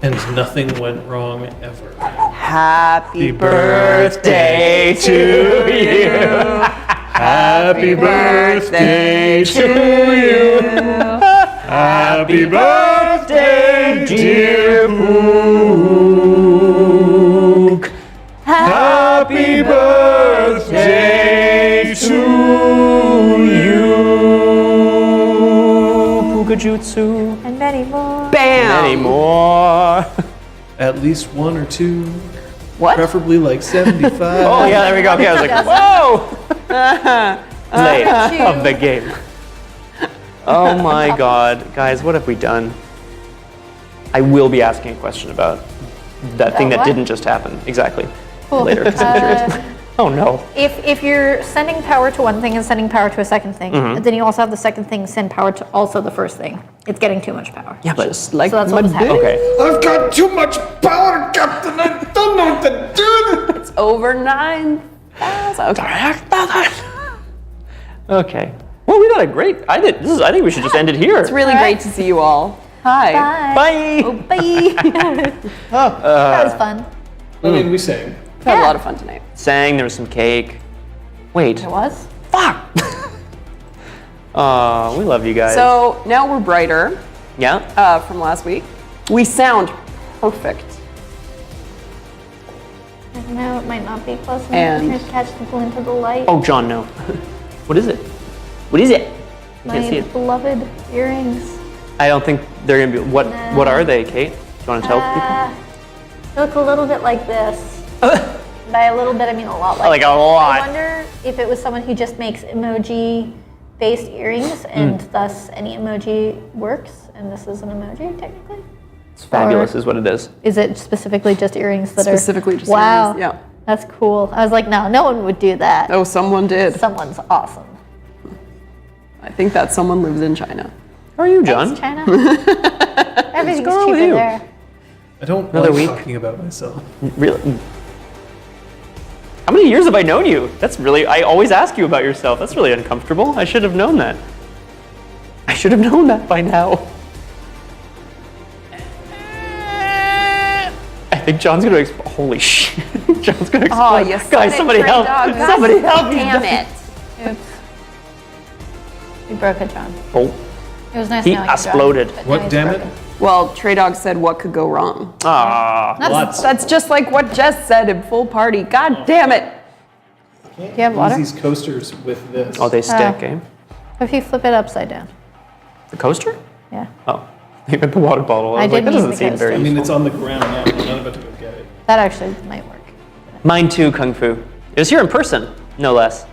And nothing went wrong ever. Happy birthday to you. Happy birthday to you. Happy birthday, dear Pook. Happy birthday to you. Pukajutsu. And many more. Bam! Many more. At least one or two. What? Preferably like 75. Oh yeah, there we go. Okay, I was like, whoa! Play of the game. Oh my god. Guys, what have we done? I will be asking a question about that thing that what? didn't just happen. Exactly. Cool. Later, 'cause I'm curious. Oh no. If you're sending power to one thing and sending power to a second thing, Mm-hmm. then you also have the second thing send power to also the first thing. It's getting too much power. Yeah, but Just like So that's my what was happening. dick. okay. I've got too much power, Captain. I don't know what to do. It's over 9,000. Okay. Okay. Well, we got a great. I think we should just end it here. It's really great to see you all. Hi. Bye. Bye. Oh, bye. That was fun. I mean, we sang. We had a lot of fun tonight. Sang. There was some cake. Wait. It was. Fuck. Oh, we love you guys. So now we're brighter yeah. from last week. We sound perfect. No, it might not be close enough And- to catch the glint of the light. Oh, John, no. What is it? What is it? You can't see My it. beloved earrings. I don't think they're gonna be. What are they, Kate? Do you want to tell They look a little bit like this. By a little bit, I mean a lot like Like a this. lot. I wonder if it was someone who just makes emoji-based earrings, and thus any emoji works, and this is an emoji, technically? It's fabulous, is what it is. Is it specifically just earrings that Specifically just wow, earrings, yeah. That's cool. I was like, no one would do that. Oh, someone did. Someone's awesome. I think that someone lives in China. How are you, John? Thanks, China. Everything's going on with cheaper you? there. I don't Another like week. talking about myself. Really? How many years have I known you? That's really. I always ask you about yourself. That's really uncomfortable. I should have known that. I should have known that by now. I think John's gonna. Holy shit! John's gonna explode. Oh, yes. Guys, somebody help! Somebody help! Damn it. Oops. We broke it, John. Oh, It was nice He knowing you, John, exploded. but now What, he's damn it? broken. Well, Trey Dog said what could go wrong. ah. Lots. That's just like what Jess said in full party. God damn it. Do you have water? Use these coasters with this. Oh, they stick, eh? If you flip it upside down. The coaster? Yeah. Oh, you meant the water bottle. I I was like, did that mean doesn't the seem coaster. very. I mean, it's on the ground now. I'm not about to go get it. That actually might work. Mine too, Kung Fu. It was here in person, no less.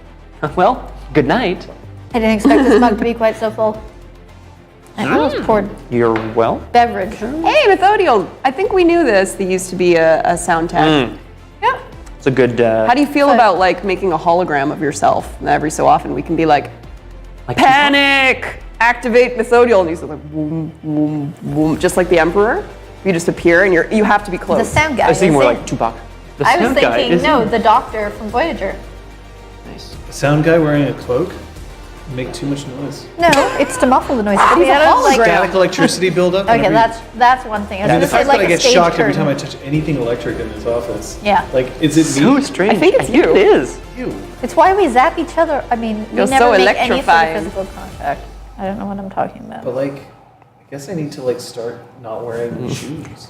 Well, good night. I didn't expect this mug to be quite so full. I almost poured You're well. beverage. Hey, Methodial. I think we knew this. There used to be a sound tech. Yeah. It's a good. How do you feel about like making a hologram of yourself? And every so often we can be like, like panic, activate Methodial, and he's like, boom, boom, boom, just like the Emperor. You just appear and you have to be The close. sound guy. I was thinking more is like it? Tupac. The I was sound guy, thinking, isn't no, he? the doctor from Voyager. Nice. A sound guy wearing a cloak make too much noise. No, it's to muffle the noise. He's a hologram. Static electricity buildup. Okay, that's one thing. I was And the gonna say fact like that I a get stage shocked every curtain. time I touch anything electric in this office. Yeah. Like, is it So me? strange. I think it's you. It is. You. It's why we zap each other. I mean, we You're never so make any sort of electrifying. physical contact. I don't know what I'm talking about. But like, I guess I need to like start not wearing shoes.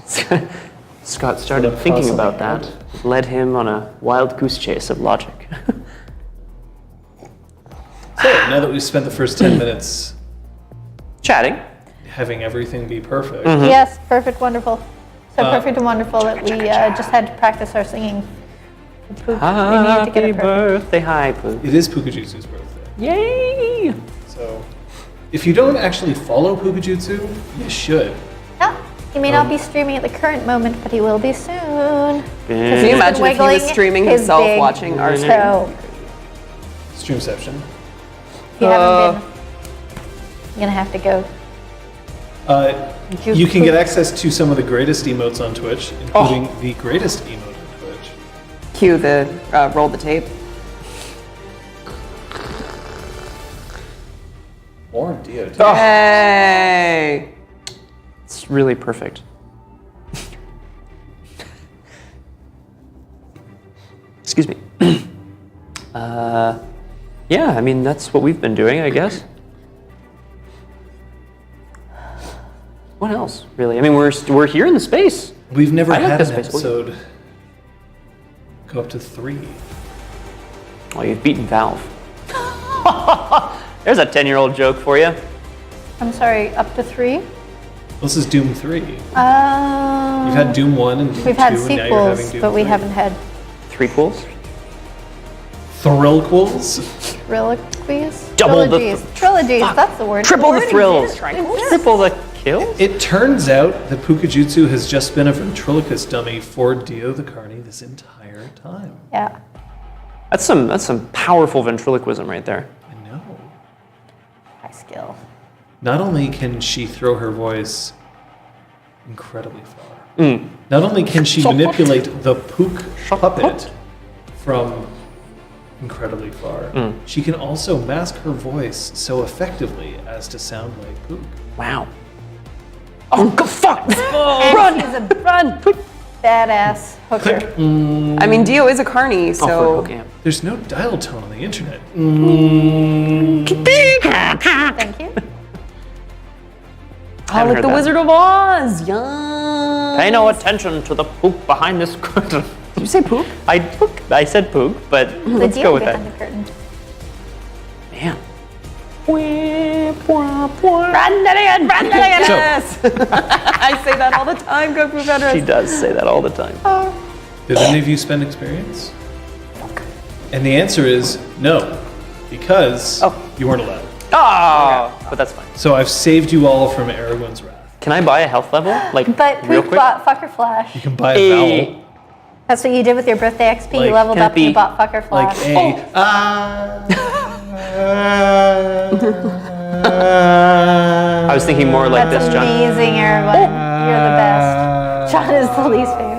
Scott started That's thinking awesome. about that. Led him on a wild goose chase of logic. So now that we've spent the first 10 minutes Chatting. having everything be perfect, Yes, perfect, wonderful. So perfect and wonderful that we just had to practice our singing. We needed to get Happy it perfect. birthday, hi Pooh. it is Pukajutsu's birthday. Yay! So if you don't actually follow Pukajutsu, you should. Yeah, he may not be streaming at the current moment, but he will be soon. Can you imagine if he was streaming himself watching our stream? So, Streamception. if you haven't been, you're gonna have to go. You can get access to some of the greatest emotes on Twitch, including the greatest emote on Twitch. Cue the roll the tape. Or DOT. Hey. It's really perfect. Excuse me. Yeah, I mean, that's what we've been doing, I guess. What else, really? I mean, we're here in the space. We've never I like had this an space. episode go up to 3. Oh, you've beaten Valve. There's a 10-year-old joke for you. I'm sorry, up to 3? This is Doom 3. You've You've had Doom 1 and Doom 2, We've had and now you're having sequels, Doom but we 3. haven't had Threequels? Thrillquels? trilogies. Double the Trilogies, that's the word. Triple the word thrills. exists. Triple the kills? It turns out that Pukajutsu has just been a ventriloquist dummy for Dio the Carney this entire time. Yeah. That's some powerful ventriloquism right there. I know. High skill. Not only can she throw her voice incredibly far, not only can she manipulate the Pook puppet from incredibly far, she can also mask her voice so effectively as to sound like Pook. Wow. Oh, go fuck! And she's a badass hooker. I mean, Dio is a carny, Oh, for so hooking him. There's no dial tone on the internet. Thank you. oh, like heard the that. Wizard of Oz. Yum. Pay no attention to the poop behind this curtain. Did you say poop? I said poop, but The let's deal go with behind that. the curtain. Man. Brandon, yes. I say that all the time, Kung Fu She Federers. does say that all the time. Did any of you spend experience? And the answer is no, because you weren't allowed. Ah, but that's fine. So I've saved you all from Aragorn's wrath. Can I buy a health level? Like, But real Pook quick? bought Fucker Flash. You can buy a Hey. vowel, That's what you did with your birthday XP. Like, You leveled can it up and you be bought Fucker like Flash. I was thinking more like That's this, John. amazing, Aragorn. You're the best. John is the least favorite.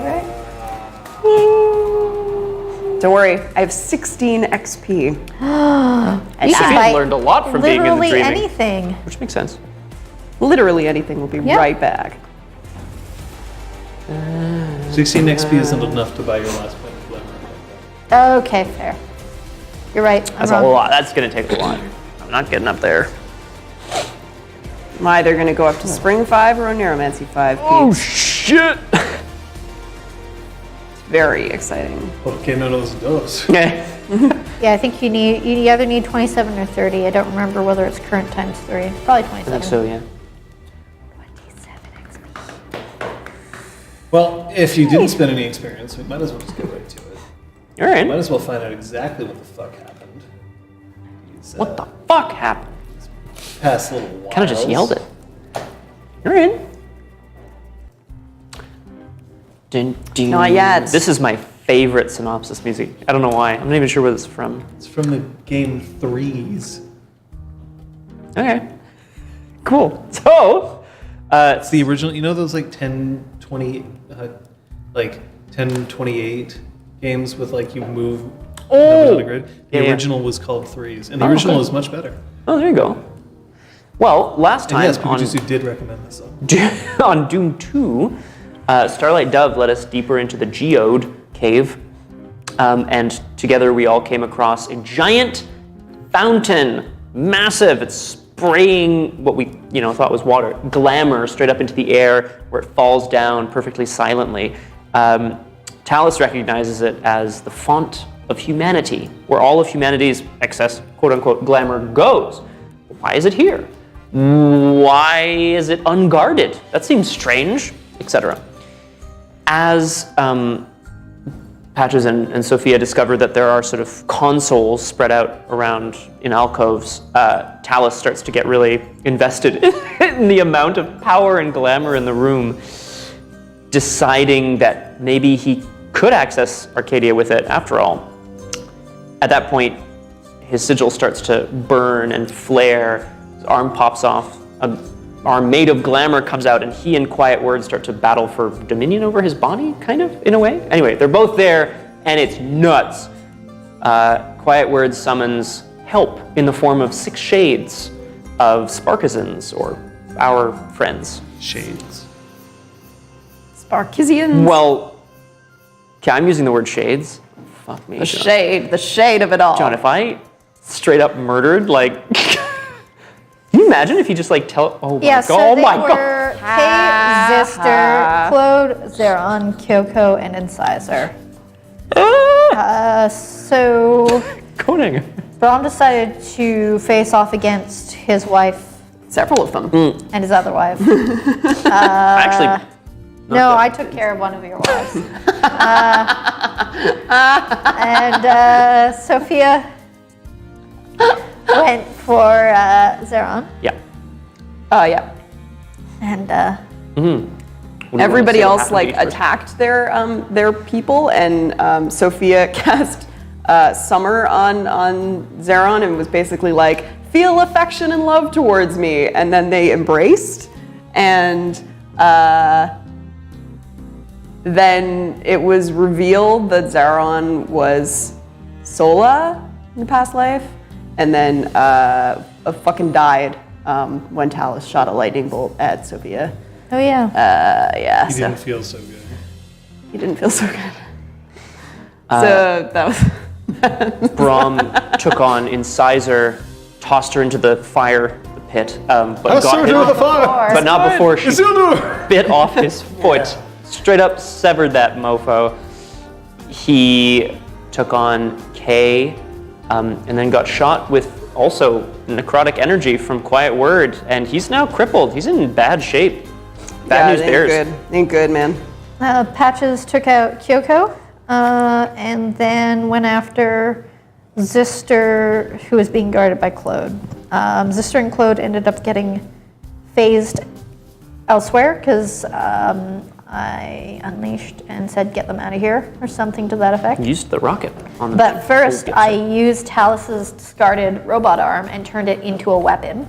Don't worry, I have 16 XP. And you Sophia's can buy learned a lot from being in the literally dreaming. anything. Which makes sense. Literally anything will be Yeah. right back. 16 XP isn't enough to buy your last point of glamour. Okay, fair. You're right. I'm That's wrong. a lot. That's going to take a lot. I'm not getting up there. I'm either going to go up to Spring 5 or Oneiromancy 5. Oh, shit! It's very exciting. Okay, no, those dos. Yeah. Yeah, I think you either need 27 or 30. I don't remember whether it's current times 3. Probably 27. I think so, yeah. 27 XP. Well, if you didn't spend any experience, we might as well just get right to it. All right. Might as well find out exactly what the fuck happened. These, What the fuck happened? past little while. Kind of just yelled it. You're in. Dun, dun. Not yet. This is my favorite synopsis music. I don't know why. I'm not even sure where this is from. It's from the game Threes. Okay. Cool. So, It's the original. You know those like 1028 games with like you move numbers on a grid. The Yeah, yeah. original was called Threes, and the original is much better. oh, there you go. Well, last And time yes, on, Pikachu did recommend this song. on Doom 2, Starlight Dove led us deeper into the Geode cave, and together we all came across a giant fountain, massive. It's spraying what we thought was water, glamour straight up into the air, where it falls down perfectly silently. Talus recognizes it as the font of humanity, where all of humanity's excess, quote-unquote, glamour goes. Why is it here? Why is it unguarded? That seems strange, etc. As Patches and Sophia discover that there are sort of consoles spread out around in alcoves, Talus starts to get really invested in the amount of power and glamour in the room, deciding that maybe he could access Arcadia with it after all. At that point, his sigil starts to burn and flare, his arm pops off, an arm made of glamour comes out, and he and Quiet Words start to battle for dominion over his body, kind of, in a way. Anyway, they're both there, and it's nuts. Quiet Words summons help in the form of 6 shades of Sparkazons, or our friends. Shades. Sparkizians. Well, okay, I'm using the word shades. Fuck me, The John. shade of it all. John, if I straight up murdered, like, can you imagine if you just like tell? Oh my Yeah, god! so Oh they my god! were Kay, Zister, Claude, Zeron, Kyoko, and Incisor. So Coding. Braun decided to face off against his wife Several of them. and his other wife. Actually, No, I took care of one of your wives. Sophia went for Zeron. yeah. Yeah. And Everybody else like attacked. attacked their people, and Sophia cast Summer on Zeron and was basically like, feel affection and love towards me, and then they embraced, and then it was revealed that Zeron was Sola in the past life, and then fucking died when Talus shot a lightning bolt at Sophia. oh yeah. Yeah, He so didn't feel so good. he didn't feel so good. So that was. Braum took on Incisor, tossed her into the fire, the pit, but got hit, but not before she bit off his foot. Straight up severed that mofo. He took on Kay, and then got shot with also necrotic energy from Quiet Word, and he's now crippled. He's in bad shape. Bad news bears. Ain't good, man. Patches took out Kyoko, and then went after Zister, who was being guarded by Claude. Zister and Claude ended up getting phased elsewhere because I unleashed and said, get them out of here, or something to that effect. Used the rocket on the. But first, I used Talus's discarded robot arm and turned it into a weapon,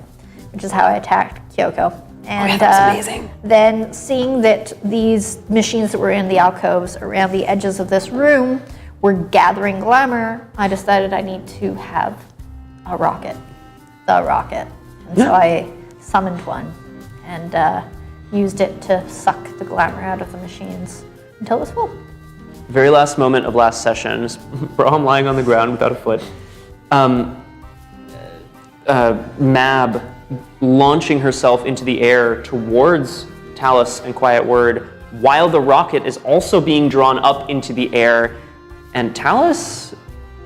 which is how I attacked Kyoko. And that was amazing. Then, seeing that these machines that were in the alcoves around the edges of this room were gathering glamour, I decided I need to have a rocket. The rocket. And so I summoned one and used it to suck the glamour out of the machines until it was full. Very last moment of last session, Braum lying on the ground without a foot. Mab launching herself into the air towards Talus and Quiet Word, while the rocket is also being drawn up into the air, and Talus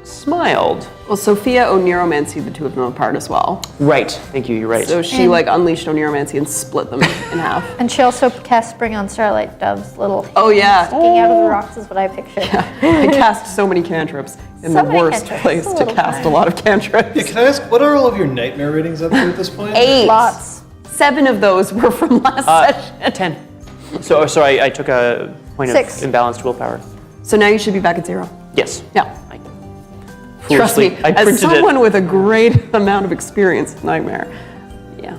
smiled. Well, Sophia Oniromancy the two of them apart as well. Right, thank you, you're right. So she like unleashed Oniromancy and split them in half. And she also cast Spring on Starlight Dove's little Oh, yeah. sticking out of the rocks is what I pictured. I cast so many cantrips in So the many worst cantrips. place It's a to little cast a time. lot of cantrips. Yeah, can I ask, what are all of your nightmare ratings up to at this point? 8. Lots. 7 of those were from last session. 10. So I took a point 6. of imbalanced willpower. So now you should be back at 0. Yes. Yeah. Trust Foolishly, me, I as printed someone it. with a great amount of experience with Nightmare. Yeah.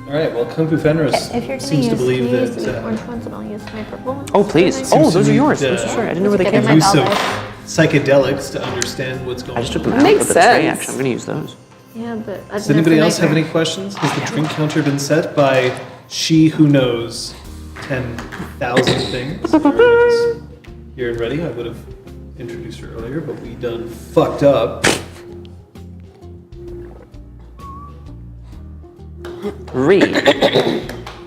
All right, well, Kung Fu Fenris If you're going to seems use, to believe use that the orange ones, and I'll use my purple ones. Oh, please. Nice. Oh, those are need, yours. uh, Sorry, I didn't know where they Those came are from. good. use My of ballet. psychedelics to understand what's going I just took on. them out Makes of the tray, sense. actually. I'm going to use those. Yeah, but Does anybody else have any questions? Has the drink counter been set by she who knows 10,000 things? Here and ready. I would have introduced her earlier, but we done fucked up. Read.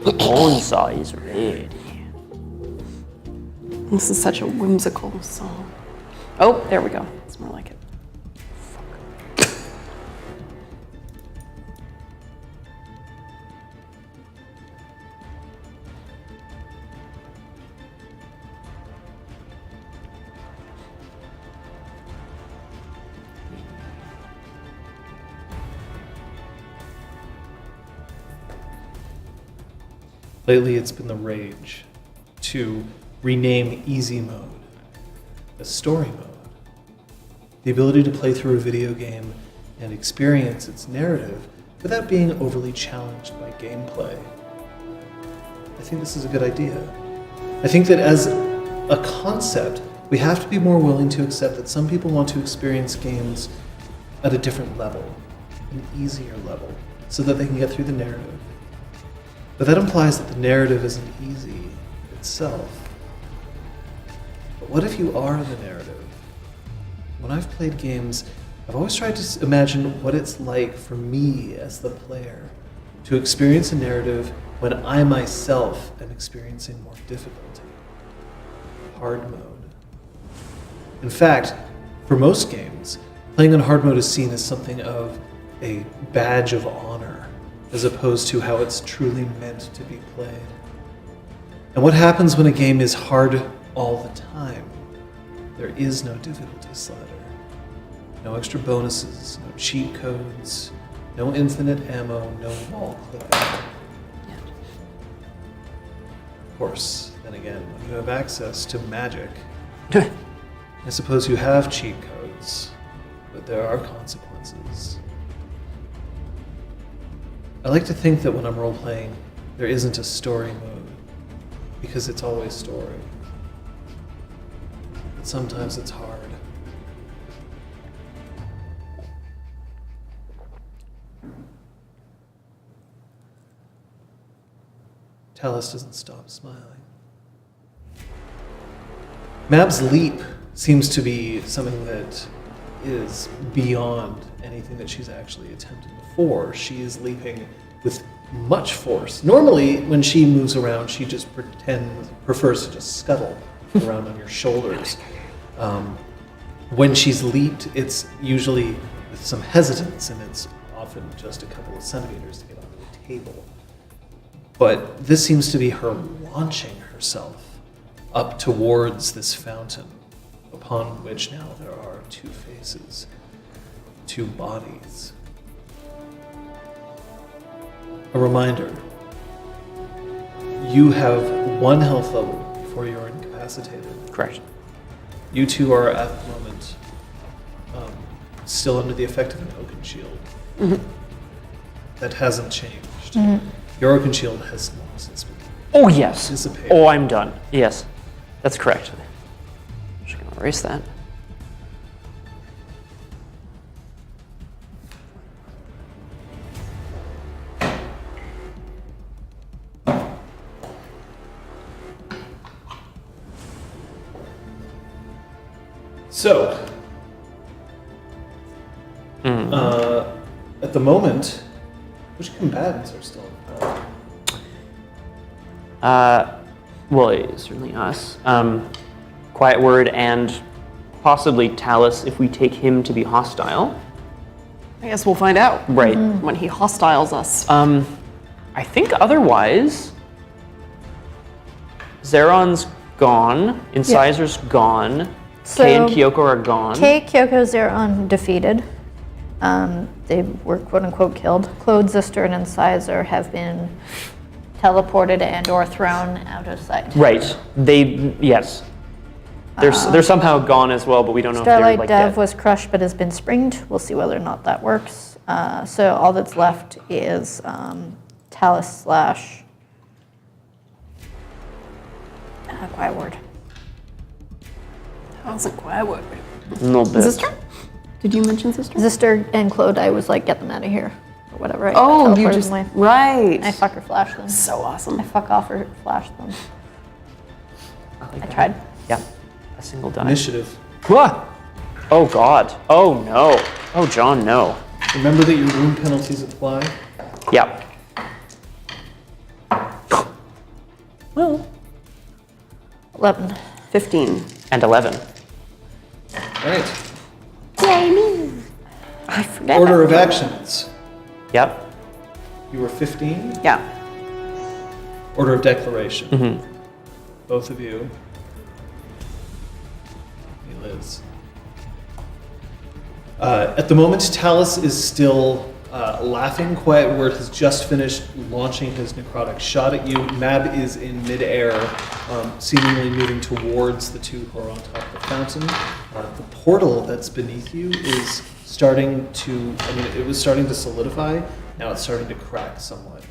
Bonsai is ready. This is such a whimsical song. Oh, there we go. It's more like it. Lately, it's been the rage to rename easy mode as story mode. The ability to play through a video game and experience its narrative without being overly challenged by gameplay. I think this is a good idea. I think that as a concept, we have to be more willing to accept that some people want to experience games at a different level, an easier level, so that they can get through the narrative. But that implies that the narrative isn't easy itself. But what if you are the narrative? when I've played games, I've always tried to imagine what it's like for me as the player to experience a narrative when I myself am experiencing more difficulty. Hard mode. In fact, for most games, playing on hard mode is seen as something of a badge of honor, as opposed to how it's truly meant to be played. And what happens when a game is hard all the time? There is no difficulty slider. No extra bonuses, no cheat codes, no infinite ammo, no wall clipping. Of course, then again, when you have access to magic, I suppose you have cheat codes, but there are consequences. I like to think that when I'm role-playing, there isn't a story mode, because it's always story. But sometimes it's hard. Talus doesn't stop smiling. Mab's leap seems to be something that is beyond anything that she's actually attempted before. She is leaping with much force. Normally, when she moves around, she just prefers to just scuttle around on your shoulders. When she's leaped, it's usually with some hesitance, and it's often just a couple of centimeters to get onto the table. But this seems to be her launching herself up towards this fountain, upon which now there are two faces, two bodies. A reminder, you have 1 health level before you're incapacitated. Correct. You two are at the moment still under the effect of an oaken shield. Mm-hmm. That hasn't changed. Mm-hmm. Your oaken shield has long since been Oh, yes. dissipated. Oh, I'm done. Yes, that's correct. I'm just going to erase that. So, at the moment, which combatants are still in power? Well, certainly us. Quiet Word and possibly Talus if we take him to be hostile. I guess we'll find out. Right. When he hostiles us. I think otherwise, Zeron's gone, Incisor's gone, So- Kay and Kyoko are gone. Kay, Kyoko, Zeron defeated. They were quote unquote killed. Claude, Zister, and Incisor have been teleported and or thrown out of sight. Right. Yes. They're somehow gone as well, but we don't know if Starlight they're like Dev dead. was crushed but has been springed. We'll see whether or not that works. So all that's left is Talus / Quiet Word. That wasn't Quiet Word. A little bit. Sister? Did you mention sister? Zister and Claude, I was like, get them out of here. Or whatever. I Oh, you teleported just, them away. right. I fucker flashed them. So awesome. I fuck off or flashed them. like I that. tried. Yeah. A single die. Initiative. What? Oh, God. Oh, no. Oh, John, no. Remember that your wound penalties apply? Yep. Well. 11. 15. And 11. All right. I forget. Order of actions. Yep. You were 15. Yeah. Order of declaration. Mm-hmm. Both of you. Hey, Liz. At the moment, Talus is still laughing. Quiet Word has just finished launching his necrotic shot at you. Mab is in midair, seemingly moving towards the two who are on top of the fountain. The portal that's beneath you is starting to, it was starting to solidify. Now it's starting to crack somewhat. It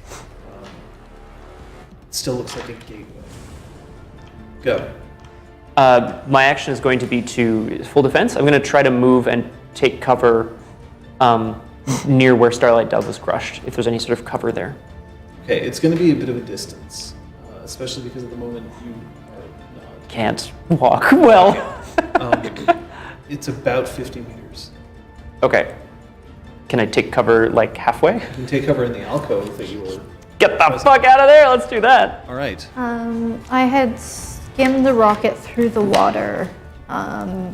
still looks like a gateway. Go. My action is going to be to full defense. I'm going to try to move and take cover near where Starlight Dove was crushed, if there's any sort of cover there. Okay, it's going to be a bit of a distance, especially because at the moment you are not. Can't walk well. It's about 50 meters. Okay. Can I take cover like halfway? You can take cover in the alcove that you were. Get the fuck out of there! Let's do that. All right. I had skimmed the rocket through the water. I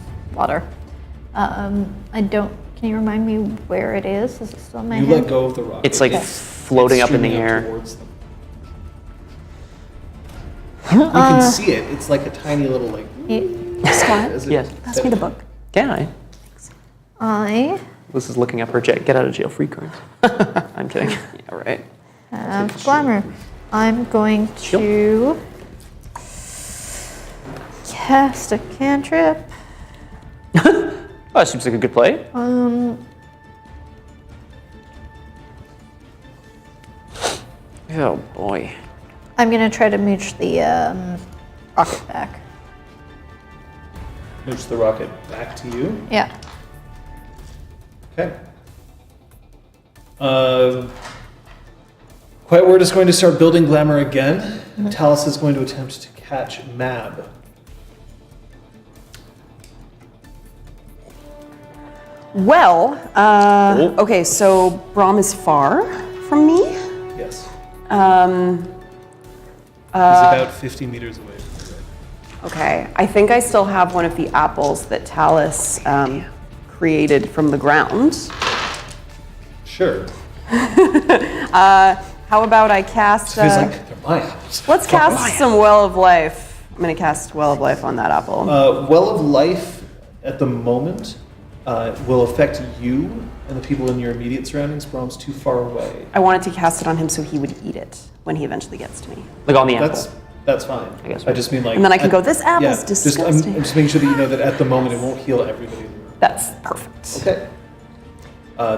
don't. Can you remind me where it is? Is it still in my You head? let go of the rocket. It's like floating up in the streaming air. towards them. You can see it. It's like a tiny little like. Scott, Is it- Yes. pass me the book. Yeah. I This is looking up her get out of jail free cards. I'm kidding. Yeah, right. have glamour. I'm going to cast a cantrip. Oh, that seems like a good play. Oh boy. I'm gonna try to mooch the rocket back. Mooch the rocket back to you. Yeah. Okay. Quiet Word is going to start building glamour again. Talus is going to attempt to catch Mab. Well, okay, so Brahm is far from me. Yes. Um, He's about 50 meters away from you. okay, I think I still have one of the apples that Talus created from the ground. Sure. How about I cast? It feels like they're my apples. Let's cast some Well of Life. I'm gonna cast Well of Life on that apple. Well of Life at the moment will affect you and the people in your immediate surroundings. Brahm's too far away. I wanted to cast it on him so he would eat it when he eventually gets to me. Like on the apple. That's fine. I guess I just mean like. And then I can go, "This apple's I'm disgusting." just making sure that you know that at the moment it won't heal everybody in the room. That's perfect. Okay.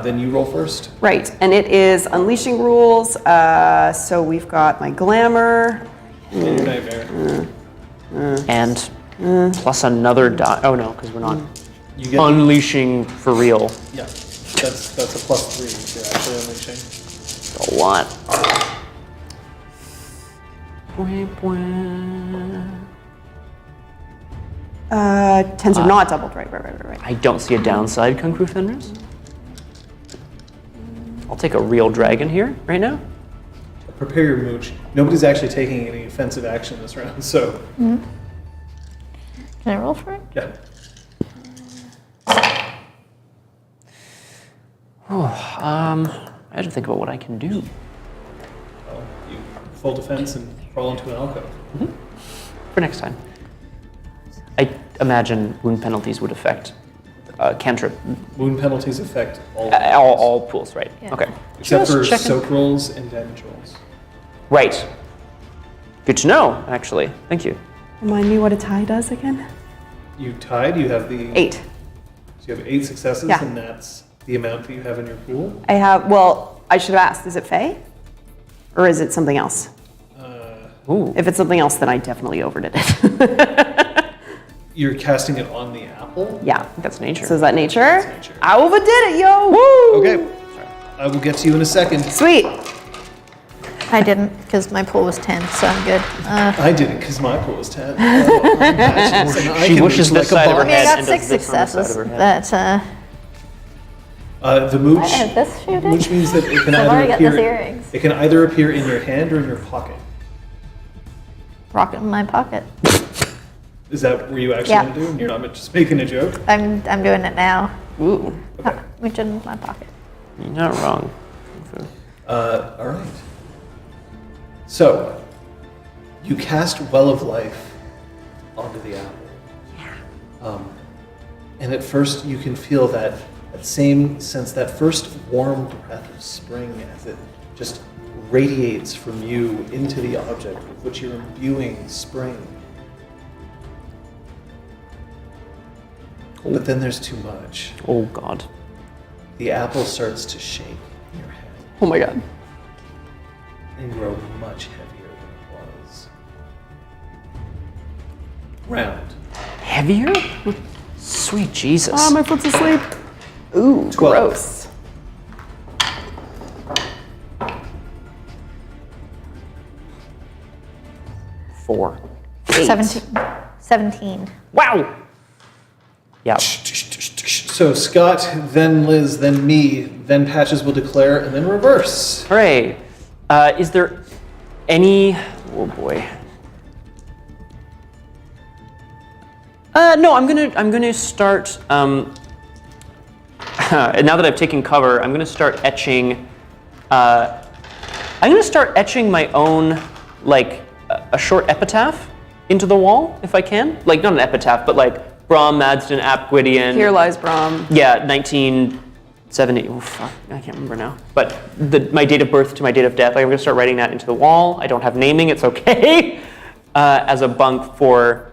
Then you roll first. Right, and it is Unleashing Rules. So we've got my Glamour. And your nightmare. And plus another die. Oh no, because we're not You get unleashing for real. yeah. That's a +3 if you're actually unleashing. A lot. Tens are not doubled. Right. I don't see a downside, Kung Fu Fenris. I'll take a real dragon here right now. Prepare your mooch. Nobody's actually taking any offensive action this round, so Can I roll for it? yeah. I have to think about what I can do. Well, you full defense and crawl into an alcove. For next time. I imagine wound penalties would affect cantrip, Wound penalties affect all all pools, right? Yeah. Okay. except for Just checking. soak rolls and damage rolls. Right. Good to know, actually. Thank you. Remind me what a tie does again? You tied. You have the 8. So you have 8 successes, Yeah. and that's the amount that you have in your pool. I have, well, I should have asked, is it Fae? Or is it something else? Ooh. If it's something else, then I definitely overdid it. You're casting it on the apple. Yeah. That's nature. So is that nature? That's nature. I overdid it, yo! Woo! Okay. I will get to you in a second. Sweet. I didn't because my pool was 10, so I'm good. I didn't because my pool was 10. Oh, I'm matches, and I She can wishes mooch this like a side of her I mean, I head got and 6 does this on the side successes. of her head. But The mooch, I have this shooting. which means that it can I've either already got appear. those earrings. It can either appear in your hand or in your pocket. Rocket in my pocket. Is that what you actually Yeah. want to do? You're not just making a joke. I'm doing it now. Ooh. Okay. Which in my pocket. You're not wrong. All right. So, you cast Well of Life onto the apple. Yeah. And at first, you can feel that same sense, that first warm breath of spring as it just radiates from you into the object with which you're imbuing spring. But then there's too much. Oh God. The apple starts to shake in your head Oh my god. and grow much heavier than it was. Round. Heavier? Sweet Jesus. Ah, my foot's asleep. Ooh, 12. gross. Four. 17. 17. Wow. Yeah. So Scott, then Liz, then me, then Patches will declare, and then reverse. Hooray. Is there any... Oh boy. No, I'm gonna start. Now that I've taken cover, I'm gonna start etching. I'm gonna start etching my own, like a short epitaph into the wall, if I can. Like not an epitaph, but like Brom, Madston, Ap Gwydion. Here lies Brom. Yeah, 1970. Oh fuck, I can't remember now. But my date of birth to my date of death. Like, I'm gonna start writing that into the wall. I don't have naming. It's okay. As a bunk for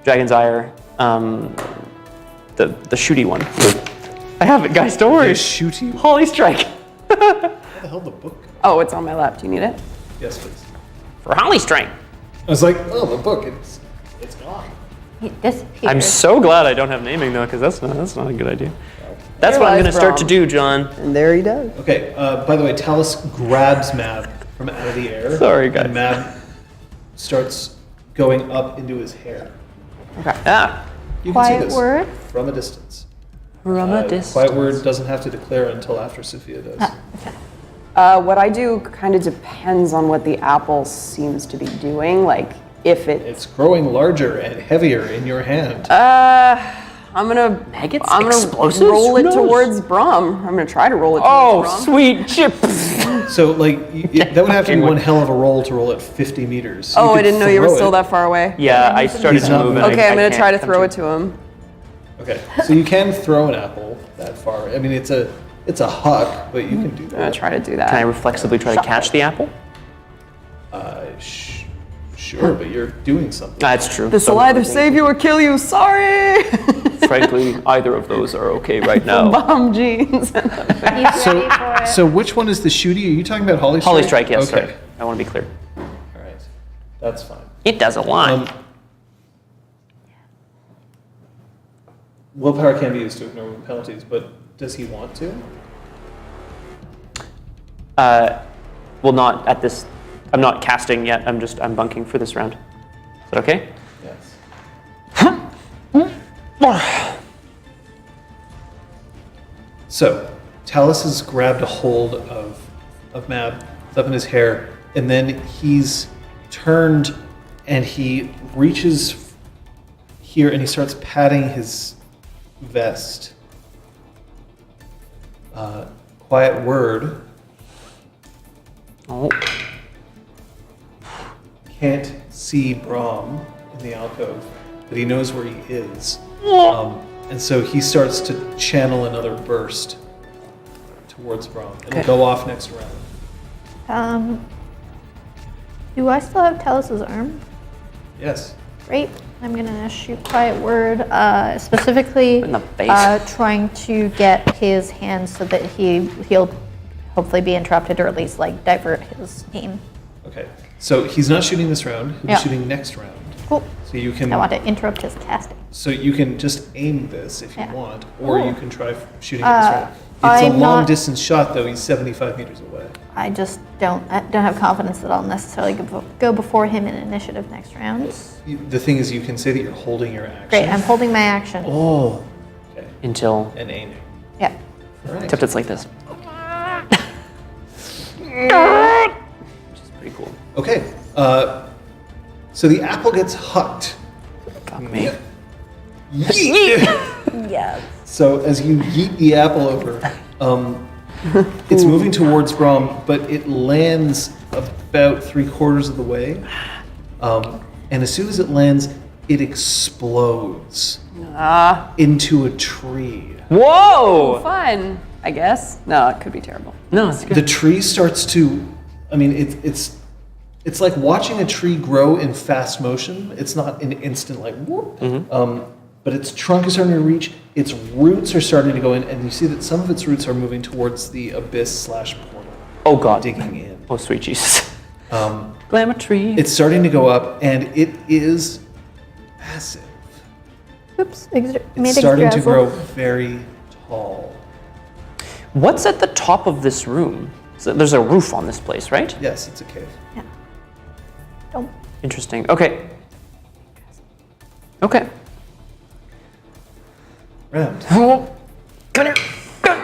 Dragon's Ire. The shooty one. I have it, guys. Don't worry. Shooty. Holy strike. Where the hell the book? Oh, it's on my lap. Do you need it? Yes, please. For Holly Strike. I was like, oh, the book. It's gone. It disappeared. I'm so glad I don't have naming though, because that's not a good idea. That's what I'm going to start to do, John. And there he does. Okay. By the way, Talus grabs Mab from out of the air. Sorry, guys. And Mab starts going up into his hair. Okay. Ah. You can see Quiet this word. from a distance. From a distance. Quiet word doesn't have to declare until after Sophia does. What I do kind of depends on what the apple seems to be doing. Like, if It's growing larger and heavier in your hand. I'm gonna Explosives? roll Who it knows? towards Brom. I'm gonna try to roll it towards Oh, Brom. sweet chips. So, like, that would have to be one hell of a roll to roll it 50 meters. Oh, You I could didn't know you were throw still it. that far away. Yeah, I started He's to not move. moving. And Okay, I'm I gonna can't try to come throw it to him. Okay, so you can throw an apple that far. I mean, it's a huck, but you can do I'm gonna that. try to do Can I that. reflexively try to catch the apple? Sure, but you're doing something. That's true. This will either save you or kill you. Sorry. Frankly, either of those are okay right now. Bum jeans. He's ready for it. So which one is the shooty? Are you talking about Holly Strike? Holly Strike, yes, Okay. sorry. I want to be clear. All right, that's fine. It does a lot. Willpower can be used to ignore penalties, but does he want to? Well, not at this. I'm not casting yet. I'm bunking for this round. Is that okay? Yes. So, Talus has grabbed a hold of Mab, it's up in his hair, and then he's turned and he reaches here and he starts patting his vest. Quiet word. Oh. Can't see Brom in the alcove, but he knows where he is. And so he starts to channel another burst towards Brom. It'll go off next round. Do I still have Talus's arm? Yes. Great. I'm gonna shoot quiet word, specifically In the face. trying to get his hand so that he'll hopefully be interrupted or at least like divert his aim. Okay. So he's not shooting this round. He'll Yeah. be shooting next round. Cool. So you can. I want to interrupt his casting. So you can just aim this if you Yeah. want, or Ooh. you can try shooting it this round. It's a I'm long not- distance shot, though. He's 75 meters away. I just don't have confidence that I'll necessarily go before him in initiative next round. The thing is, you can say that you're holding your action. Great. I'm holding my action. Oh. Okay. Until. And aiming. Yeah. All right. Except it's like this. Which is pretty cool. Okay. So the apple gets hucked. Fuck me. Yeet! Yes. So as you yeet the apple over, it's moving towards Brom, but it lands about 3/4 of the way. And as soon as it lands, it explodes into a tree. Whoa! Fun, I guess. No, it could be terrible. No, it's good. The tree starts to, I mean, it's like watching a tree grow in fast motion. It's not an instant like whoop. But its trunk is starting to reach. Its roots are starting to go in, and you see that some of its roots are moving towards the abyss/portal, Oh god. digging in. Oh sweet Jesus. Glamour tree. It's starting to go up, and it is massive. Oops. It's starting to grow very tall. What's at the top of this room? So there's a roof on this place, right? Yes, it's a cave. Yeah. Don't. Interesting. Okay. Okay. Round. Come here. Come.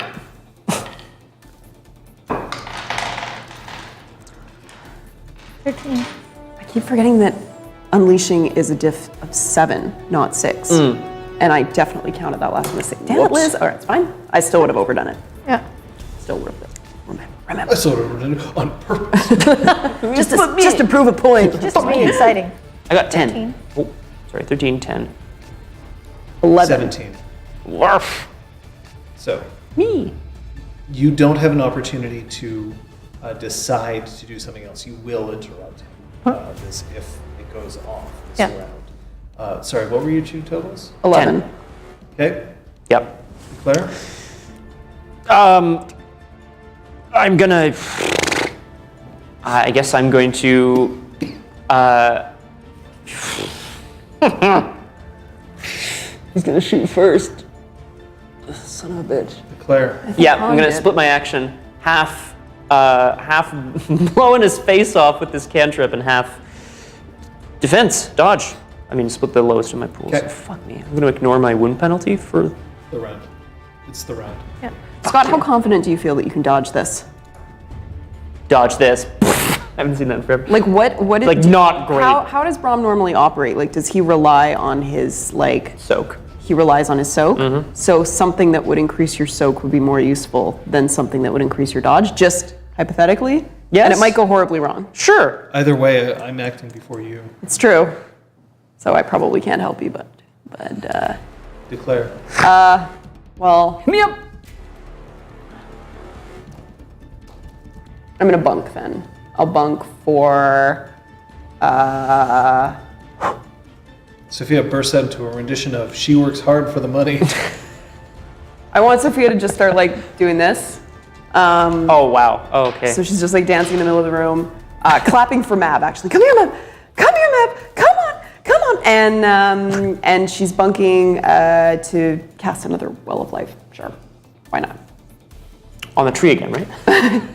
13. I keep forgetting that unleashing is a diff of 7, not 6. And I definitely counted that last mistake. Damn it, Liz. All right, it's fine. I still would have overdone it. Yeah. Still would have. I Remember. sort of did it on purpose. Just to prove a point. Just to be exciting. I got 10. 13. Oh, sorry, 13, 10. 11. 17. Warf. So Me. you don't have an opportunity to decide to do something else. You will interrupt this if it goes off this Yeah. round. Sorry, what were your two totals? 11. 10. Okay, Yep. Claire? I'm gonna. I guess I'm going to. He's gonna shoot first. Son of a bitch. Claire. Yeah, I'm gonna did. split my action. Half blowing his face off with this cantrip, and half defense, dodge. I mean, split the lowest of my pools. Okay. Fuck me. I'm gonna ignore my wound penalty for. The round. It's the round. Yeah. Scott, how confident do you feel that you can dodge this? Dodge this. I haven't seen that in forever. Like what? Like, not great. How does Brahm normally operate? Like, does he rely on his like? Soak. He relies on his soak. Mm-hmm. So something that would increase your soak would be more useful than something that would increase your dodge, just hypothetically. Yes. And it might go horribly wrong. Sure. Either way, I'm acting before you. It's true. So I probably can't help you, but Declare. well, Yep. I'm gonna bunk then. I'll bunk for Sophia bursts out into a rendition of "She Works Hard for the Money." I want Sophia to just start like doing this. Oh wow. Oh, okay. So she's just like dancing in the middle of the room, clapping for Mab actually. Come here, Mab. Come here, Mab. Come on. Come on. And she's bunking to cast another Well of Life. Sure. Why not? On the tree again, right?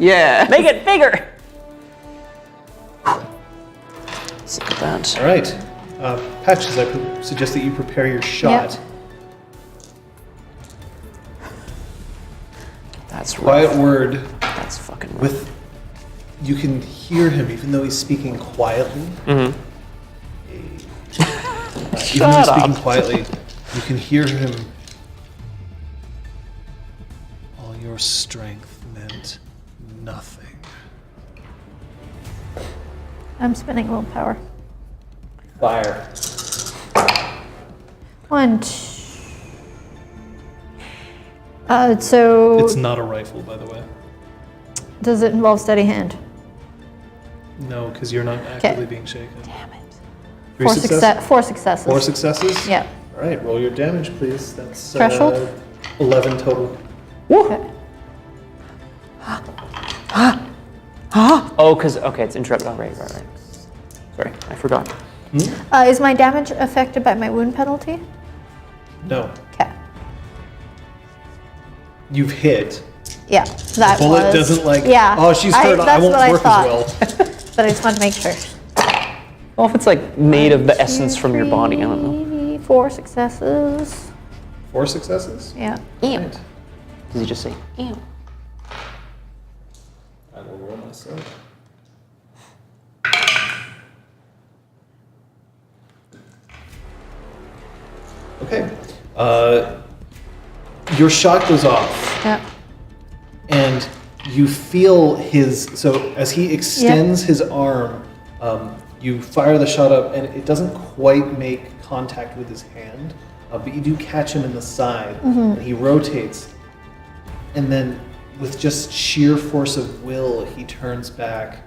Yeah. Make it bigger. Sick of that. All right, Patches. I suggest that you prepare your shot. Yep. That's Quiet rough. word. That's fucking rough. With you can hear him even though he's speaking quietly. Mm-hmm. Even though he's speaking quietly, you can hear him. All your strength meant nothing. I'm spending willpower. Fire. 1, 2. So It's not a rifle, by the way. does it involve steady hand? No, because you're not actively being shaken. Damn it. Three 4 success- successes. 4 successes? Yeah. All right, roll your damage, please. That's Threshold? 11 total. Okay. Oh, because okay, it's interrupt. Oh, right. Sorry, I forgot. Is my damage affected by my wound penalty? No, Okay. you've hit. Yeah, that Bullet was. doesn't like. Yeah. Oh, she's hurt. I That's won't what work I as thought. well. But I just wanted to make sure. Well, if it's like made of the essence from your body, I don't know. 3, 4 successes. 4 successes. Yeah. Right. Does he just say, ew? I will roll myself. Okay. Your shot goes off, Yeah. and you feel his. So as he extends his arm, you fire the shot up, and it doesn't quite make contact with his hand, but you do catch him in the side, and he rotates, and then with just sheer force of will, he turns back.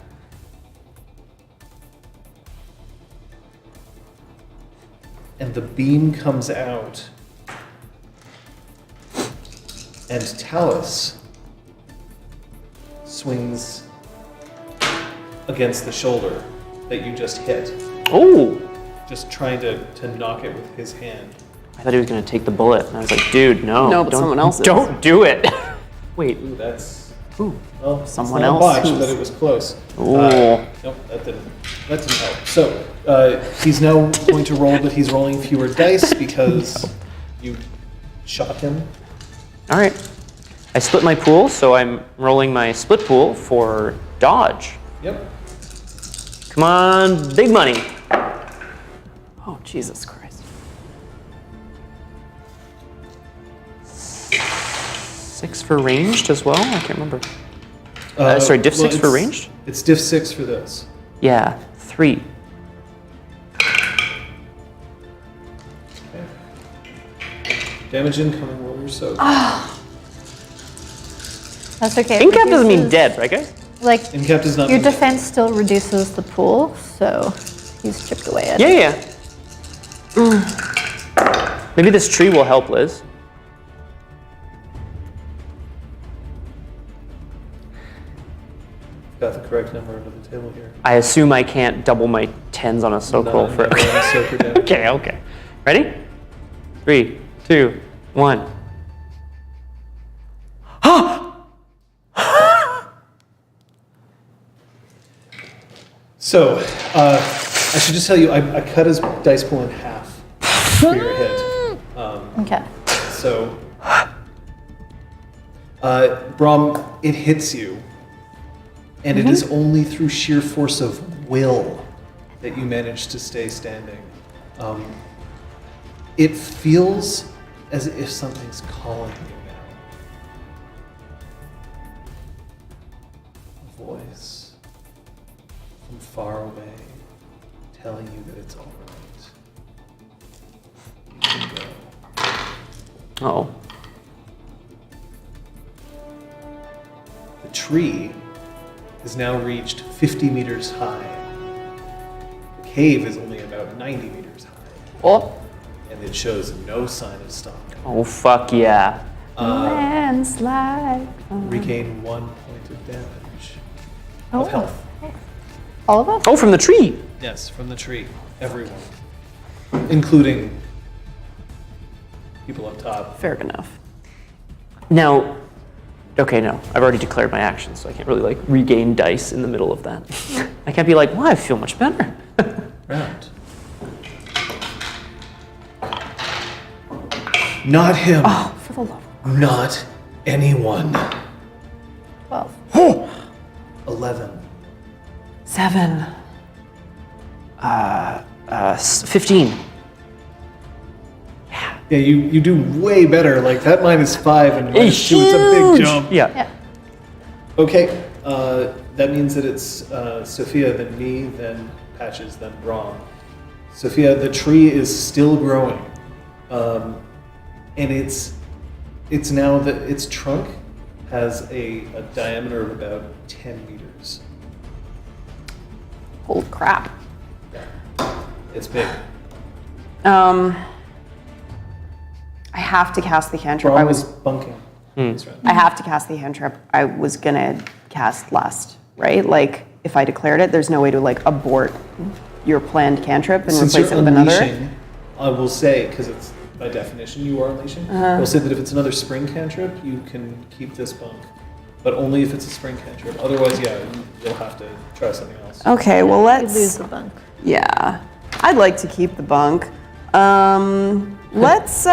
And the beam comes out, and Talus swings against the shoulder that you just hit, Oh! just trying to knock it with his hand. I thought he was gonna take the bullet, and I was like, dude, no. No, but don't- someone else is. Don't do it. Wait. Ooh, that's Ooh. well, Someone it's not else a botch, who's- but it was close. Ooh. Nope, that didn't help. So he's now going to roll, but he's rolling fewer dice because you shot him. All right. I split my pool, so I'm rolling my split pool for dodge. Yep. Come on, big money. Oh, Jesus Christ. 6 for ranged as well? I can't remember. Sorry, diff 6 for ranged? It's diff 6 for this. Yeah, 3. Okay. Damage incoming, roll your soak. That's okay. it Incap doesn't mean reduces- dead, right, guys? Like, Incap does not your mean dead. defense still reduces the pool, so he's chipped away at Yeah, it. yeah. Maybe this tree will help, Liz. Got the correct number under the table here. I assume I can't double my 10s on a soak roll for. Never on a soak or damage. Okay, okay. Ready? 3, 2, 1. So, I should just tell you, I cut his dice pool in half for your hit. Okay. So, Brom, it hits you, and it is only through sheer force of will that you manage to stay standing. It feels as if something's calling you now. A voice from far away telling you that it's all right. You can go. Oh. The tree is now reached 50 meters high. The cave is only about 90 meters high, Oh, and it shows no sign of stopping. Oh, fuck yeah. landslide. Regain 1 point of damage Oh. of health. All of us? Oh, from the tree. Yes, from the tree. Everyone. Including people up top. Fair enough. Now, okay, no. I've already declared my action, so I can't really, like, regain dice in the middle of that. I can't be like, well, I feel much better. Round. Not him. Oh, for the love of Not anyone. 12. 11. 7. 15. Yeah, you do way better. Like that -5 and -2, it's a big jump. Yeah. Yeah. Okay, that means that it's Sophia, then me, then Patches, then Braum. Sophia, the tree is still growing, and it's now that its trunk has a diameter of about 10 meters. Holy crap. It's big. I have to cast the cantrip. Braum was bunking. That's right. I have to cast the cantrip I was gonna cast last, right? Like, if I declared it, there's no way to like abort your planned cantrip and Since replace you're it with another. unleashing, I will say, because it's by definition you are unleashing, I will say that if it's another spring cantrip, you can keep this bunk, but only if it's a spring cantrip. Otherwise, yeah, you'll have to try something else. Okay, well You lose let's. the bunk. Yeah, I'd like to keep the bunk. Let's.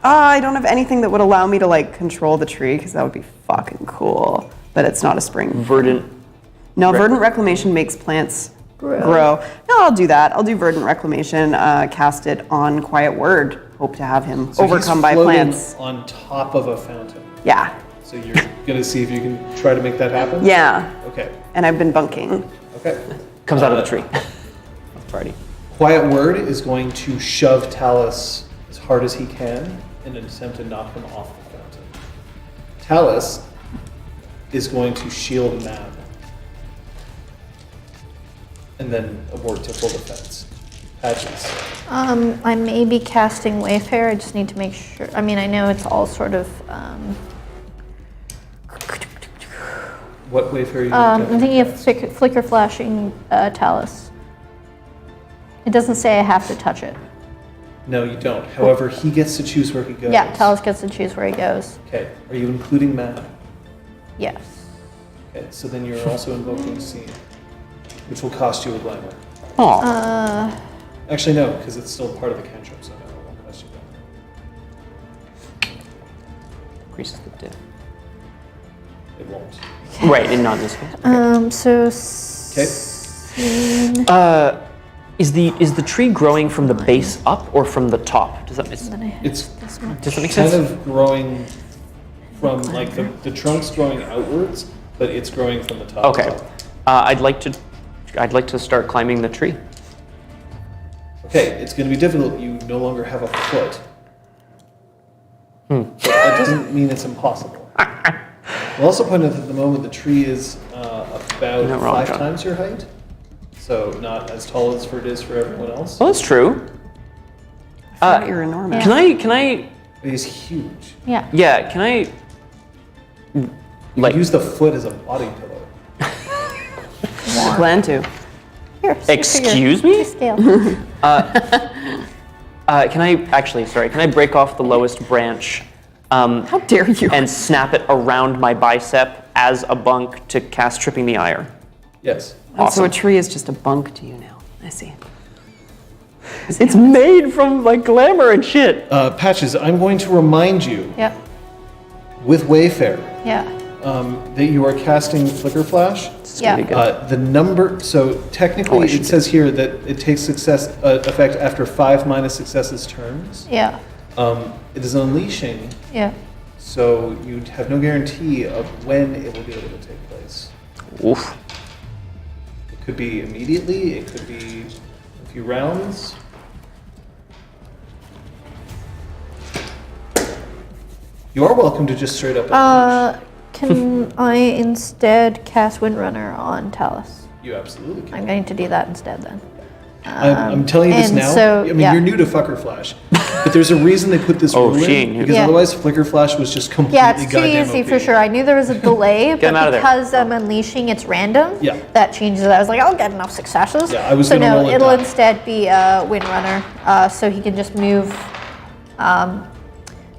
I don't have anything that would allow me to like control the tree because that would be fucking cool. But it's not a spring. Verdant. No, verdant reclamation makes plants Grow. grow. No, I'll do that. I'll do verdant reclamation. Cast it on Quiet Word. Hope to have him So he's overcome by floating plants. on top of a fountain. Yeah, So you're gonna see if you can try to make that happen? yeah. Okay. And I've been bunking. Okay. Comes out of the tree. That's party. Quiet Word is going to shove Talus as hard as he can in an attempt to knock him off the fountain. Talus is going to shield Mab. And then abort to full defense. Patches. I may be casting Wayfair. I just need to make sure. I mean, I know it's all sort of. What Wayfair are you I'm attempting thinking to of cast? flicker flashing Talus. It doesn't say I have to touch it. No, you don't. However, he gets to choose where he goes. Yeah, Talus gets to choose where he goes. Okay. Are you including Mab? Yes. Okay, so then you're also invoking Scene, which will cost you a glamour. Aw. Actually, no, because it's still part of the cantrip, so no, it won't cost you to. It won't. Right, and not in this case. Okay. Is the tree growing from the base up or from the top? Does that make sense? It's Does that make kind sense? of growing from like the trunk's growing outwards, but it's growing from the top. Okay. I'd like to start climbing the tree. Okay, it's going to be difficult. You no longer have a foot. But that doesn't mean it's impossible. I'll also point out that at the moment the tree is about Not wrong, 5 John. times your height, so not as tall as it is for everyone else. Well, that's true. You're enormous. Can I? It is huge. Yeah. Yeah. Can I? You Like, could use the foot as a body pillow. Plan to. Here, Excuse me? Scale. Can I actually? Sorry. Can I break off the lowest branch? How dare you? And snap it around my bicep as a bunk to cast Tripping the Ire. Yes. So Awesome. a tree is just a bunk to you now. I see. It's made from like glamour and shit. Patches, I'm going to remind you Yep. with Wayfarer Yeah. that you are casting Flicker Flash. It's gonna be good. The number, so technically Oh, I should it says here that it takes success effect after 5 minus successes turns. Yeah. It is unleashing, Yeah. so you have no guarantee of when it will be able to take place. Oof. It could be immediately, it could be a few rounds. You are welcome to just straight up unleash. Can I instead cast Windrunner on Talus? You absolutely can. I'm going to do that instead then. I'm telling you this and now. so, I mean, yeah. you're new to Fucker Flash, but there's a reason they put this Oh, rule she in, ain't new. because Yeah. otherwise Flicker Flash was just completely Yeah, it's too goddamn easy OP. for sure. I knew there was a delay, Get 'em out but of there. because I'm unleashing, it's random. Yeah. That changes it. I was like, I'll get enough successes. Yeah, I was so gonna no, roll it it'll down. instead be Windrunner, so he can just move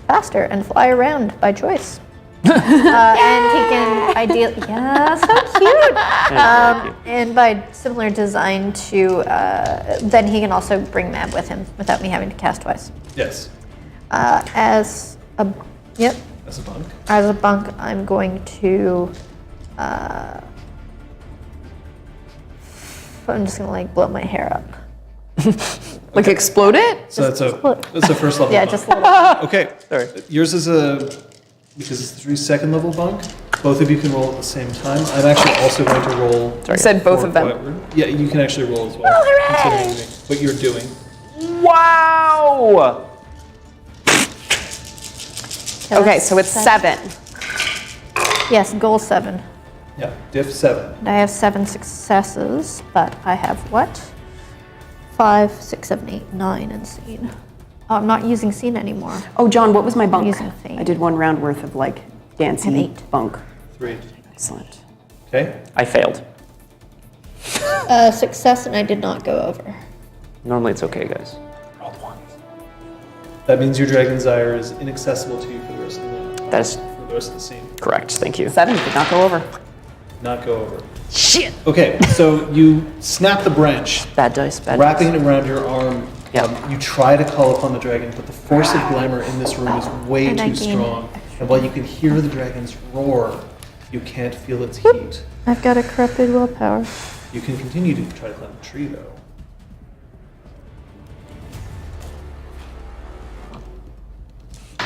faster and fly around by choice. And he can ideally, yeah, so cute. And by similar design to, then he can also bring Mab with him without me having to cast twice. Yes, As a, yep, as a bunk. as a bunk, I'm going to, I'm just gonna like blow my hair up. Like explode it? So that's a first level Yeah, bunk. just a little. Okay, Sorry. yours is because it's 3 second level bunk, both of you can roll at the same time. I'm actually also going to roll. You said both for of them. Quiet Word. Yeah, you can actually roll as well. Oh, hooray! Considering what you're doing. Wow. Okay, so it's 7. Yes, goal 7. Yeah, diff 7. And I have 7 successes, but I have what? 5, 6, 7, 8, 9 in scene. Oh, I'm not using scene anymore. Oh, John, what was my bunk? Using Fate. I did 1 round worth of like dancey I have 8. bunk. 3. Excellent. Okay. I failed. Success, and I did not go over. Normally it's okay, guys. Rolled ones. That means your Dragon's Ire is inaccessible to you for the rest of the That is for the rest of the scene. correct. Thank you. 7 did not go over. Not go over. Shit. Okay, so you snap the branch, Bad dice. Bad wrapping dice. it around your arm. Yeah. You try to call upon the dragon, but the force of glamour in this room is way And I too gain strong. extra And while you can hear the dragon's roar, you can't feel its heat. I've got a corrupted willpower. You can continue to try to climb the tree, though.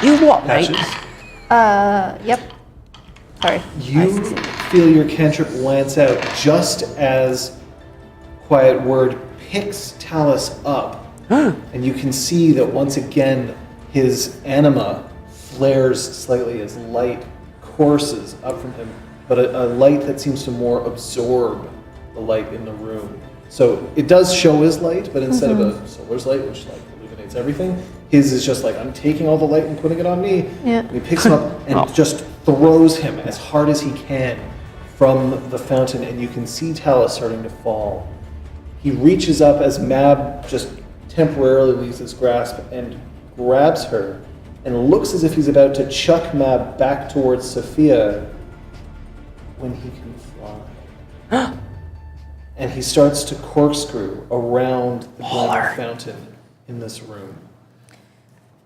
You what, mate? Patches, Yep. Sorry. you feel your cantrip lance out just as Quiet Word picks Talus up. And you can see that once again his anima flares slightly as light courses up from him, but a light that seems to more absorb the light in the room. So it does show his light, but instead of a solar's light, which like illuminates everything, his is just like, I'm taking all the light and putting it on me. Yeah. And he picks him up and just throws him as hard as he can from the fountain, and you can see Talus starting to fall. He reaches up as Mab just temporarily leaves his grasp and grabs her and looks as if he's about to chuck Mab back towards Sophia when he can fly. And he starts to corkscrew around the glamour fountain in this room.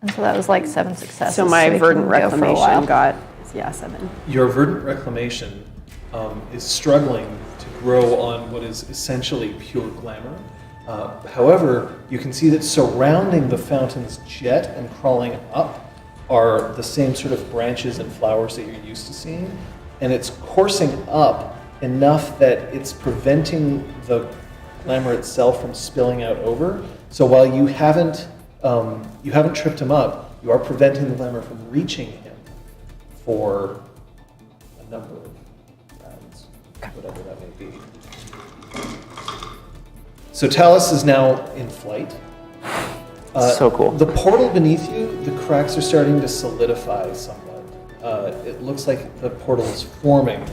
And so that was like 7 successes. So my we verdant can go for a while. reclamation got Yeah, 7. Your verdant reclamation is struggling to grow on what is essentially pure glamour. However, you can see that surrounding the fountain's jet and crawling up are the same sort of branches and flowers that you're used to seeing, and it's coursing up enough that it's preventing the glamour itself from spilling out over. So while you haven't tripped him up, you are preventing the glamour from reaching him for a number of rounds, whatever that may be. So Talus is now in flight. So cool. The portal beneath you, the cracks are starting to solidify somewhat. It looks like the portal is forming.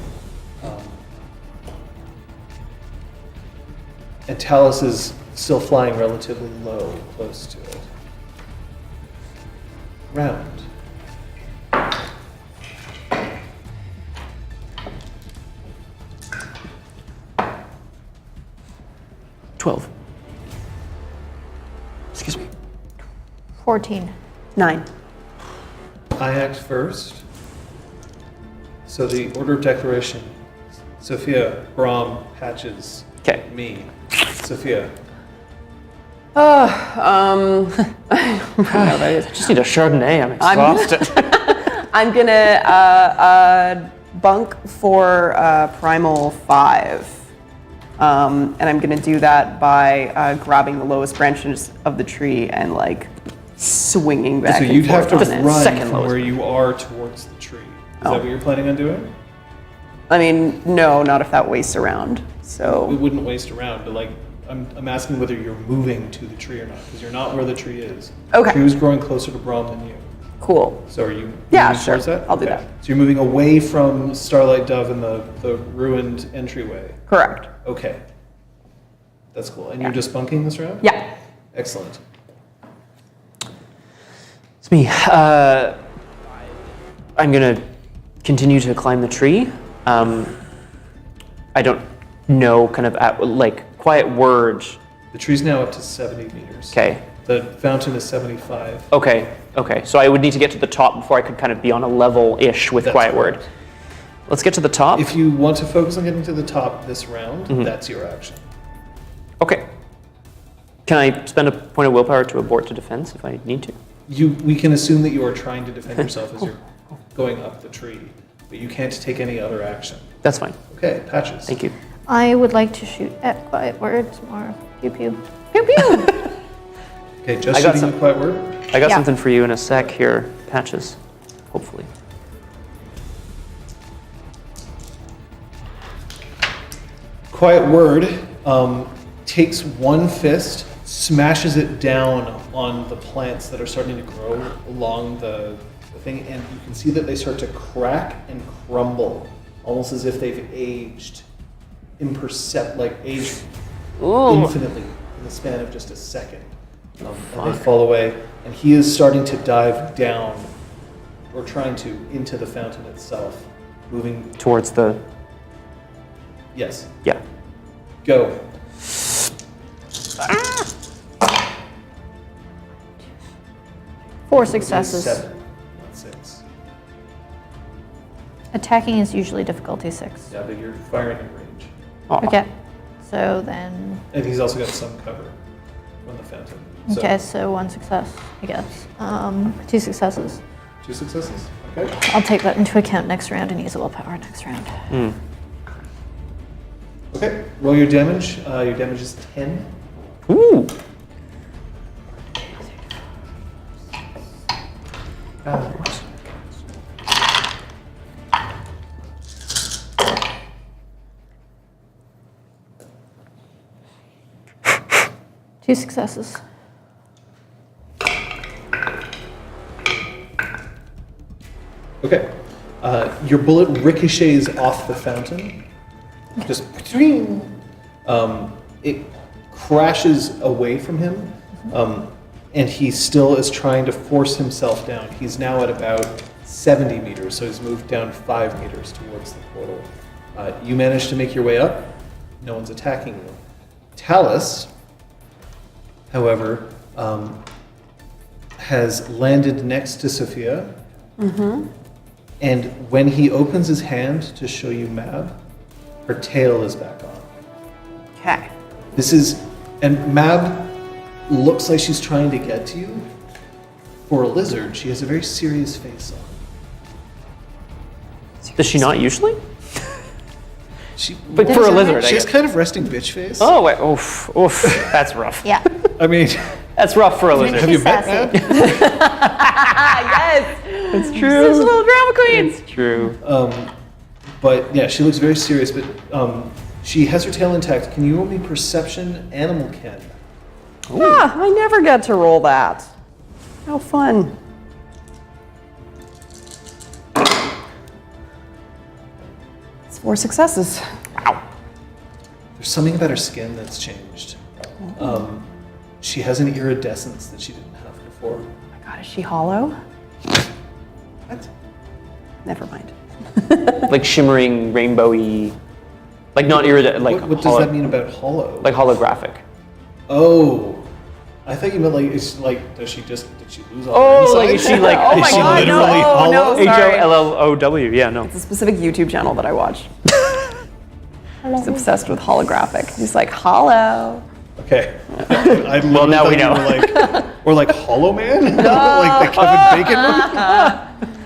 And Talus is still flying relatively low, close to it. Round. Excuse me. 14. 9. I act first. So the order of declaration: Sophia, Brahm, Patches, Okay. me. Sophia. Just need a Chardonnay. I'm exhausted. I'm gonna bunk for Primal 5. And I'm gonna do that by grabbing the lowest branches of the tree and like swinging back. So and you'd have to forth on it. run second from lowest. where you are towards the tree. Is that what you're planning on doing? I mean, no, not if that wastes around. We So wouldn't waste around, but like, I'm asking whether you're moving to the tree or not, because you're not where the tree is. Okay. The tree was growing closer to Brahm than you. cool. So are you Yeah, moving sure. towards that? I'll do Okay. that. So you're moving away from Starlight Dove and the ruined entryway. Correct. Okay. That's cool. And you're just bunking this round? Yeah. Excellent. It's me. I'm gonna continue to climb the tree. I don't know, kind of at like quiet words. The tree's now up to 70 meters. Okay. The fountain is 75. Okay. So I would need to get to the top before I could kind of be on a level-ish with That's quiet correct. word. Let's get to the top. If you want to focus on getting to the top this round, Mm-hmm. that's your action. Okay. Can I spend a point of willpower to abort to defense if I need to? We can assume that you are trying to defend yourself as you're going up the tree, but you can't take any other action. That's fine. Okay, Patches. Thank you. I would like to shoot at quiet words more. Pew pew. Pew pew! Okay, just I got shooting some. a quiet word. I got Yeah. something for you in a sec here, Patches. Hopefully. Quiet word takes one fist, smashes it down on the plants that are starting to grow along the thing, and you can see that they start to crack and crumble, almost as if they've aged aged infinitely in the span of just a second. And they fall away, and he is starting to dive down, or trying to, into the fountain itself, moving. Towards the. Yes, Yeah. go. Four successes. 7, not 6. Attacking is usually difficulty 6. Yeah, but you're firing in range. Aw. Okay. So then, And he's also got some cover from the fountain. So, okay, so 1 success, I guess. 2 successes. 2 successes. Okay. I'll take that into account next round and use a willpower next round. Okay. Roll your damage. Your damage is 10. Ooh. Two successes. Okay. Your bullet ricochets off the fountain. Just it crashes away from him, and he still is trying to force himself down. He's now at about 70 meters, so he's moved down 5 meters towards the portal. You manage to make your way up. No one's attacking you. Talus, however, has landed next to Sophia. And when he opens his hand to show you Mab, her tail is back on. Okay. And Mab looks like she's trying to get to you. For a lizard, she has a very serious face on. Does she not usually? But for a lizard, I she has guess. kind of resting bitch face. Oh, wait. Oof. That's rough. Yeah. I mean, That's rough for a lizard. have you met Sassy. Mab? Yes. It's true. This little drama queen. It's true. But yeah, she looks very serious, but she has her tail intact. Can you roll me perception, animal ken? I never get to roll that. How fun. It's 4 successes. There's something about her skin that's changed. She has an iridescence that she didn't have before. Oh my god, is she hollow? What? Never mind. Like shimmering, rainbowy, like not iridescent, like What does that mean about hollow? like holographic. Oh, I thought you meant like it's like did she lose all Oh, her like insides? is she like? Oh is my she God, no. literally Oh, hollow? no. Sorry. HOLLOW. Yeah, no. It's a specific YouTube channel that I watch. He's obsessed with holographic. He's like, hollow. Okay. I Well, now we thought you know. were like Hollow Man, like the Kevin Bacon one.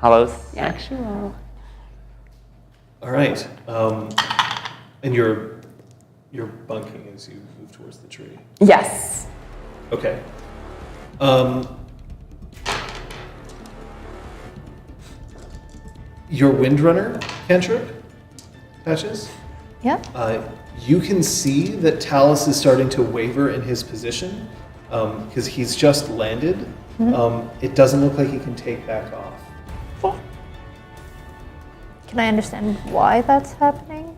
Hollows. Actual. All right. And you're bunking as you move towards the tree. Yes. Okay. Your Windrunner cantrip, Patches. Yep. You can see that Talus is starting to waver in his position because he's just landed. It doesn't look like he can take back off. Can I understand why that's happening?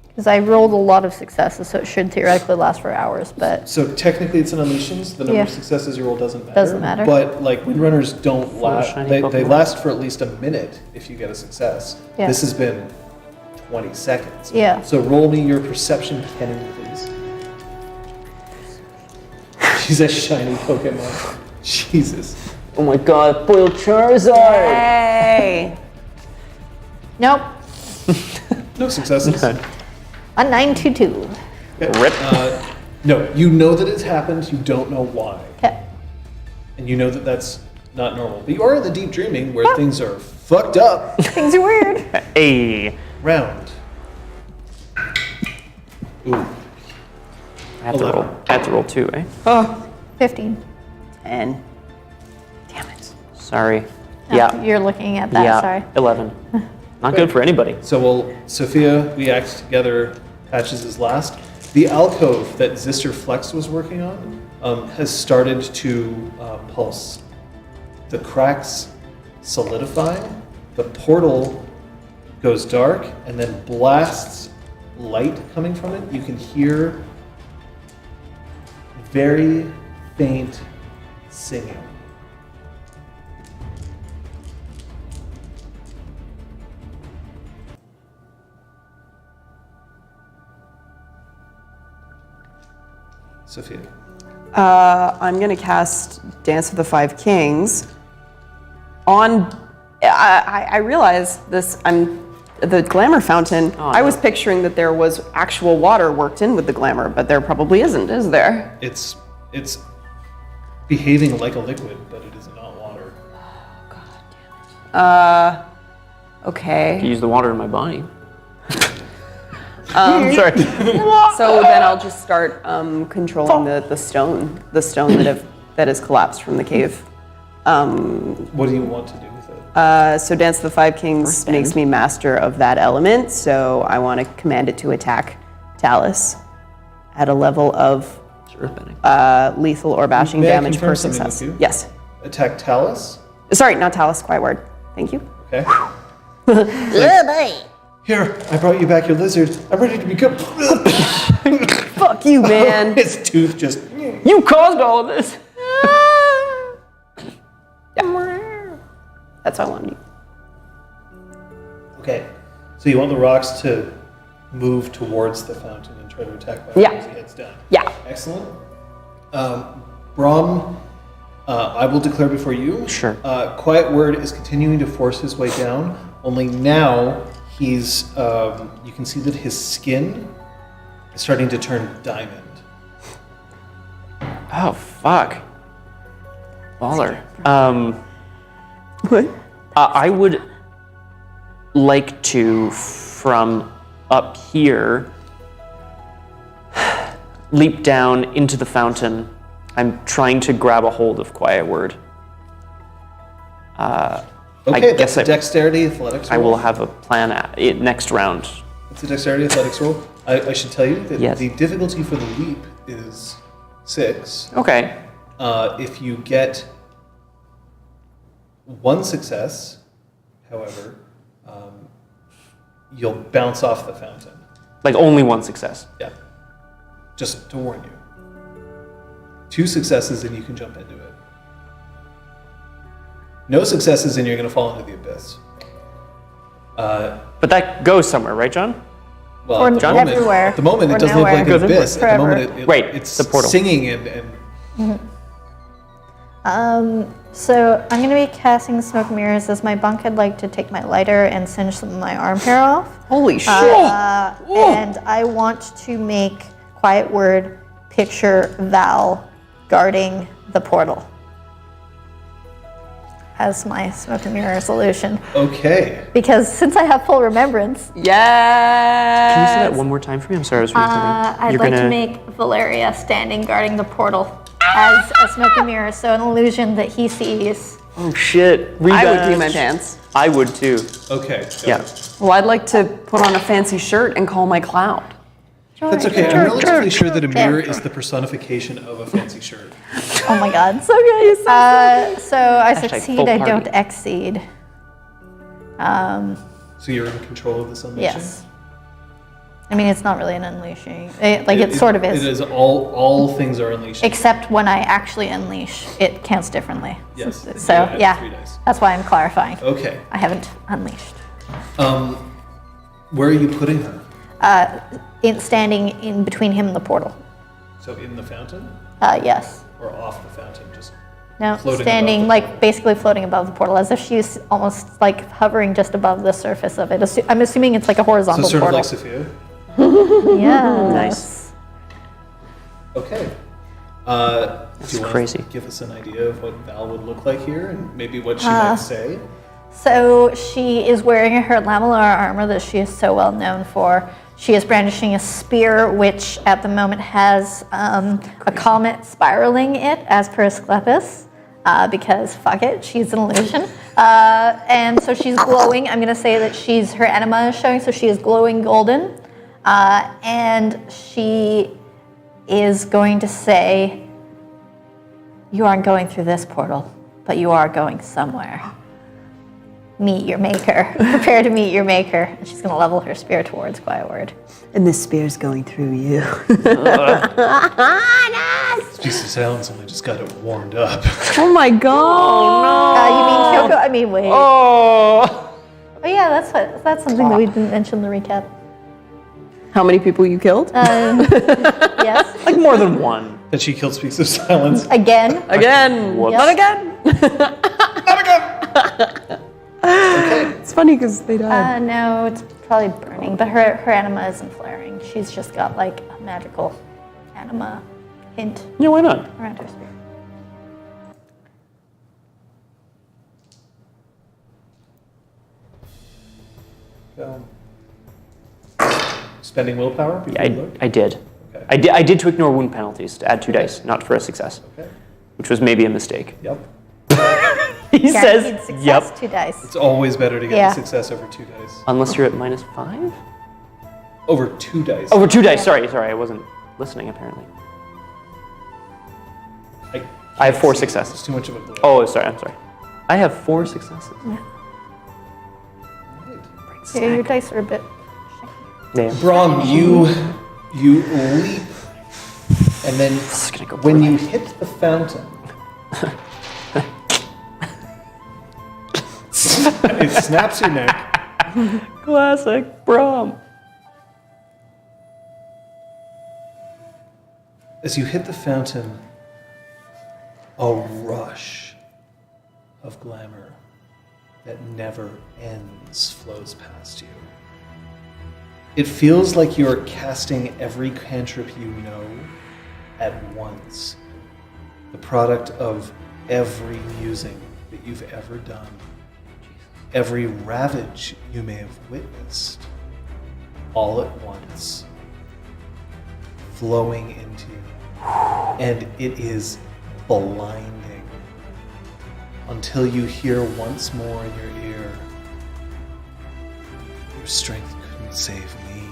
Because I rolled a lot of successes, so it should theoretically last for hours, but So technically it's an unleassions. The number of Yeah. successes you roll doesn't matter. Doesn't matter. But like Windrunners don't last. shiny They Pokemon. last for at least a minute if you get a success. Yeah. This has been 20 seconds. Yeah. So roll me your perception cannon, please. She's a shiny Pokemon. Jesus. Oh my God, foil Charizard. Hey. nope. No successes. A 922. Okay. Rip. No, you know that it's happened. You don't know why. Okay. And you know that that's not normal. But you are in the deep dreaming where things are fucked up. Things are weird. Hey. Round. Ooh. I have to roll 2, eh? Oh. 15. 10. Damn it. Sorry. Oh, Yeah. You're looking at that, Yeah. sorry. 11. Not good for anybody. So Sophia, we act together. Patches is last. The alcove that Zister Flex was working on has started to pulse. The cracks solidify. The portal goes dark and then blasts light coming from it. You can hear very faint singing. Sophia. I'm gonna cast Dance of the Five Kings on. I realize this. The glamour fountain. Oh, I was no. picturing that there was actual water worked in with the glamour, but there probably isn't, is there? It's behaving like a liquid, but it is not water. Okay. Use the water in my body. Sorry. So then I'll just start controlling the stone that has collapsed from the cave. What do you want to do with it? So Dance of the Five Kings makes me master of that element, so I want to command it to attack Talus at a level of It's earthbending. lethal or bashing May I damage confirm per something success. with you? Yes. Attack Talus. Sorry, not Talus, quiet word. Thank you. Okay. Oh boy. Here, I brought you back your lizard. I'm ready to become. Fuck you, man. His tooth just. You caused all of this. That's what I wanted to do. Okay. So you want the rocks to move towards the fountain and try to attack by Yeah. as he heads down. Yeah. Excellent. Brahm, I will declare before you. Sure. Quiet Word is continuing to force his way down. Only now he's. You can see that his skin is starting to turn diamond. Oh, fuck. Baller. What? I would like to, from up here, leap down into the fountain. I'm trying to grab a hold of Quiet Word. Okay, that's a dexterity athletics roll. I will have a plan next round. It's a dexterity athletics roll. I should tell you that Yes. the difficulty for the leap is 6. Okay. If you get 1 success, however, you'll bounce off the fountain. Like only 1 success. Yeah. Just to warn you. 2 successes and you can jump into it. No successes and you're going to fall into the abyss. But that goes somewhere, right, John? Well, Or at the moment, everywhere. At the moment, Or it doesn't look like an nowhere. abyss. At the Forever. moment, Right, it's the portal. singing and So I'm going to be casting smoke mirrors as my bunk. I'd like to take my lighter and singe some of my arm hair off. Holy shit. And I want to make Quiet Word picture Val guarding the portal as my smoke and mirror solution. okay. Because since I have full remembrance, Can you say Yeah. that one more time for me? I'm sorry, I was reading something. I'd like to make Valeria standing guarding the portal as a smoke and mirror, so an illusion that he sees. Oh shit. I would pee my Rematch. pants. I would too. Okay. got Yeah. it. Well, I'd like to put on a fancy shirt and call my cloud. That's okay. I'm relatively sure that a mirror is the personification of a fancy shirt. Oh my god. So good. So I Hashtag succeed, full I party. don't exceed. So you're in control of this unleashing? Yes. I mean, it's not really an unleashing. It sort of It is. is all things are unleashing. Except when I actually unleash, it counts differently. Yes. So, You add 3 yeah. dice. That's why I'm clarifying. Okay. I haven't unleashed. Where are you putting her? Standing in between him and the portal. So in the fountain Yes. or off the fountain? Just No, Floating standing, above the like portal. basically floating above the portal, as if she's almost like hovering just above the surface of it. I'm assuming it's like a so horizontal sort portal. of like Sophia. Yeah. Nice. Okay. Do you want crazy. to give us an idea of what Val would look like here and maybe what she might say? So she is wearing her lamellar armor that she is so well known for. She is brandishing a spear, which at the moment has a comet spiraling it, as per Asclepius, because fuck it, she's an illusion. And so she's glowing. I'm going to say that her enema is showing, so she is glowing golden. And she is going to say, "You aren't going through this portal, but you are going somewhere. Meet your maker. Prepare to meet your maker." And she's going to level her spear towards Quiet Word. And this spear's going through you. Jesus, Alan's only just got it warmed up. Oh my god. You mean Kyoko? I mean, wait. Oh! Oh yeah, that's something that we didn't mention in the recap. How many people you killed? Yes. Like more than one. That she killed Speaks of Silence. Again. Again. Whoops. Not again. Not again! It's funny because they died. No, it's probably burning, but her anima isn't flaring. She's just got like a magical anima hint Yeah, why not? around her spear. Spending willpower before you look? I did. Okay. I did to ignore wound penalties, to add 2 dice, not for a success, Okay. which was maybe a mistake. Yep. He Guaranteed says, success, yep. 2 dice. It's always better to get Yeah. a success over 2 dice. Unless you're at -5? Over 2 dice. Over 2 dice, sorry, I wasn't listening apparently. I have 4 It's successes. too much of a glitch. Oh, sorry, I'm sorry. I have 4 successes. Right. Yeah, your dice are a bit. Yeah. Brom, you leap, and then This is gonna go when you poorly. hit the fountain, it snaps your neck. Classic Brom. As you hit the fountain, a rush of glamour that never ends flows past you. It feels like you're casting every cantrip you know at once, the product of every musing that you've ever done, every ravage you may have witnessed, all at once, flowing into you. And it is blinding until you hear once more in your ear, your strength couldn't save me,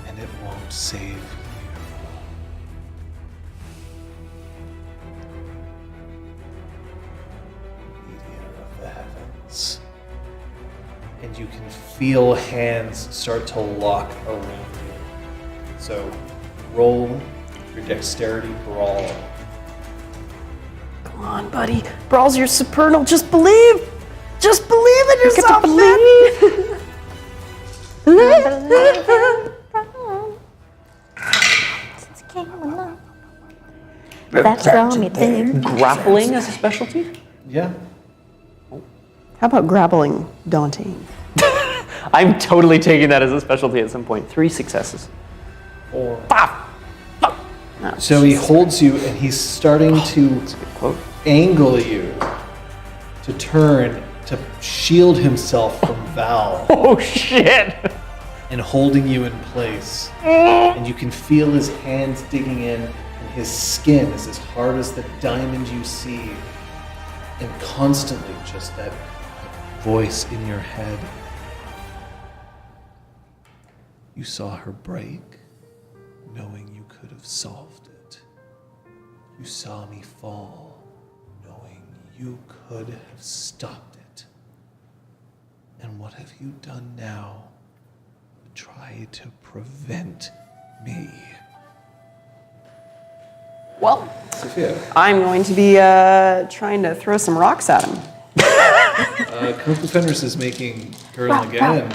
and it won't save you. Mediator of the heavens. And you can feel hands start to lock around you. So roll your dexterity brawl. Come on, buddy. Brawl's your supernal. Just believe. Just believe in yourself, That's the only thing. Grappling as a specialty? Yeah. How about grappling daunting? I'm totally taking that as a specialty at some point. 3 successes. Or Ah! so he holds you and he's starting to That's a good quote. angle you to turn to shield himself from Val Oh shit! and holding you in place. And you can feel his hands digging in and his skin is as hard as the diamond you see. And constantly just that voice in your head. You saw her break, knowing you could have solved it. You saw me fall, knowing you could have stopped it. And what have you done now? Try to prevent me. Well, Sophia, I'm going to be trying to throw some rocks at him. Kung Fu Fenris is making Girl again.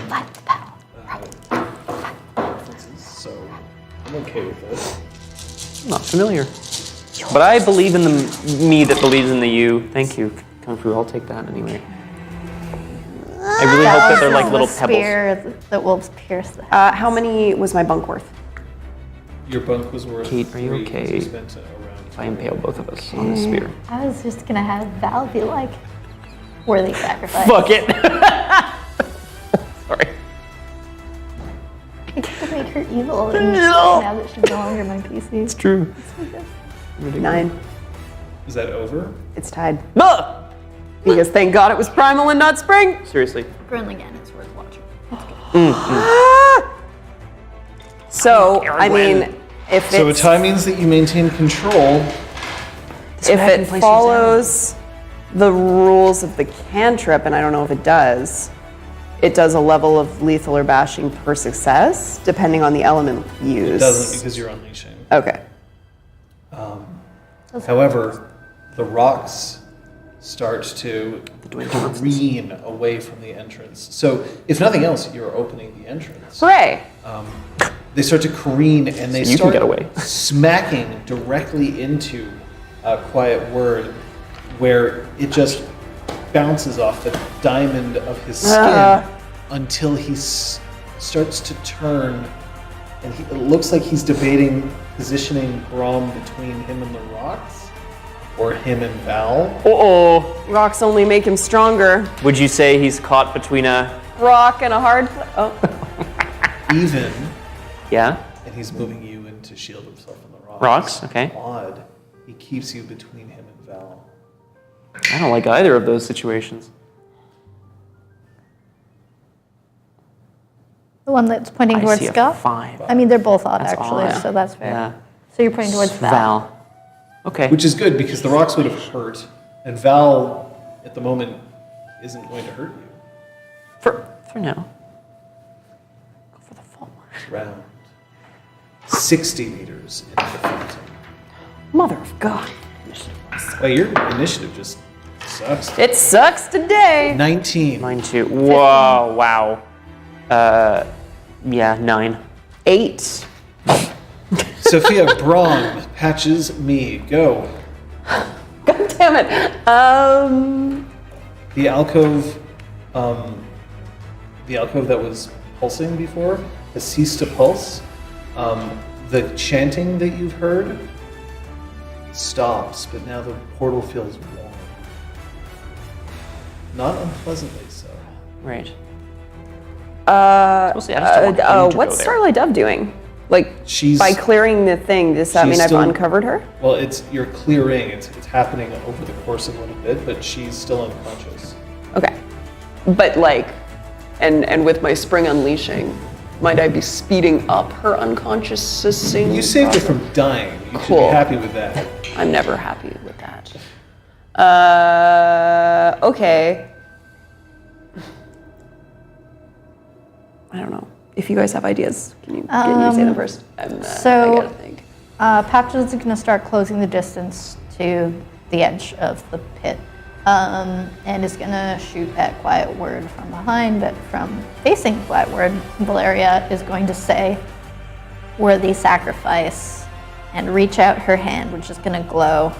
So I'm okay with this. Not familiar. But I believe in the me that believes in the you. Thank you, Kung Fu. I'll take that anyway. I really hope that they're like little pebbles. Spear that will pierce the head. How many was my bunk worth? Your bunk was worth Kate, are you 3, okay? so you spent around If I impale both of us on this spear. I was just gonna have Val be like, worthy sacrifice. Fuck it! Sorry. I get to make her evil and now that she's no longer my PC. It's true. 9. Is that over? It's tied. Because thank God it was primal and not spring. Seriously. Burn again, it's worth watching. So, I mean, if So it's, tie means that you maintain control. if it follows the rules of the cantrip, and I don't know if it does a level of lethal or bashing per success, depending on the element used. It doesn't because you're unleashing. Okay. However, the rocks start to careen away from the entrance. So, if nothing else, you're opening the entrance. Hooray! They start to careen and they So you can start get away. smacking directly into a quiet word where it just bounces off the diamond of his skin until he starts to turn and it looks like he's debating positioning Grom between him and the rocks or him and Val. Uh-oh. Rocks only make him stronger. Would you say he's caught between a... Rock and a hard Even, Yeah? and he's moving you in to shield himself from the rocks. Rocks, okay. Odd. He keeps you between him and Val. I don't like either of those situations. The one that's pointing I towards see a Scuff? 5. I mean, they're both odd, That's actually, odd. so that's fair. Yeah. So you're pointing towards Val. Val. Okay. Which is good because the rocks would have hurt, and Val, at the moment, isn't going to hurt you. For now. Go for the full. Round 60 meters into the fountain. Mother of God. Well, your initiative just sucks. It sucks today. 19. Mine too. Whoa, wow. Yeah, 9. 8. Sophia Braun patches me. Go. damn it. The alcove that was pulsing before has ceased to pulse. The chanting that you've heard stops, but now the portal feels warm. Not unpleasantly so. Right. Mostly, I just don't want you to What's go there. Starlight Dove doing? Like, She's- by clearing the thing, does that she's mean I've still- uncovered her? Well, you're clearing. It's happening over the course of a little bit, but she's still unconscious. Okay. But like, and with my spring unleashing, might I be speeding up her unconsciousing? You saved her from dying. You should Cool. be happy with that. I'm never happy with that. Okay. I don't know. If you guys have ideas, can you say them first? I gotta think. Patches is going to start closing the distance to the edge of the pit, and is going to shoot at Quiet Word from behind, but from facing Quiet Word, Valeria is going to say, "Worthy sacrifice," and reach out her hand, which is going to glow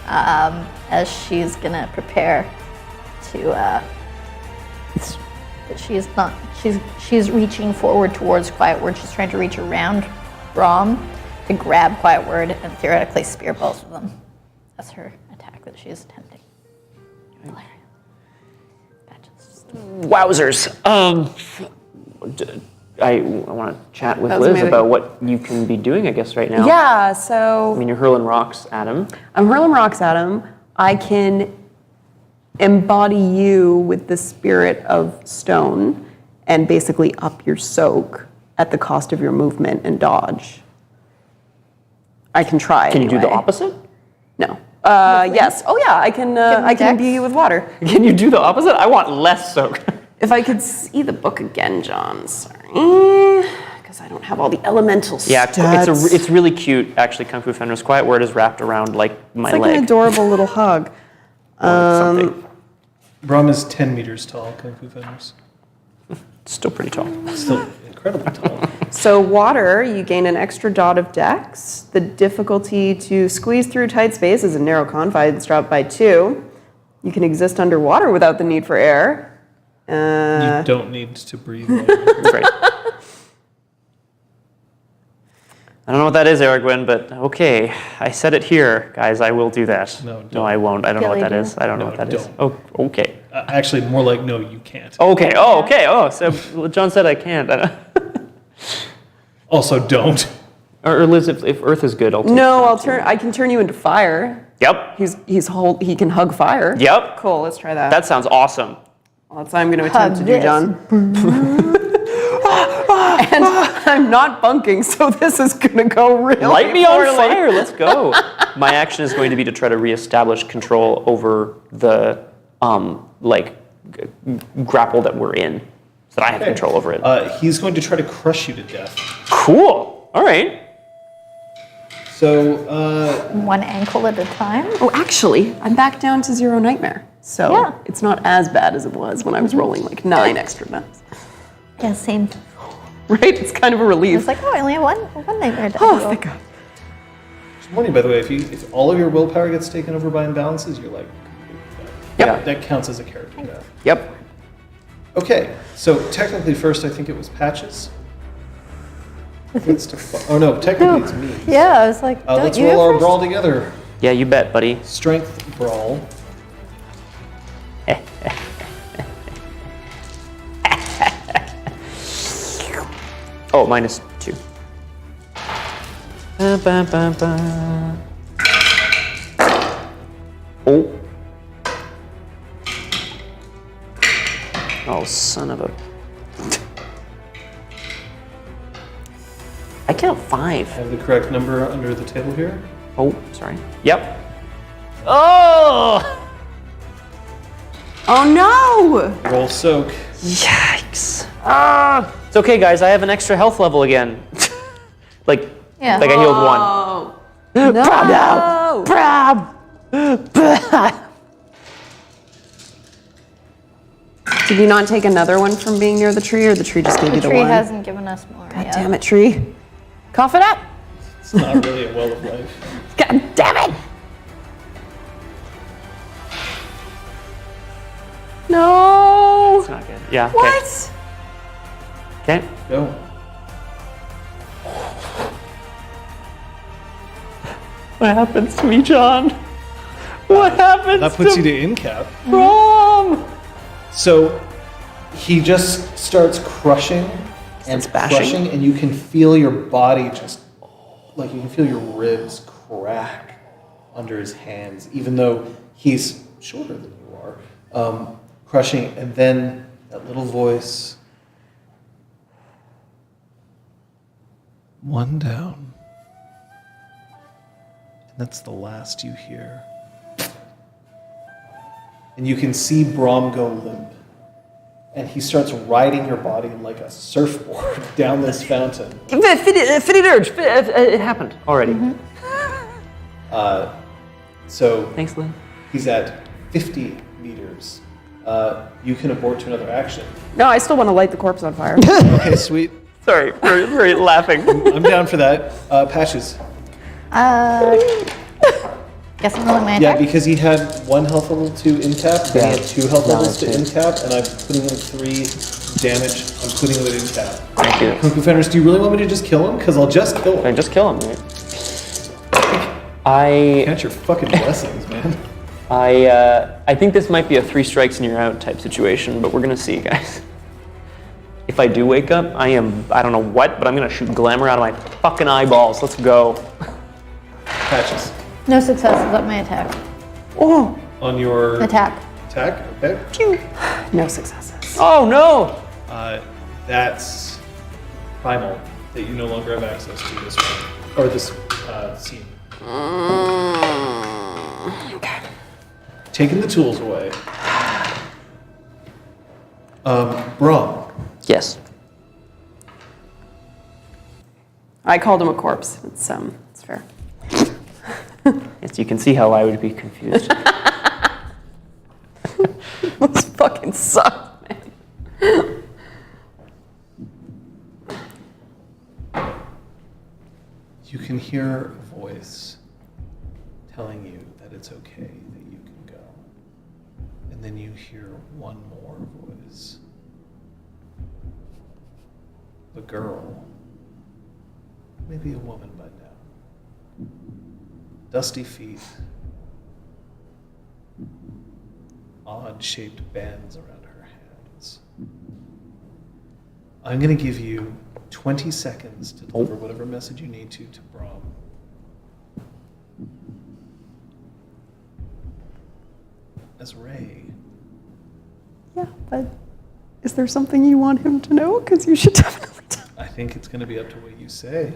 as she's going to prepare to. But she's not. She's reaching forward towards Quiet Word. She's trying to reach around Rom to grab Quiet Word and theoretically spear both of them. That's her attack that she is attempting. Valeria. Patches. Wowzers. I want to chat with That was Liz amazing. about what you can be doing, I guess, right now. Yeah, I so mean, you're hurling rocks at him. I'm hurling rocks at him. I can embody you with the spirit of stone and basically up your soak at the cost of your movement and dodge. I can try. Can you do the anyway. opposite? No. Yes. Oh yeah, I can. I can Dex? imbue you with water. Can you do the opposite? I want less soak. If I could see the book again, John. Sorry, because I don't have all the elemental Yeah, stats. it's really cute, actually. Kung Fu Fenrir's Quiet Word is wrapped around like my It's like leg. an adorable little hug. Or something. Brahm is 10 meters tall, Kung Fu Fenders. Still pretty tall. Still incredibly tall. So water, you gain an extra dot of dex. The difficulty to squeeze through tight spaces and narrow confines dropped by 2. You can exist underwater without the need for air. You don't need to breathe. That's right. I don't know what that is, Aragwen, but okay. I said it here, guys. I will do that. No, don't. No, I won't. I don't know what Billy, that do is. I don't know No, what that is. don't. Oh, okay. Actually, more like, no, you can't. Okay. Oh, okay. Oh, so well, John said I can't. I don't- Also, don't. or Liz, if Earth is good, I'll take No, that. I can turn you into fire. Yep. He can hug fire. Yep. Cool, let's try that. That sounds awesome. Well, that's what I'm going to attempt to do, this. John. And I'm not bunking, so this is going to go really Light me on poorly. fire. Let's go. My action is going to be to try to reestablish control over the grapple that we're in, so that I have Okay. control over it. He's going to try to crush you to death. Cool. All right. So, One ankle at a time. Oh, actually, I'm back down to 0 nightmare. So Yeah. it's not as bad as it was when I was rolling like 9 extra dice. Yeah, same. Right? It's kind of a relief. It's like, oh, I only have one nightmare die. Oh, thank God. just warning, by the way, if all of your willpower gets taken over by imbalances, you're like, Yep. that counts as a character death. Yep. Okay, so technically first I think it was Patches. Oh no, technically it's me. Yeah, I was like, don't Let's you roll go our first? brawl together. Yeah, you bet, buddy. Strength brawl. Oh, -2. Ba, ba, ba, ba. Oh. Oh, son of a. I count 5. I have the correct number under the table here. Oh, sorry. Yep. Oh! Oh no! Roll soak. Yikes. Ah! It's okay, guys. I have an extra health level again. like Yeah. I healed 1. Oh. No! Did you not take another one from being near the tree, or the tree just gave The you the tree one? hasn't given us more God yet. damn it, tree. Cough it up! It's not really a well of life. God damn it! No. It's not good. Yeah. Okay. What? Okay. Go. What happens to me, John? What happens That puts to you to in cap. Brom? So he just starts crushing and bashing? crushing, and you can feel your body just like you can feel your ribs crack under his hands, even though he's shorter than you are. Crushing, and then that little voice. One down. And that's the last you hear. And you can see Brom go limp. And he starts riding your body like a surfboard down this fountain. Fitted urge. It happened already. So Thanks, Lynn. he's at 50 meters. You can abort to another action. No, I still want to light the corpse on fire. Okay, sweet. Sorry for laughing. I'm down for that. Patches. Guess I'm rolling my Yeah, attack. because he had 1 health level to in tap, then he had 2 health levels to in tap, and I'm putting in 3 damage. I'm putting him at in tap. Thank you. Kung Fu Fighters, do you really want me to just kill him? Because I'll just kill Can I him. just kill him? Right? Count your fucking blessings, man. I think this might be a 3 strikes and you're out type situation, but we're gonna see, guys. If I do wake up, I don't know what, but I'm gonna shoot glamour out of my fucking eyeballs. Let's go. Patches. No successes at my attack. Oh, On your Attack. attack? Okay. no successes. Oh no! That's primal, that you no longer have access to this one, or this scene. Okay. Taking the tools away. Brom. Yes. I called him a corpse. It's fair. Yes, you can see how I would be confused. Those fucking suck, man. You can hear a voice telling you that it's okay, that you can go. And then you hear one more voice. The girl, maybe a woman by now. Dusty feet. Odd-shaped bands around her hands. I'm going to give you 20 seconds to deliver whatever message you need to Brom. As Ray. Yeah, but is there something you want him to know? Because you should definitely tell. I think it's going to be up to what you say.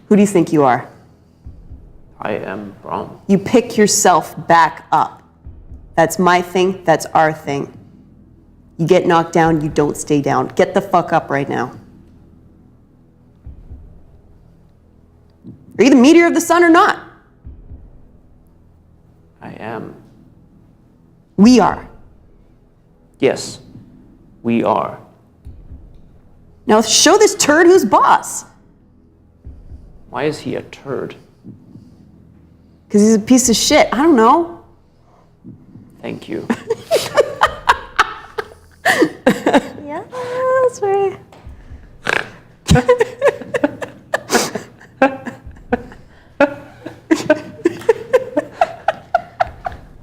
Who do you think you are? I am Brom. You pick yourself back up. That's my thing. That's our thing. You get knocked down, you don't stay down. Get the fuck up right now. Are you the meteor of the sun or not? I am. We are. Yes, we are. Now show this turd who's boss. Why is he a turd? Because he's a piece of shit. I don't know. Thank you. Yeah, that's right.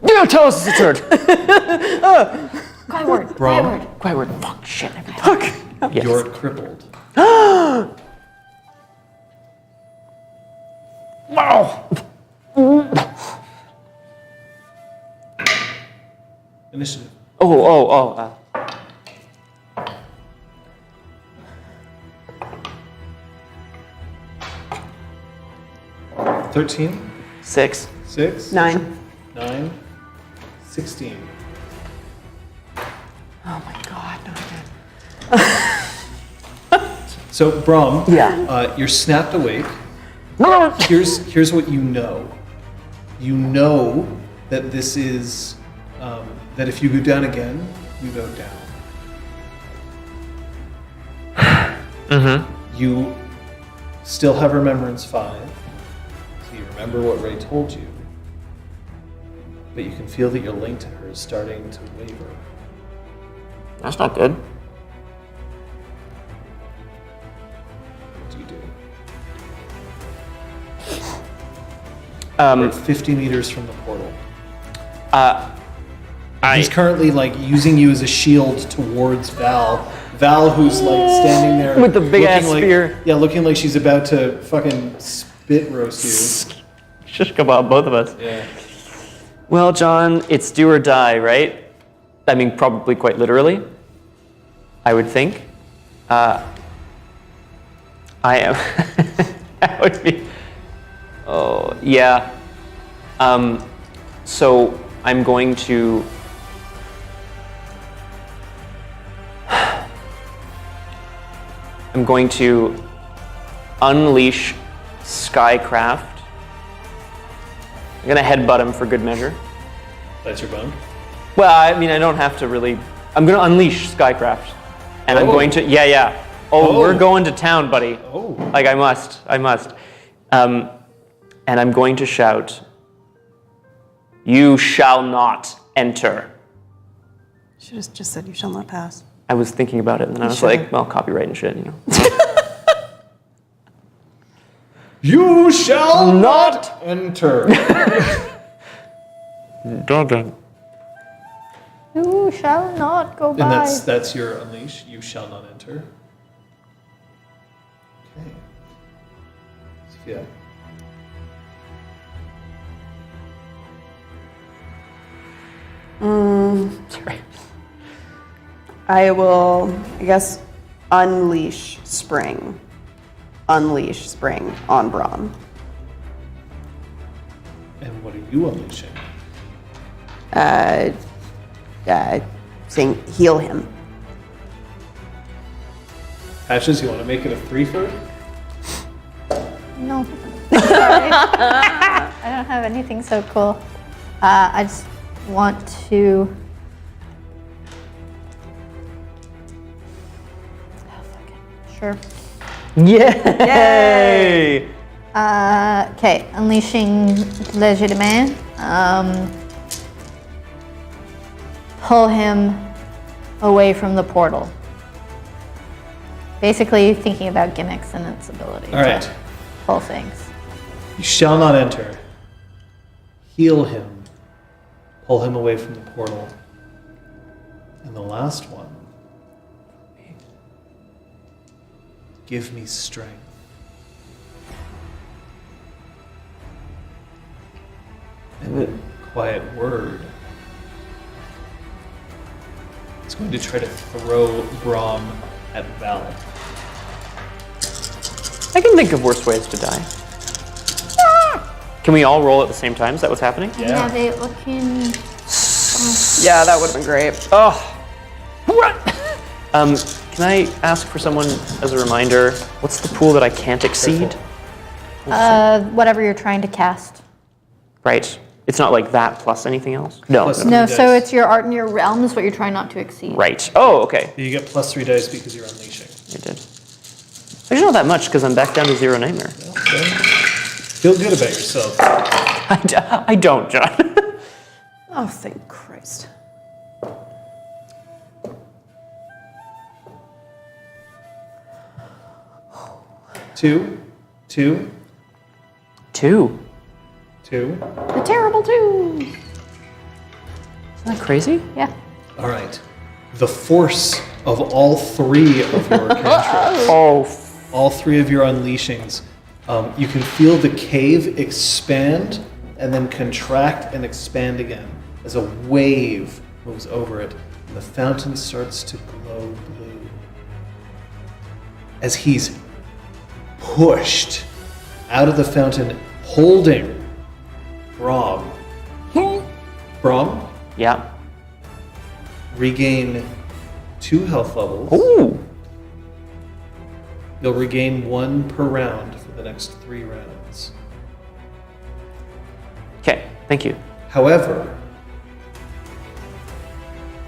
You tell us it's a turd. Quiet word. Brom. Quiet word. Quiet word. Fuck, shit. Fuck. Yes. You're crippled. Wow. Initiative. Oh. 13, 6. 6, 9. 9, 16. Oh my god, not again. So, Brom, Yeah. you're snapped awake. Here's what you know. You know that this is, that if you go down again, you go down. You still have Remembrance 5, so you remember what Ray told you. but you can feel that your link to her is starting to waver. That's not good. What do you do? Um, We're at 50 meters from the portal. He's I currently like using you as a shield towards Val. Val, who's like standing there With the big-ass looking like- spear. Yeah, looking like she's about to fucking spit roast you. shish kebab both of us. Yeah. Well, John, it's do or die, right? I mean, probably quite literally. I would think. I am. That would be. Oh yeah. So I'm going to. I'm going to unleash Skycraft. I'm gonna headbutt him for good measure. That's your bone? Well, I mean, I don't have to really. I'm gonna unleash Skycraft, and I'm Oh. going to. Yeah. Oh, Oh. we're going to town, buddy. Oh. Like I must. And I'm going to shout. You shall not enter. Should have just said you shall not pass. I was thinking about it, and then I was should've. like, well, copyright and shit, you know. You shall not enter. Dog. You shall not go And by. that's your unleash. You shall not enter. Okay. Sophia. Sorry. I will, I guess, unleash spring. Unleash spring on Braum. And what are you unleashing? Saying heal him. Patches, you want to make it a 3-for? No. Sorry. I don't have anything so cool. I just want to. Oh, fuck it. Sure. Yay! Okay, unleashing Legitimate. Pull him away from the portal. Basically, thinking about gimmicks and its ability All right. to pull things. You shall not enter. Heal him. Pull him away from the portal. And the last one. Give me strength. And a quiet word. It's going to try to throw Braum at Val. I can think of worse ways to die. Can we all roll at the same time? Is that what's happening? Yeah, they looking. Yeah, that would have been great. Oh. What? Can I ask for someone as a reminder? What's the pool that I can't exceed? Whatever you're trying to cast. Right. It's not like that plus anything else? No. Plus- no. No, Three so dice. it's your art and your realm is what you're trying not to exceed. Right. Oh, okay. You get +3 dice because you're unleashing. I did. Actually, not that much because I'm back down to 0 nightmare. Okay. Feel good about yourself. I don't, John. Oh, thank Christ. Two. 2. Two. The terrible two. Isn't that crazy? Yeah. All right. The force of all 3 of your cantrips, Oh, all 3 of your unleashings, you can feel the cave expand and then contract and expand again as a wave moves over it, and the fountain starts to glow blue. As he's pushed out of the fountain, holding Braum. Braum, yeah. regain 2 health levels. Ooh. You'll regain 1 per round for the next 3 rounds. Okay, thank you. However,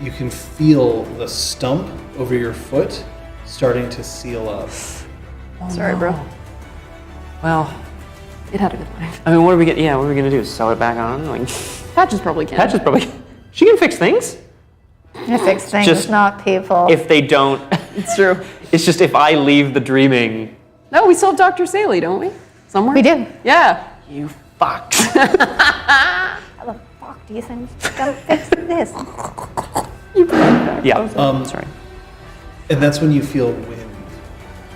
you can feel the stump over your foot starting to seal up. Sorry, bro. Well, It had a good life. I mean, what are we gonna do? Sew it back on? Like, Patches probably can. Patches probably. She can fix things. I fix things, Just not people. If they don't, It's true. it's just if I leave the dreaming. No, we still have Dr. Saley, don't we? Somewhere? We do. Yeah. You fucked. How the fuck do you think I'm gonna fix this? Yeah. Sorry. And that's when you feel wind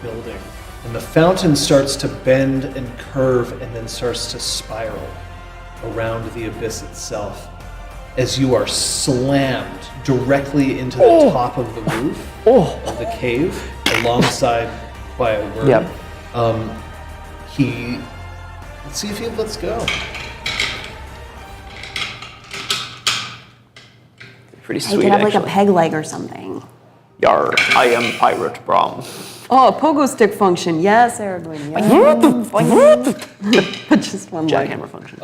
building. And the fountain starts to bend and curve and then starts to spiral around the abyss itself as you are slammed directly into the top of the roof of the cave alongside Quiet Word. Yep. Let's see if he lets go. Pretty He sweet, could have like a actually. peg leg or something. Yar, I am Pirate Brom. Oh, a pogo stick function. Yes, Aragorn. Yes. Just one leg. Jackhammer function.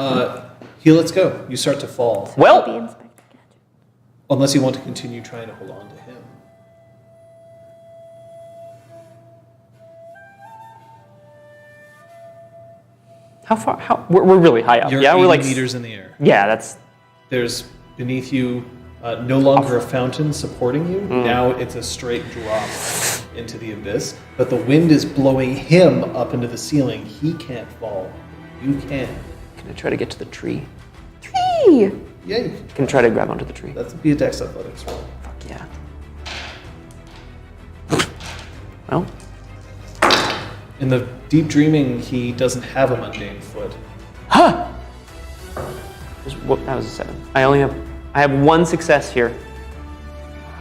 He lets go. You start to fall. Well, Be Inspector Gadget. Unless you want to continue trying to hold on to him. how far? We're really high up. You're Yeah, 80 we're like meters in the air. Yeah, that's. There's beneath you no longer a fountain supporting you. Now it's a straight drop into the abyss. But the wind is blowing him up into the ceiling. He can't fall. You can. Can I try to get to the tree? Tree! Yeah, you can. Can I try to grab onto the tree? That's be a Dex Athletics roll. Fuck yeah. Well, In the deep dreaming, he doesn't have a mundane foot. that was a 7. I have one success here.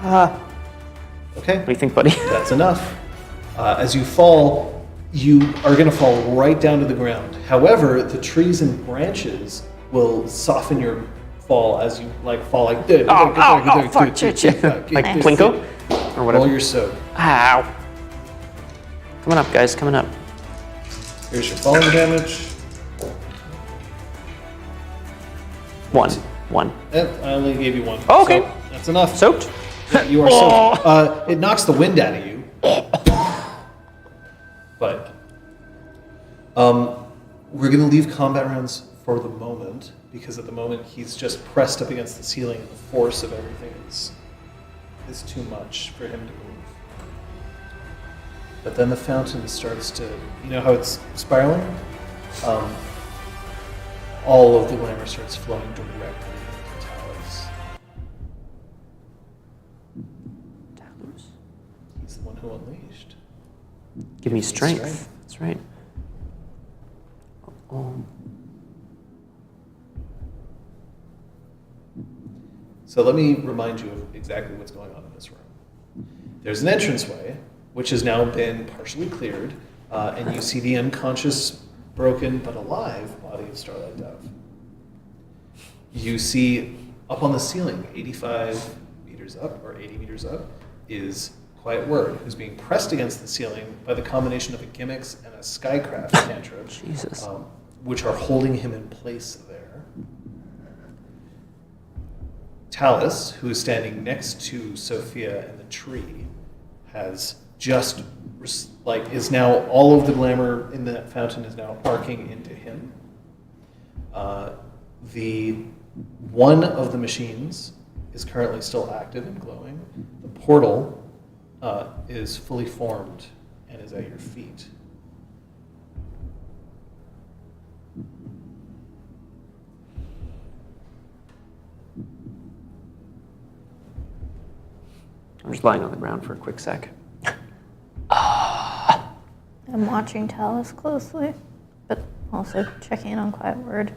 Okay, What do you think, buddy? that's enough. As you fall, you are going to fall right down to the ground. However, the trees and branches will soften your fall as you fall like fuck, Like Plinko? Or Roll whatever. your soak. Ow. Coming up, guys, coming up. Here's your falling damage. 1. I only gave you 1. Oh, okay. So that's enough. Soaked? Yeah, you are soaked. It knocks the wind out of you. But we're going to leave combat rounds for the moment, because at the moment he's just pressed up against the ceiling and the force of everything is too much for him to move. But then the fountain starts to, you know how it's spiraling? All of the glamour starts flowing directly into Talus. Talus. He's the one who unleashed. Give me strength. Strength. That's right. Oh. So let me remind you of exactly what's going on in this room. There's an entranceway, which has now been partially cleared, and you see the unconscious, broken, but alive body of Starlight Dove. You see up on the ceiling, 85 meters up, or 80 meters up, is Quiet Word, who's being pressed against the ceiling by the combination of a gimmicks and a skycraft cantrip, Jesus. which are holding him in place there. Talus, who is standing next to Sophia in the tree, has just is now all of the glamour in that fountain is now arcing into him. The one of the machines is currently still active and glowing. The portal is fully formed and is at your feet. I'm just lying on the ground for a quick sec. I'm watching Talus closely, but also checking in on Quiet Word.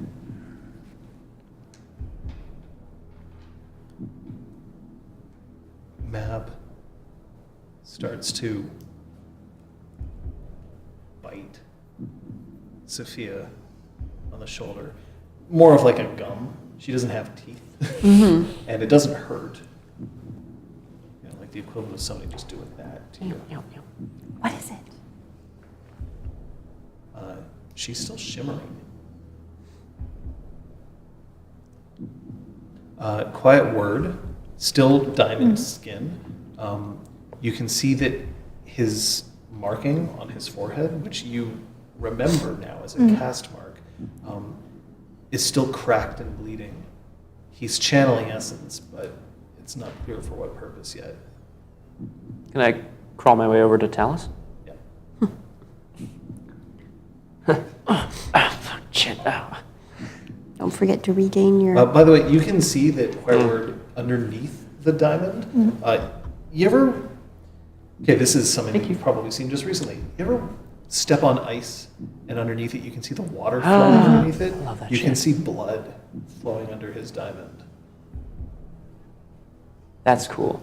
Mab starts to bite Sophia on the shoulder. More of like a gum. She doesn't have teeth. And it doesn't hurt. You know, like the equivalent of somebody just doing that to you. What is it? She's still shimmering. Quiet Word, still diamond skin. You can see that his marking on his forehead, which you remember now as a cast mark, is still cracked and bleeding. He's channeling essence, but it's not clear for what purpose yet. Can I crawl my way over to Talus? Yeah. Fuck, shit. Ow. Don't forget to regain your. By the way, you can see that Word underneath the diamond. You ever? Okay, this is something that you've probably seen just recently. You ever step on ice and underneath it you can see the water flowing underneath it? love that you shit. can see blood flowing under his diamond. That's cool.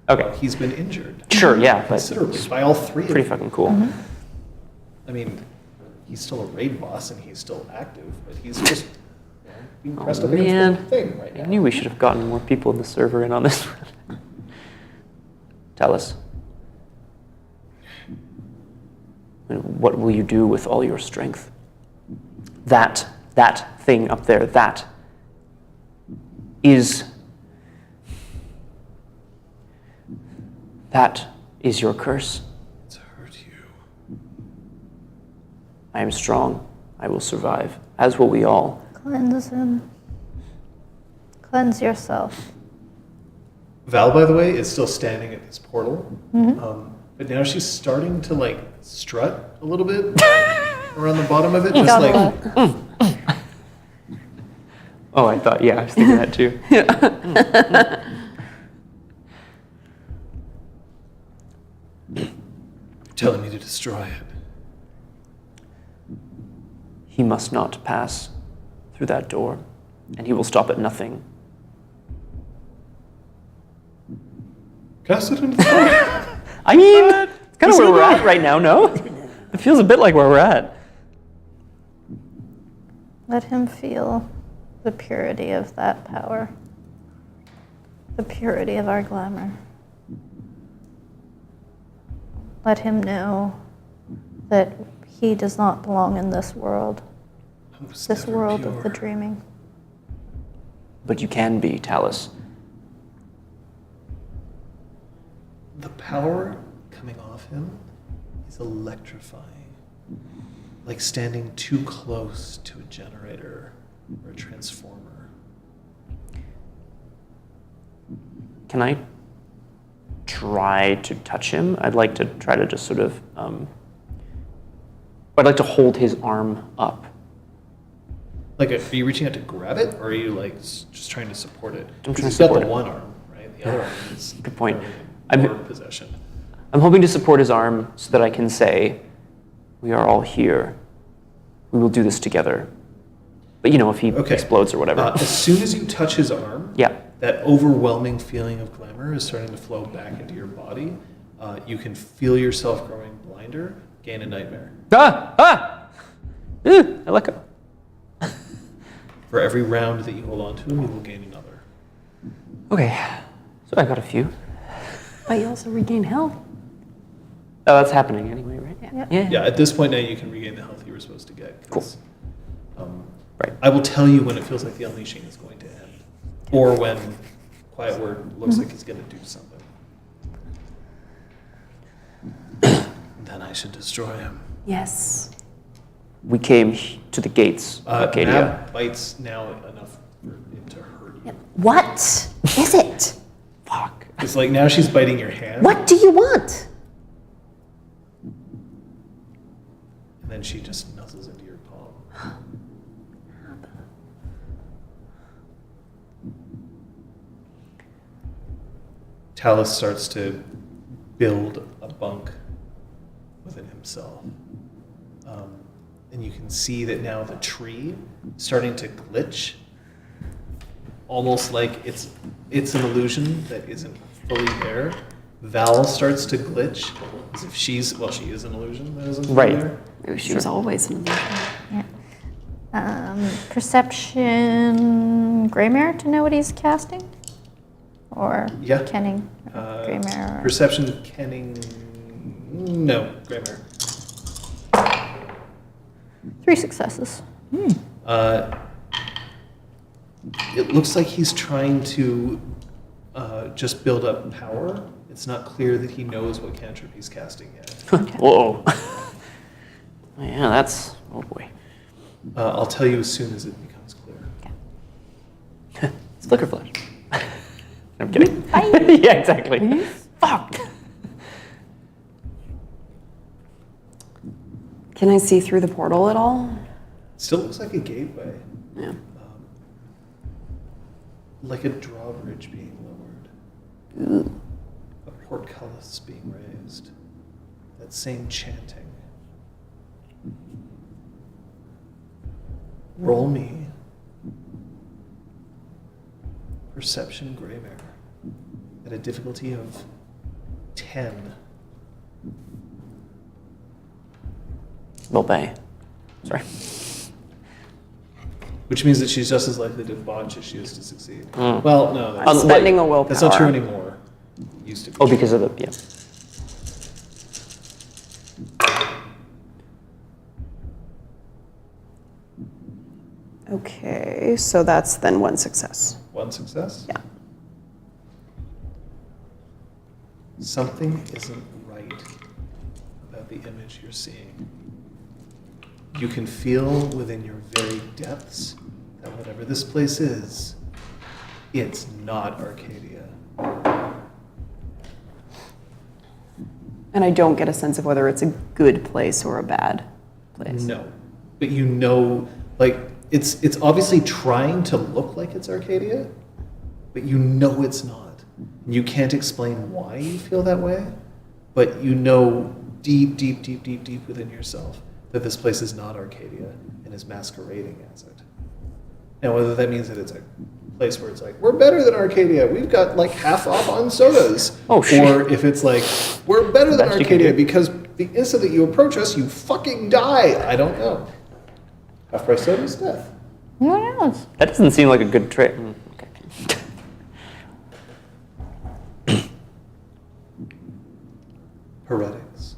Okay. He's been injured Sure, yeah, but considerably by all three of pretty them. fucking cool. I mean, he's still a raid boss and he's still active, but he's just being pressed up against man. the thing right I now. knew we should have gotten more people in the server in on this one. Talus. What will you do with all your strength? That thing up there, that is your curse. It's hurt you. I am strong. I will survive, as will we all. Cleanse him. Cleanse yourself. Val, by the way, is still standing at this portal, but now she's starting to like strut a little bit around the bottom of it, just like Oh, I thought, yeah, I was thinking that too. telling me to destroy it. He must not pass through that door, and he will stop at nothing. Cast it into the fire. I mean, it's kind of where we're at right now, no? It feels a bit like where we're at. Let him feel the purity of that power, the purity of our glamour. Let him know that he does not belong in this world, I was this never world of the pure. dreaming. But you can be, Talus. The power coming off him is electrifying. Like standing too close to a generator or a transformer. Can I try to touch him? I'd like to try to just sort of, I'd like to hold his arm up. Like, are you reaching out to grab it, or are you like just trying to support it? I'm trying to He's got support the it. one arm, right? The other arm is Good point. currently in Word possession. I'm hoping to support his arm so that I can say, we are all here. We will do this together. But you know, if he explodes or whatever. As soon as you touch his arm, Yeah. that overwhelming feeling of glamour is starting to flow back into your body. You can feel yourself growing blinder, gain a nightmare. I let go. For every round that you hold on to him, you will gain another. Okay, so I got a few. But you also regain health. Oh, that's happening anyway, right? Yeah. Yeah, at this point now you can regain the health you were supposed to get. 'Cause, Right. I will tell you when it feels like the unleashing is going to end. Or when Quiet Word looks like he's going to do something. Then I should destroy him. Yes. We came to the gates of Arcadia. Mab bites now enough for him to hurt you. What is it? Fuck. It's like now she's biting your hand. What do you want? And then she just nuzzles into your palm. Talus starts to build a bunk within himself. And you can see that now the tree is starting to glitch, almost like it's an illusion that isn't fully there. Val starts to glitch as if she is an illusion that isn't fully Right. there. Maybe she was always an illusion. Perception, Greymare to know what he's casting? Or Yeah. Kenning, Greymare? Perception, kenning. No, Greymare. 3 successes. It looks like he's trying to just build up power. It's not clear that he knows what cantrip he's casting yet. Whoa. Yeah, that's, oh boy. I'll tell you as soon as it becomes clear. It's flicker flash. I'm kidding. Yeah, exactly. Fuck. Can I see through the portal at all? Still looks like a gateway. Yeah. Like a drawbridge being lowered. A portcullis being raised. That same chanting. Roll me. Perception gray mare. At a difficulty of 10. Obey. Sorry. Which means that she's just as likely to botch as she is to succeed. Well, no, I'm spending a willpower. that's not true anymore. Used to be. Oh, because of the, yeah. Okay, so that's then one success. One success? Yeah. Something isn't right about the image you're seeing. You can feel within your very depths that whatever this place is, it's not Arcadia. And I don't get a sense of whether it's a good place or a bad place. No. But you know, like, it's obviously trying to look like it's Arcadia, but you know it's not. You can't explain why you feel that way, but you know deep, deep, deep, deep, deep within yourself that this place is not Arcadia and is masquerading as it. Now, whether that means that it's a place where it's like, we're better than Arcadia, we've got like half off on sodas. Oh, shit. Or if it's like, we're better than Best you can Arcadia do. because the instant that you approach us, you fucking die. I don't know. Half price sodas, death. What else? That doesn't seem like a good trick. Okay. Heretics.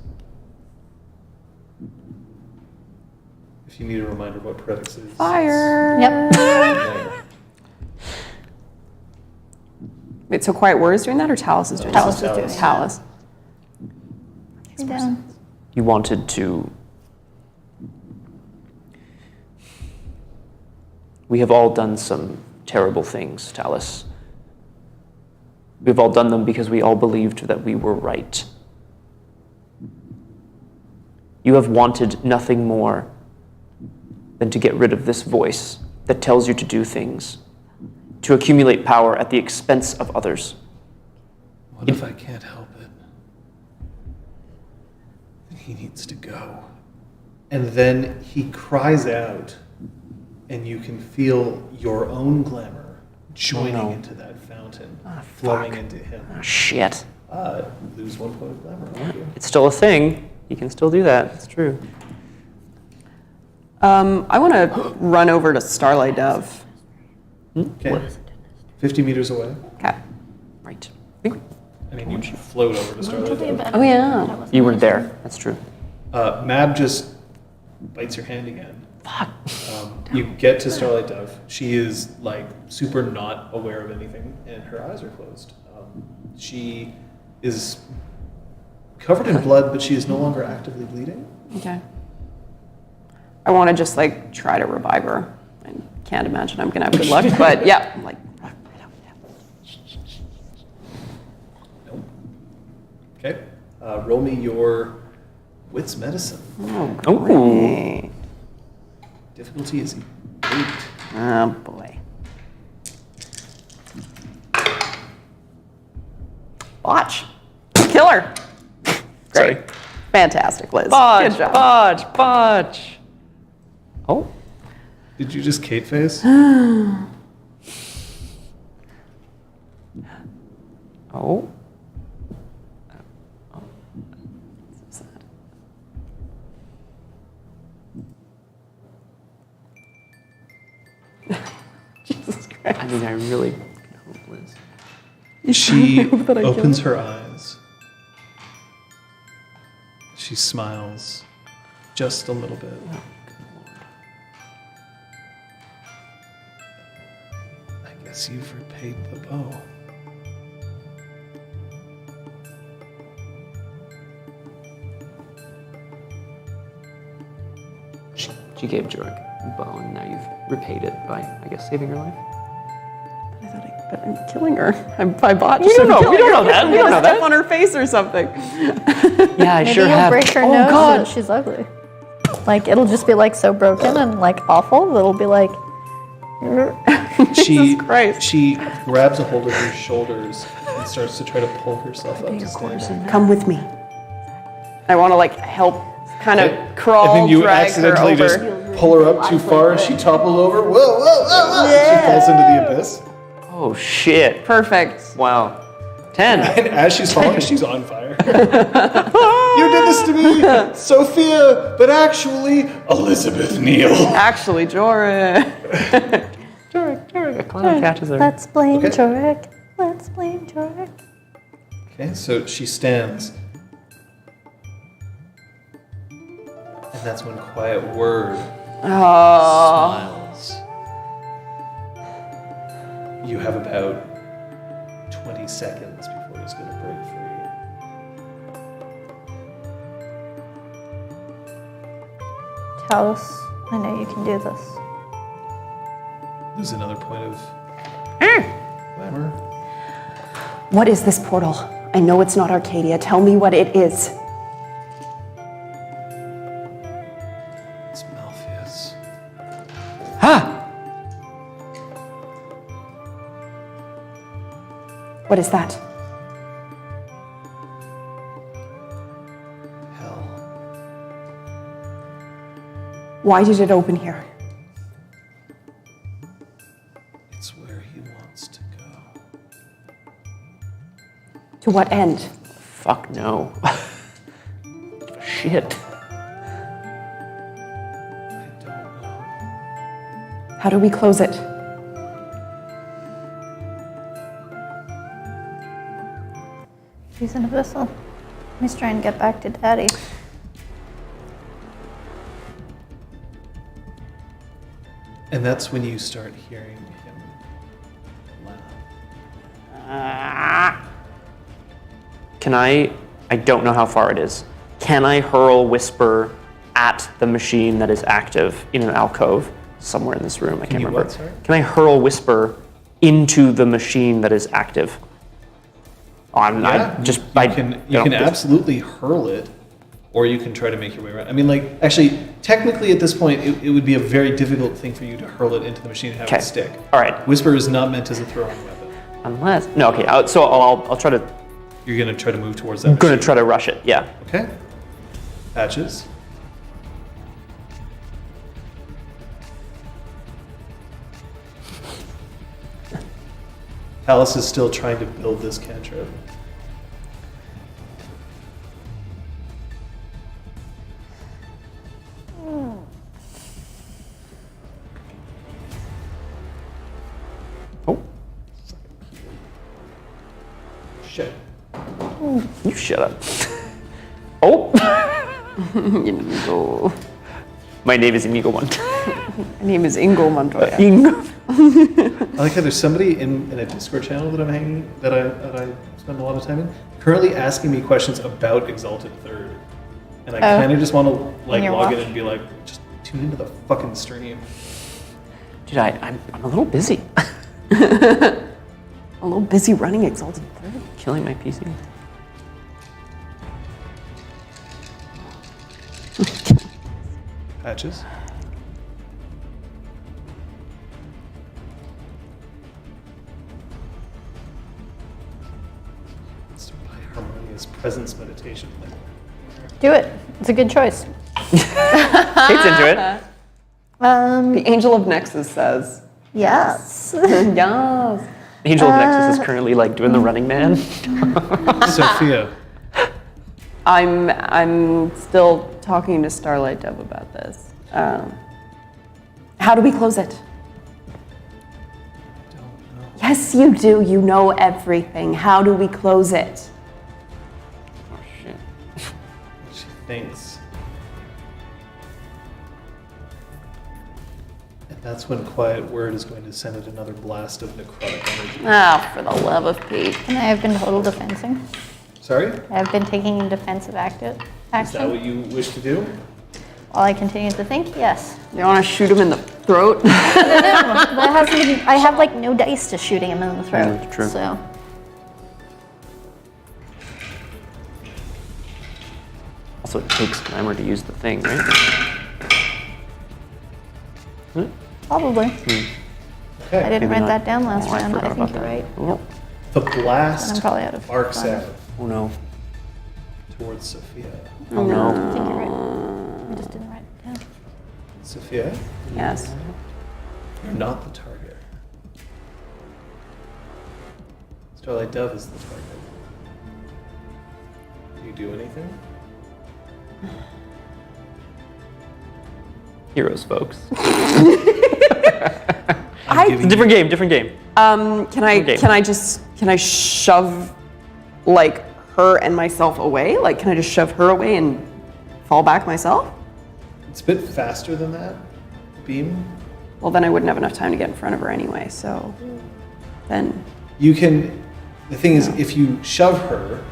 If you need a reminder of what heretics is. Fire. Yep. There. Wait, so Quiet Word is doing that or Talus is doing Talus that? is doing it. Talus. Down. You wanted to... We have all done some terrible things, Talus. We've all done them because we all believed that we were right. You have wanted nothing more than to get rid of this voice that tells you to do things, to accumulate power at the expense of others. What if I can't help it? Then he needs to go. And then he cries out, and you can feel your own glamour joining into that fountain, flowing into him. Oh, shit. Lose 1 point of glamour. Thank you. It's still a thing. You can still do that. It's true. I want to run over to Starlight Dove. Okay. 50 meters away. Okay. Right. I mean, you float over to Starlight Dove. Oh, yeah. You weren't there. That's true. Mab just bites your hand again. Fuck. You get to Starlight Dove. She is like super not aware of anything, and her eyes are closed. She is covered in blood, but she is no longer actively bleeding. Okay. I want to just like try to revive her. I can't imagine I'm gonna have good luck, but yeah, I'm like. Nope. Okay. Roll me your wits medicine. Oh, great. Difficulty is 8. Oh boy. Watch. Killer. Great. Sorry. Fantastic, Liz. Bodge, Good job. bodge, bodge. Oh. Did you just Kate face? Oh. Jesus Christ. I mean, I really hope Liz. She that I kill opens her eyes. She smiles just a little bit. I guess you've repaid the bow. She gave Jorg. bow, and now you've repaid it by, I guess, saving your life. But I'm killing her. I bought. We don't know that. We don't know Step that. on her face or something. Yeah, I Maybe sure you'll have. break her Oh nose so God! that she's ugly. Like, it'll just be, like, so broken and, like, awful that it'll be like... She Christ. she grabs a hold of your shoulders and starts to try to pull herself up to stand. Come with me. I want to like help, kind of crawl, And then you drag accidentally her just over. pull her up too far and she topples over. Whoa, whoa, whoa, whoa. She falls into the abyss. Oh shit! Perfect. Wow. 10. And as she's falling, she's on fire. You did this to me, Sophia, but actually, Elizabeth Neal. Actually, Jory. A clown catches her. Let's blame Okay. Jorik. Let's blame Jorik. Okay, so she stands. And that's when Quiet Word smiles. You have about 20 seconds before he's going to break free. Talus, I know you can do this. There's another point of glamour. What is this portal? I know it's not Arcadia. Tell me what it is. It's Malpheus. What is that? Hell. Why did it open here? It's where he wants to go. To what end? Fuck no. Shit. I don't know. How do we close it? He's in a vessel. He's trying to get back to Daddy. And that's when you start hearing him laugh. Can I don't know how far it is. Can I hurl Whisper at the machine that is active in an alcove somewhere in this room? I can't you remember. what, sorry? Can I hurl Whisper into the machine that is active? You can absolutely hurl it, or you can try to make your way around. I mean, like, actually, technically at this point, it would be a very difficult thing for you to hurl it into the machine and have Okay. it stick. All right. Whisper is not meant as a throwing weapon. Unless no, okay. So I'll try to. You're going to try to move towards that I'm going machine. to try to rush it. Yeah. Okay. Patches. Talus is still trying to build this cantrip. Oh, Shit. you shut up. Oh. Inigo. My name is Inigo One. My name is Ingo Montoya. Ingo. I like how there's somebody in a Discord channel that I spend a lot of time in, currently asking me questions about Exalted Third. And I kind of just want to like your log in watch. and be like, just tune into the fucking stream. Dude, I'm a little busy. A little busy running Exalted Third. Killing my PC. Patches. Let's apply harmonious presence meditation. Do it. It's a good choice. Kate's into it. The Angel of Nexus says. Yes. Yes. Angel of Nexus is currently like doing the Running Man. Sophia. I'm still talking to Starlight Dove about this. How do we close it? Don't know. Yes, you do. You know everything. How do we close it? Oh shit. She thinks. And that's when Quiet Word is going to send it another blast of necrotic energy. Ah, for the love of Pete. And I have been total defensing. Sorry? I've been taking defensive action. Is that what you wish to do? While I continue to think, yes. You want to shoot him in the throat? I have like no dice to shooting him in the throat. True. So. Also, it takes glamour to use the thing, right? Probably. I Okay. didn't write that down last Oh, I round. I forgot think about you're right. Oh, The And I'm blast probably out of arcs glamour. out oh no. towards Sophia. Oh no. I think you're right. I just didn't write it down. Sophia, Yes. you're not the target. Starlight Dove is the target. Do you do anything? Heroes, folks. I'm giving Different game, different game. Can I shove like her and myself away? Like, can I just shove her away and fall back myself? It's a bit faster than that. Beam. Well, then I wouldn't have enough time to get in front of her anyway. So then, You can. The thing is, if you shove her,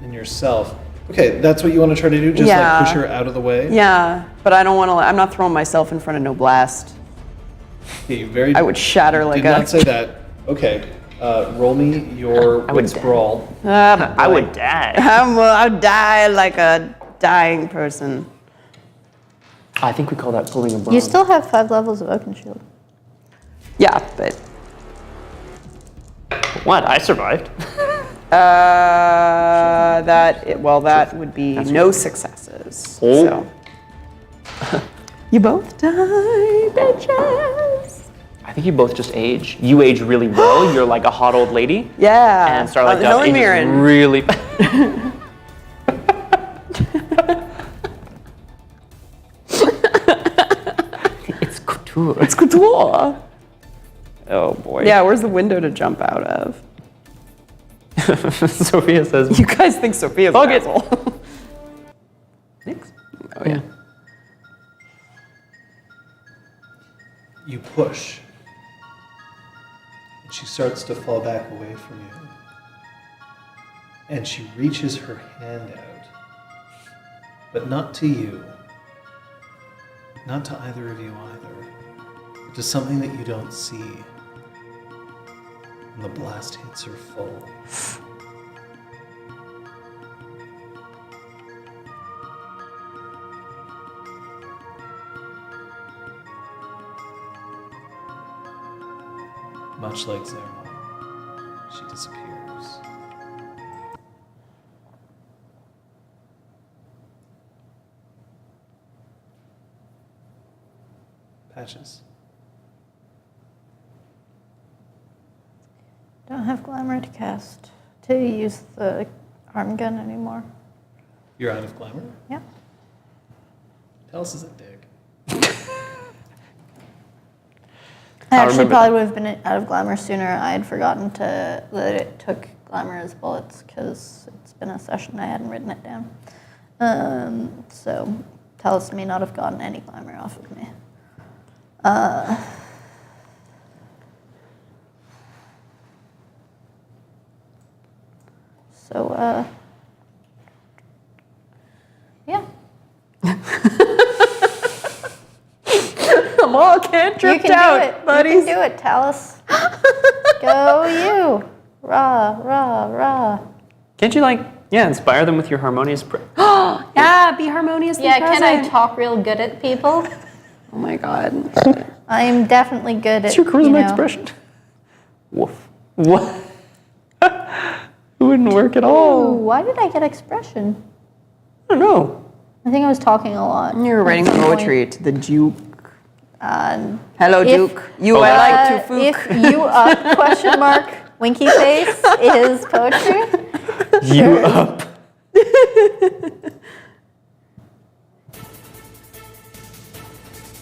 and yourself. Okay, that's what you want to try to do. Just Yeah. like push her out of the way. yeah, but I don't want to. I'm not throwing myself in front of no blast. Okay, you very. I would shatter like Did a. not say that. Okay. Roll me your I would wits die. brawl. I would die. I'd die like a dying person. I think we call that pulling a bone. You still have 5 levels of Oaken Shield. Yeah, but What? I survived. that would be no successes. Oh. So. You both die, bitches. I think you both just age. You age really well. You're like a hot old lady. Yeah. And Starlight Dove Helen ages Mirren. really. It's couture. It's couture. Oh boy. Yeah, where's the window to jump out of? Sophia says. You guys think Sophia's an Fuck it. asshole. Thanks. Oh yeah. You push. And she starts to fall back away from you. And she reaches her hand out. But not to you. Not to either of you either. But to something that you don't see. And the blast hits her full. Much like Zerma, she disappears. Patches. Don't have glamour to cast to use the arm gun anymore. You're out of glamour? Yeah. Talus is a dick. I actually remember probably would have been out of glamour sooner. I had forgotten that it took glamour as bullets because it's been a session I hadn't written it down. So Talus may not have gotten any glamour off of me. Yeah. Come on, can't You drift can out, do it. buddies. You can do it, Talus. Go you. Rah, rah, rah. Can't you inspire them with your harmonious? Yeah, be harmoniously Yeah, can I present. talk real good at people? Oh my god. I'm definitely good at, What's your charisma you know, expression? Woof. What? It wouldn't work at Ooh, all. why did I get expression? I don't know. I think I was talking a lot. You were writing at some poetry to the Duke. point. Hello, If- Duke. You I like to fook. If you up question mark winky face is poetry. You up.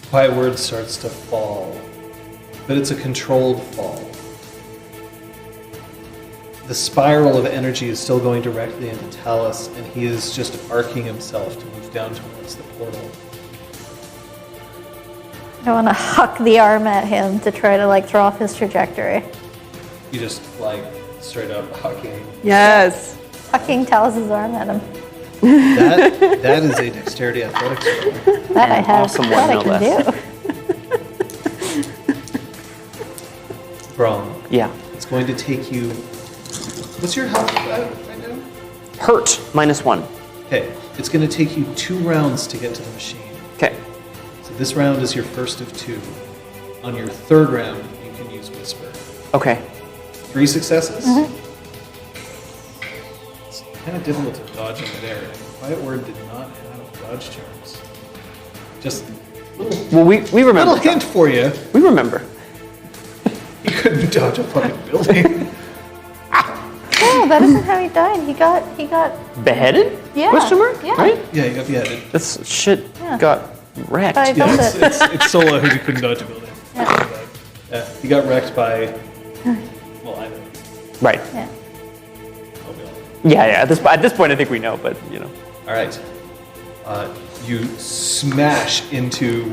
Quiet Word starts to fall, but it's a controlled fall. The spiral of energy is still going directly into Talus, and he is just arcing himself to move down towards the portal. I want to huck the arm at him to try to throw off his trajectory. You just straight up hucking. Yes. Hucking Talus's arm at him. That is a dexterity athletics roll. That I have. awesome that one, I no can less. do. Brom, Yeah. it's going to take you. What's your health right now? Hurt, -1. Okay, it's going to take you 2 rounds to get to the machine. Okay. So this round is your first of 2. On your 3rd round, you can use Whisper. Okay. 3 successes. It's kind of difficult to dodge in midair. And Quiet Word did not have dodge charms. Just Well, we remember. little hint for you. We remember. You couldn't dodge a fucking building. No, that isn't how he died. He got Beheaded? Yeah, Question mark? yeah. Right? Yeah, you got beheaded. This shit Yeah. got wrecked. By- Yeah, Build it's Sola who couldn't dodge a building. Yeah. He got wrecked by. Well, I know. Right. Yeah. I'll be honest. Yeah. At this point, I think we know, but you know. All right. You smash into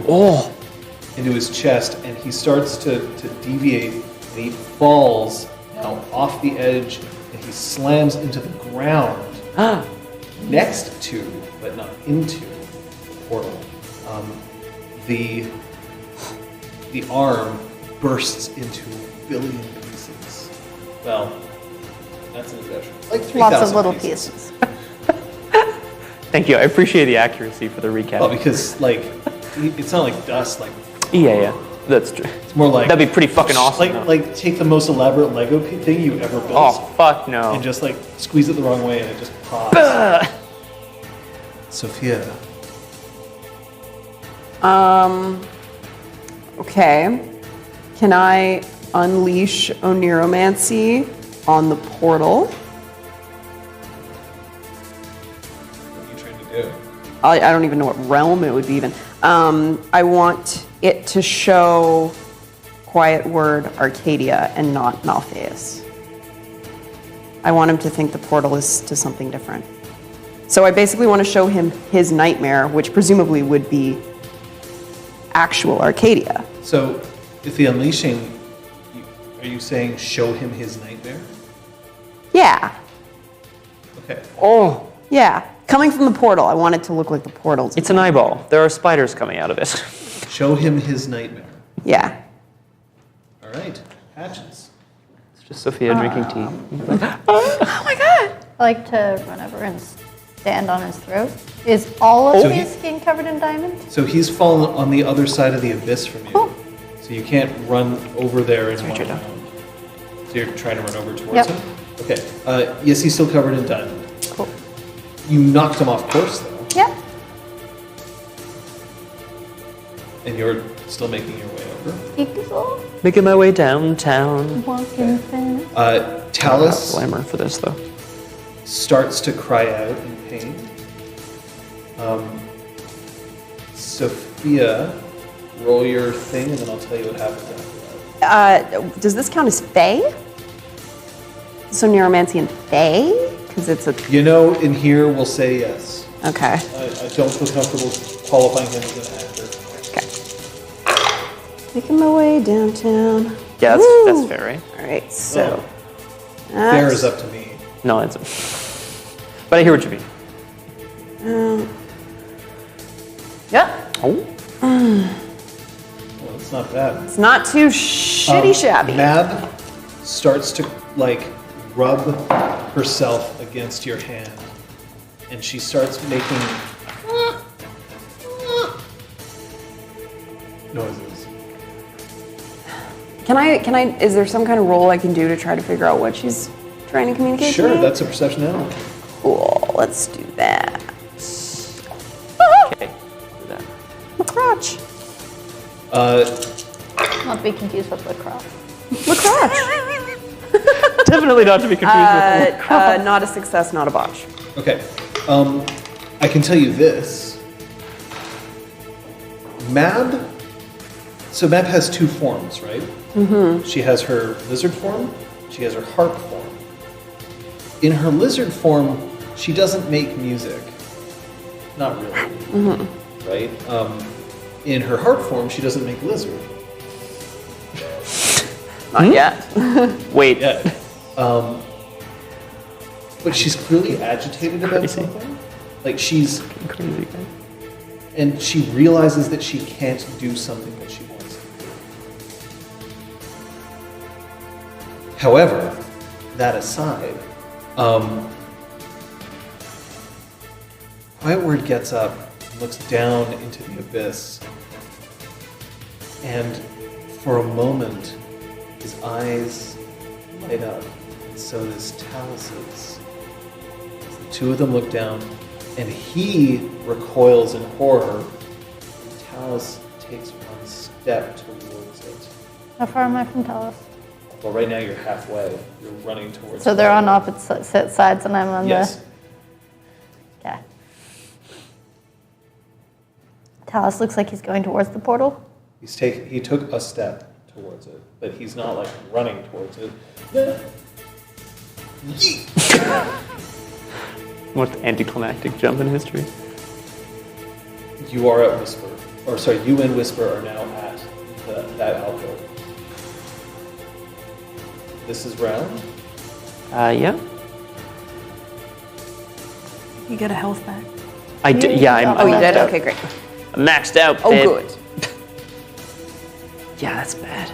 his chest, and he starts to deviate, and he falls now off the edge, and he slams into the ground next to, but not into, the portal. The arm bursts into a billion pieces. Well, that's an exaggeration. Like 3,000 Lots of little pieces. Thank you. I appreciate the accuracy for the recap. Well, because like it's not like dust. Like Yeah. That's true. it's more like That'd be pretty fucking awesome. though. Like take the most elaborate Lego thing you ever built. Oh fuck no. And just like squeeze it the wrong way and it just pops. Sophia. Okay. Can I unleash Oniromancy on the portal? What are you trying to do? I don't even know what realm it would be even. I want it to show Quiet Word Arcadia and not Malpheus. I want him to think the portal is to something different. So I basically want to show him his nightmare, which presumably would be actual Arcadia. So if the unleashing, are you saying show him his nightmare? Yeah, Okay. Oh, yeah. Coming from the portal, I want it to look like the portal's. it's an eyeball. There are spiders coming out of it. Show him his nightmare. Yeah. All right. Hatches. It's just Sophia drinking tea. Oh my god! I like to run over and stand on his throat. Is all of So his he- skin covered in diamond? So he's fallen on the other side of the abyss from you. Cool. So you can't run over there in one right, round. So you're trying to run over towards Yep. him? Okay. Yes, he's still covered in diamond. Cool. You knocked him off course, though, Yeah. and you're still making your way over. Equal. Making my way downtown. Walking fast. Talus Glamour for this though. starts to cry out in pain. Sophia, roll your thing, and then I'll tell you what happens after that. Does this count as Fae? So Neuromancy and Fae? Because it's a. You know, in here, we'll say yes. Okay. I don't feel comfortable qualifying him as an actor. Okay. Making my way downtown. Yeah, Woo! that's fair, right? Alright, so. Fair is up to me. No, it's. But I hear what you mean. Yep. Oh. Well, it's not bad. It's not too shitty shabby. Mab starts to like rub herself against your hand, and she starts making noises. Can I, is there some kind of roll I can do to try to figure out what she's trying to communicate to Sure, me? that's a perception animal. Cool, let's do that. Okay. Do that. My crotch. Not to be confused with lacrosse. My crotch. Definitely not to be confused with. Not a success, not a botch. Okay, I can tell you this. Mab. So Mab has 2 forms, right? Mm-hmm. She has her lizard form. She has her harp form. In her lizard form, she doesn't make music. Not really. Mm-hmm. Right? In her harp form, she doesn't make lizard. Not yet. Wait. Yeah. But she's clearly agitated about Crazy. something. Like she's, Crazy guy. and she realizes that she can't do something that she wants to do. However, that aside, Quiet Word gets up and looks down into the abyss, and for a moment, his eyes light up, and so does Talus's. The two of them look down, and he recoils in horror. And Talus takes one step towards it. How far am I from Talus? Well, right now you're halfway. You're running towards. So they're on Quiet Word. opposite sides, and I'm on Yes. the. Okay. Talus looks like he's going towards the portal. He took a step towards it, but he's not like running towards it. What anticlimactic jump in history. You are at Whisper, or sorry, you and Whisper are now at that alcove. This is round. Yeah. You get a health back. I did. Yeah, I'm. Oh, you maxed did? out. Okay, great. I'm maxed out. Oh, babe. good. Yeah, that's bad.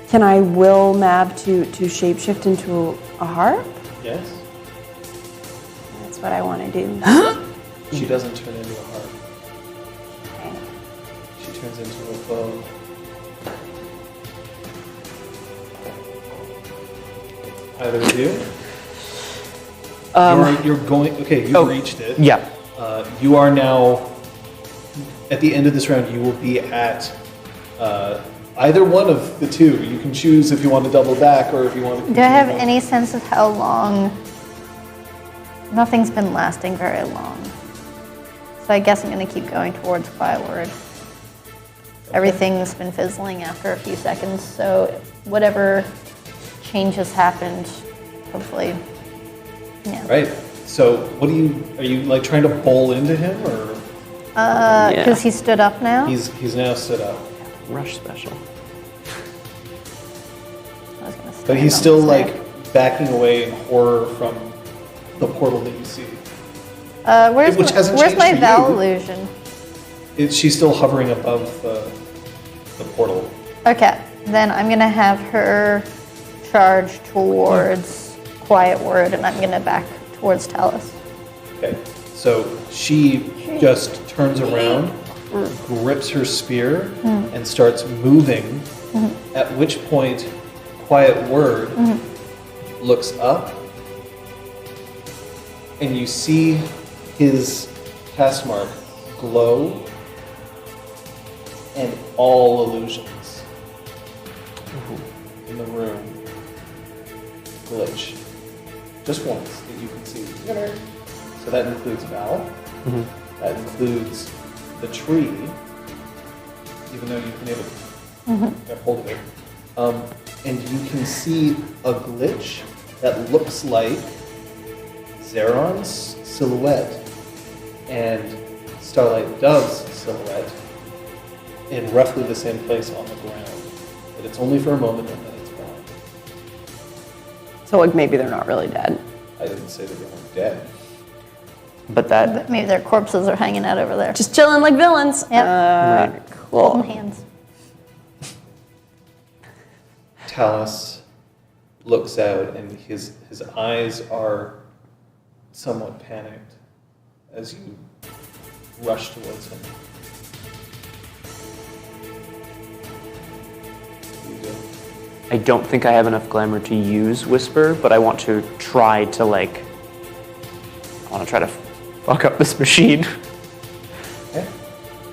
Can I will Mab to shapeshift into a harp? Yes. That's what I want to do. She doesn't turn into a harp. Okay. She turns into a bow. Either of you? You're going. Okay, you reached it. Yeah. You are now. At the end of this round, you will be at either one of the two. You can choose if you want to double back or if you want to. Do I have any sense of how long? Nothing's been lasting very long. So I guess I'm going to keep going towards Quiet Word. Everything's been fizzling after a few seconds, so whatever changes happened, hopefully, yeah. Right. So, what are you like trying to bowl into him, or Because he stood up now? he's now stood up, Rush special. I was gonna but stand he's on still his like neck. backing away in horror from the portal that you see. Where's which hasn't where's changed my for Val you. illusion? She's still hovering above the portal. Okay, then I'm gonna have her charge towards Quiet Word, and I'm gonna back towards Talus. Okay. So she just turns around, grips her spear, and starts moving. At which point, Quiet Word looks up, and you see his cast mark glow, and all illusions in the room glitch. Just once that you can see. So that includes Val. That includes the tree, even though you've been able to get hold of it. And you can see a glitch that looks like Zeron's silhouette and Starlight Dove's silhouette in roughly the same place on the ground. But it's only for a moment and then it's gone. So like maybe they're not really dead. I didn't say that they weren't dead. But that. But maybe their corpses are hanging out over there. Just chilling like villains. Yep. Holding Cool. hands. Talus looks out and his eyes are somewhat panicked as you rush towards him. What do you do? I don't think I have enough glamour to use Whisper, but I want to try to like. I want to try to fuck up this machine. Okay.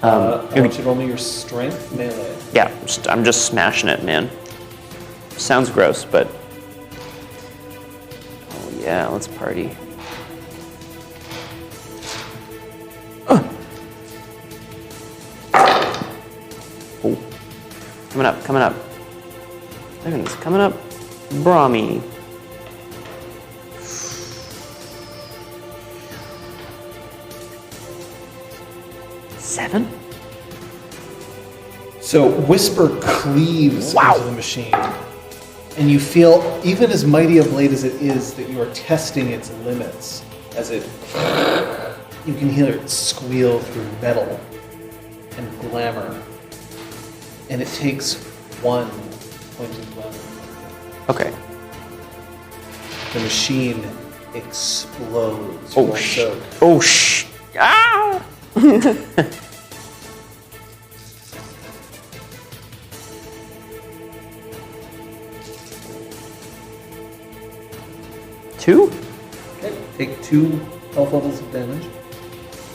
I want you to roll me your strength melee. Yeah, I'm just smashing it, man. Sounds gross, but. Oh yeah, let's party. Oh. Coming up, coming up. Look at this, coming up. Brahmi. Seven? So Whisper cleaves Wow. into the machine, And you feel, even as mighty a blade as it is, that you are testing its limits as it, you can hear it squeal through metal and glamour. And it takes one point of glamour. Okay. The machine explodes. Oh, while soaked. Oh, sh. Ah! 2? Okay. Take 2 health levels of damage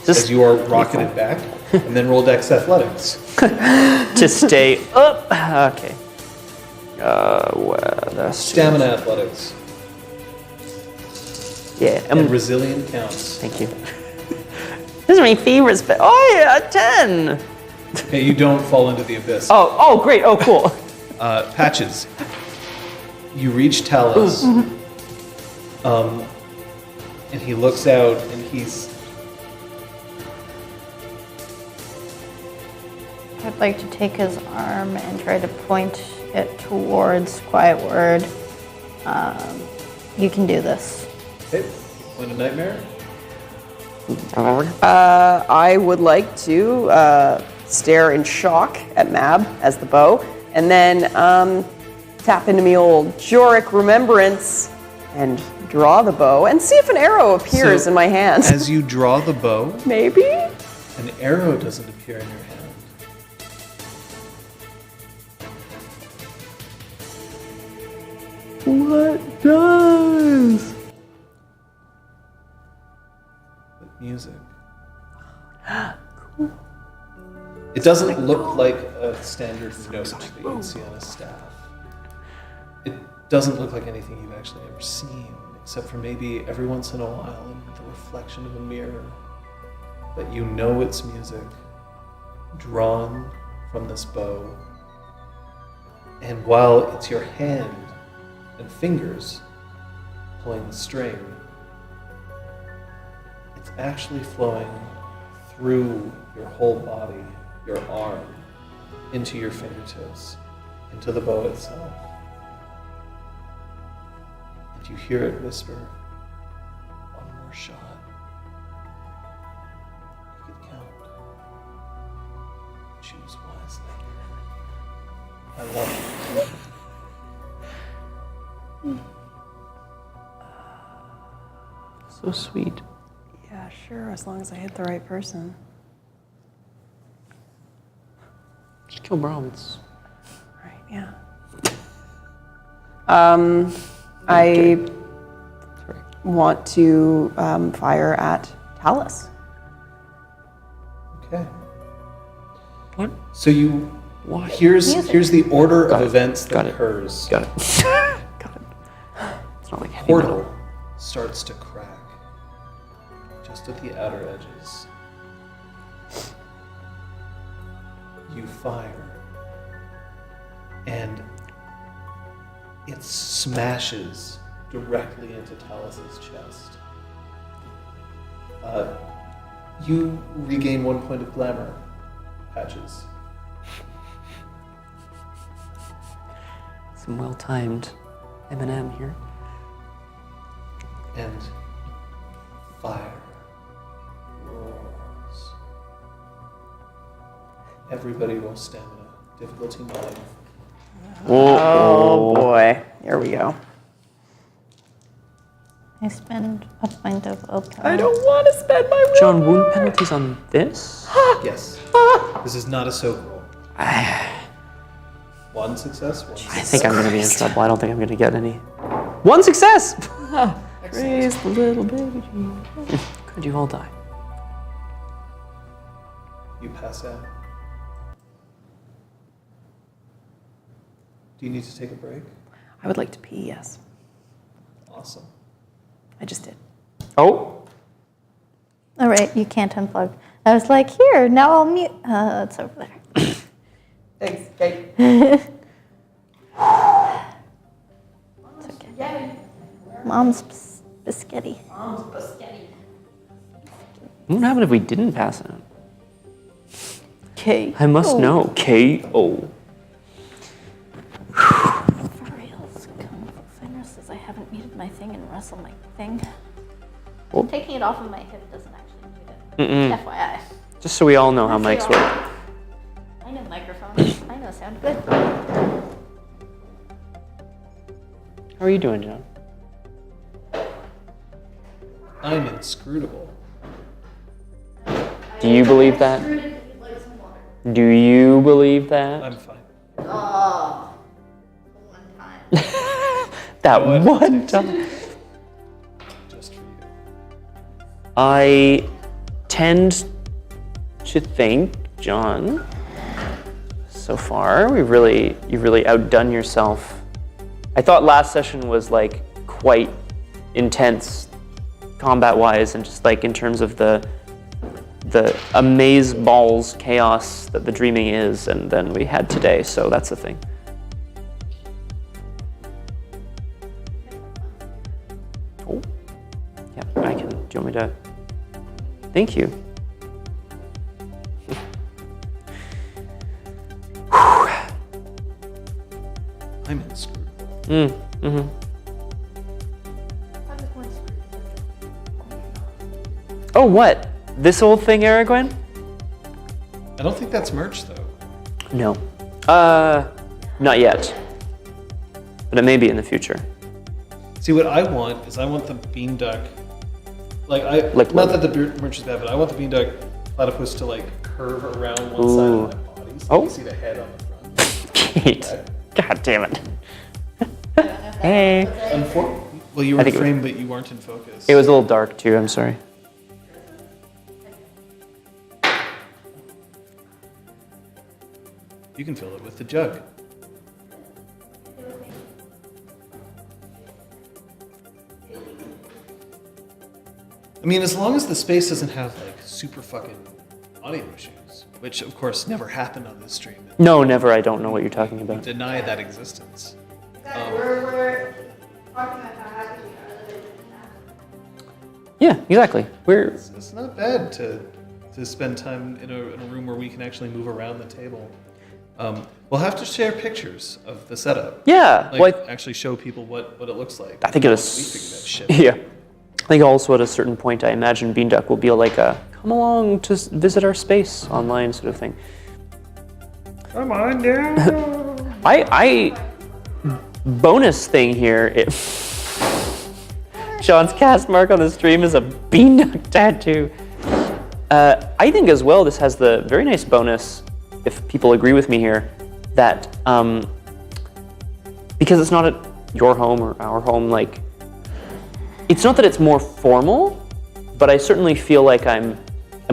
Just as you are rocketed back, and then roll Dex Athletics. to stay up. Okay. Well, that's Stamina Athletics. Yeah. And Resilient counts. Thank you. This is my favorite spell. Oh yeah, a 10. Okay, you don't fall into the abyss. Oh, great. Oh, cool. Patches. You reach Talus. And he looks out and he's... I'd like to take his arm and try to point it towards Quiet Word. You can do this. Okay, point a nightmare. I would like to stare in shock at Mab as the bow, and then tap into me old Joric Remembrance and draw the bow and see if an arrow appears So, in my hand. As you draw the bow, Maybe? an arrow doesn't appear in your hand. What does? But music. It doesn't look like a standard note that you'd see on a staff. It doesn't look like anything you've actually ever seen, except for maybe every once in a while in the reflection of a mirror. But you know it's music, drawn from this bow. And while it's your hand and fingers pulling the string, it's actually flowing through your whole body, your arm, into your fingertips, into the bow itself. And you hear it whisper, "One more shot. You can count. Choose wisely." I love it. So sweet. Yeah, sure, as long as I hit the right person. Just kill Brahms. Right, yeah. I Sorry. want to fire at Talus. Okay. What? So you, Why? here's the order Got of it. events Got that it. occurs. Got it. Got it. It's not like heavy Portal metal. starts to crack just at the outer edges. You fire, and it smashes directly into Talus's chest. You regain 1 point of glamour, Patches. Some well-timed M&M here. And fire roars. Everybody roll stamina. Difficulty 9. Oh boy, here we go. I spend a point of willpower. I don't want to spend my will. John, wound penalties on this? Yes. This is not a soak roll. 1 success, 1 I success. think I'm going to be in trouble. I don't think I'm going to get any. 1 success! Praise the little baby Jesus. Could you all die? You pass out. Do you need to take a break? I would like to pee, yes. Awesome. I just did. Oh! All right, you can't unplug. I was like, here, now I'll mute. It's over there. Thanks, Kate. It's okay. Mom's biscotti. What would happen if we didn't pass out? Okay. I must know. K.O. For reals. noticed is I haven't muted my thing and Russell my thing. Oh. Taking it off of my hip doesn't actually mute it. FYI. Just so we all know how mics work. I know microphones. I know sound good. How are you doing, John? I'm inscrutable. Do you believe that? Do you believe that? I'm fine. Oh, one time. That Go ahead, one take time. Just for you. I tend to think, John, so far you've really outdone yourself. I thought last session was like quite intense combat-wise and just like in terms of the amaze balls chaos that the dreaming is, and then we had today, so that's the thing. Oh, yeah, I can. Do you want me to? Thank you. I'm inscrutable. Mm-hmm. Oh, what? This old thing, Aragorn? I don't think that's merch though. No. Not yet. But it may be in the future. See, what I want is I want the bean duck. Like Like not what? that the merch is bad, but I want the bean duck platypus to like curve around one side of my body so you see the head on the front. Kate. God damn it. Hey. Well, you I were think it was- framed, but you weren't in focus. It was a little dark too, I'm sorry. You can fill it with the jug. I mean, as long as the space doesn't have like super fucking audio issues, which of course never happened on this stream. No, never. I don't know what you're talking about. Deny that existence. We're talking about how happy we are that it didn't happen. Yeah, exactly. It's not bad to spend time in a room where we can actually move around the table. We'll have to share pictures of the setup. Yeah. Like Well, actually show people what it looks like. I think it We is. figured that shit. Yeah. I think also at a certain point, I imagine Bean Duck will be like a come along to visit our space online sort of thing. Come on down. I bonus thing here. Sean's cast mark on the stream is a Bean Duck tattoo. I think as well this has the very nice bonus, if people agree with me here, that because it's not at your home or our home, like it's not that it's more formal, but I certainly feel like I'm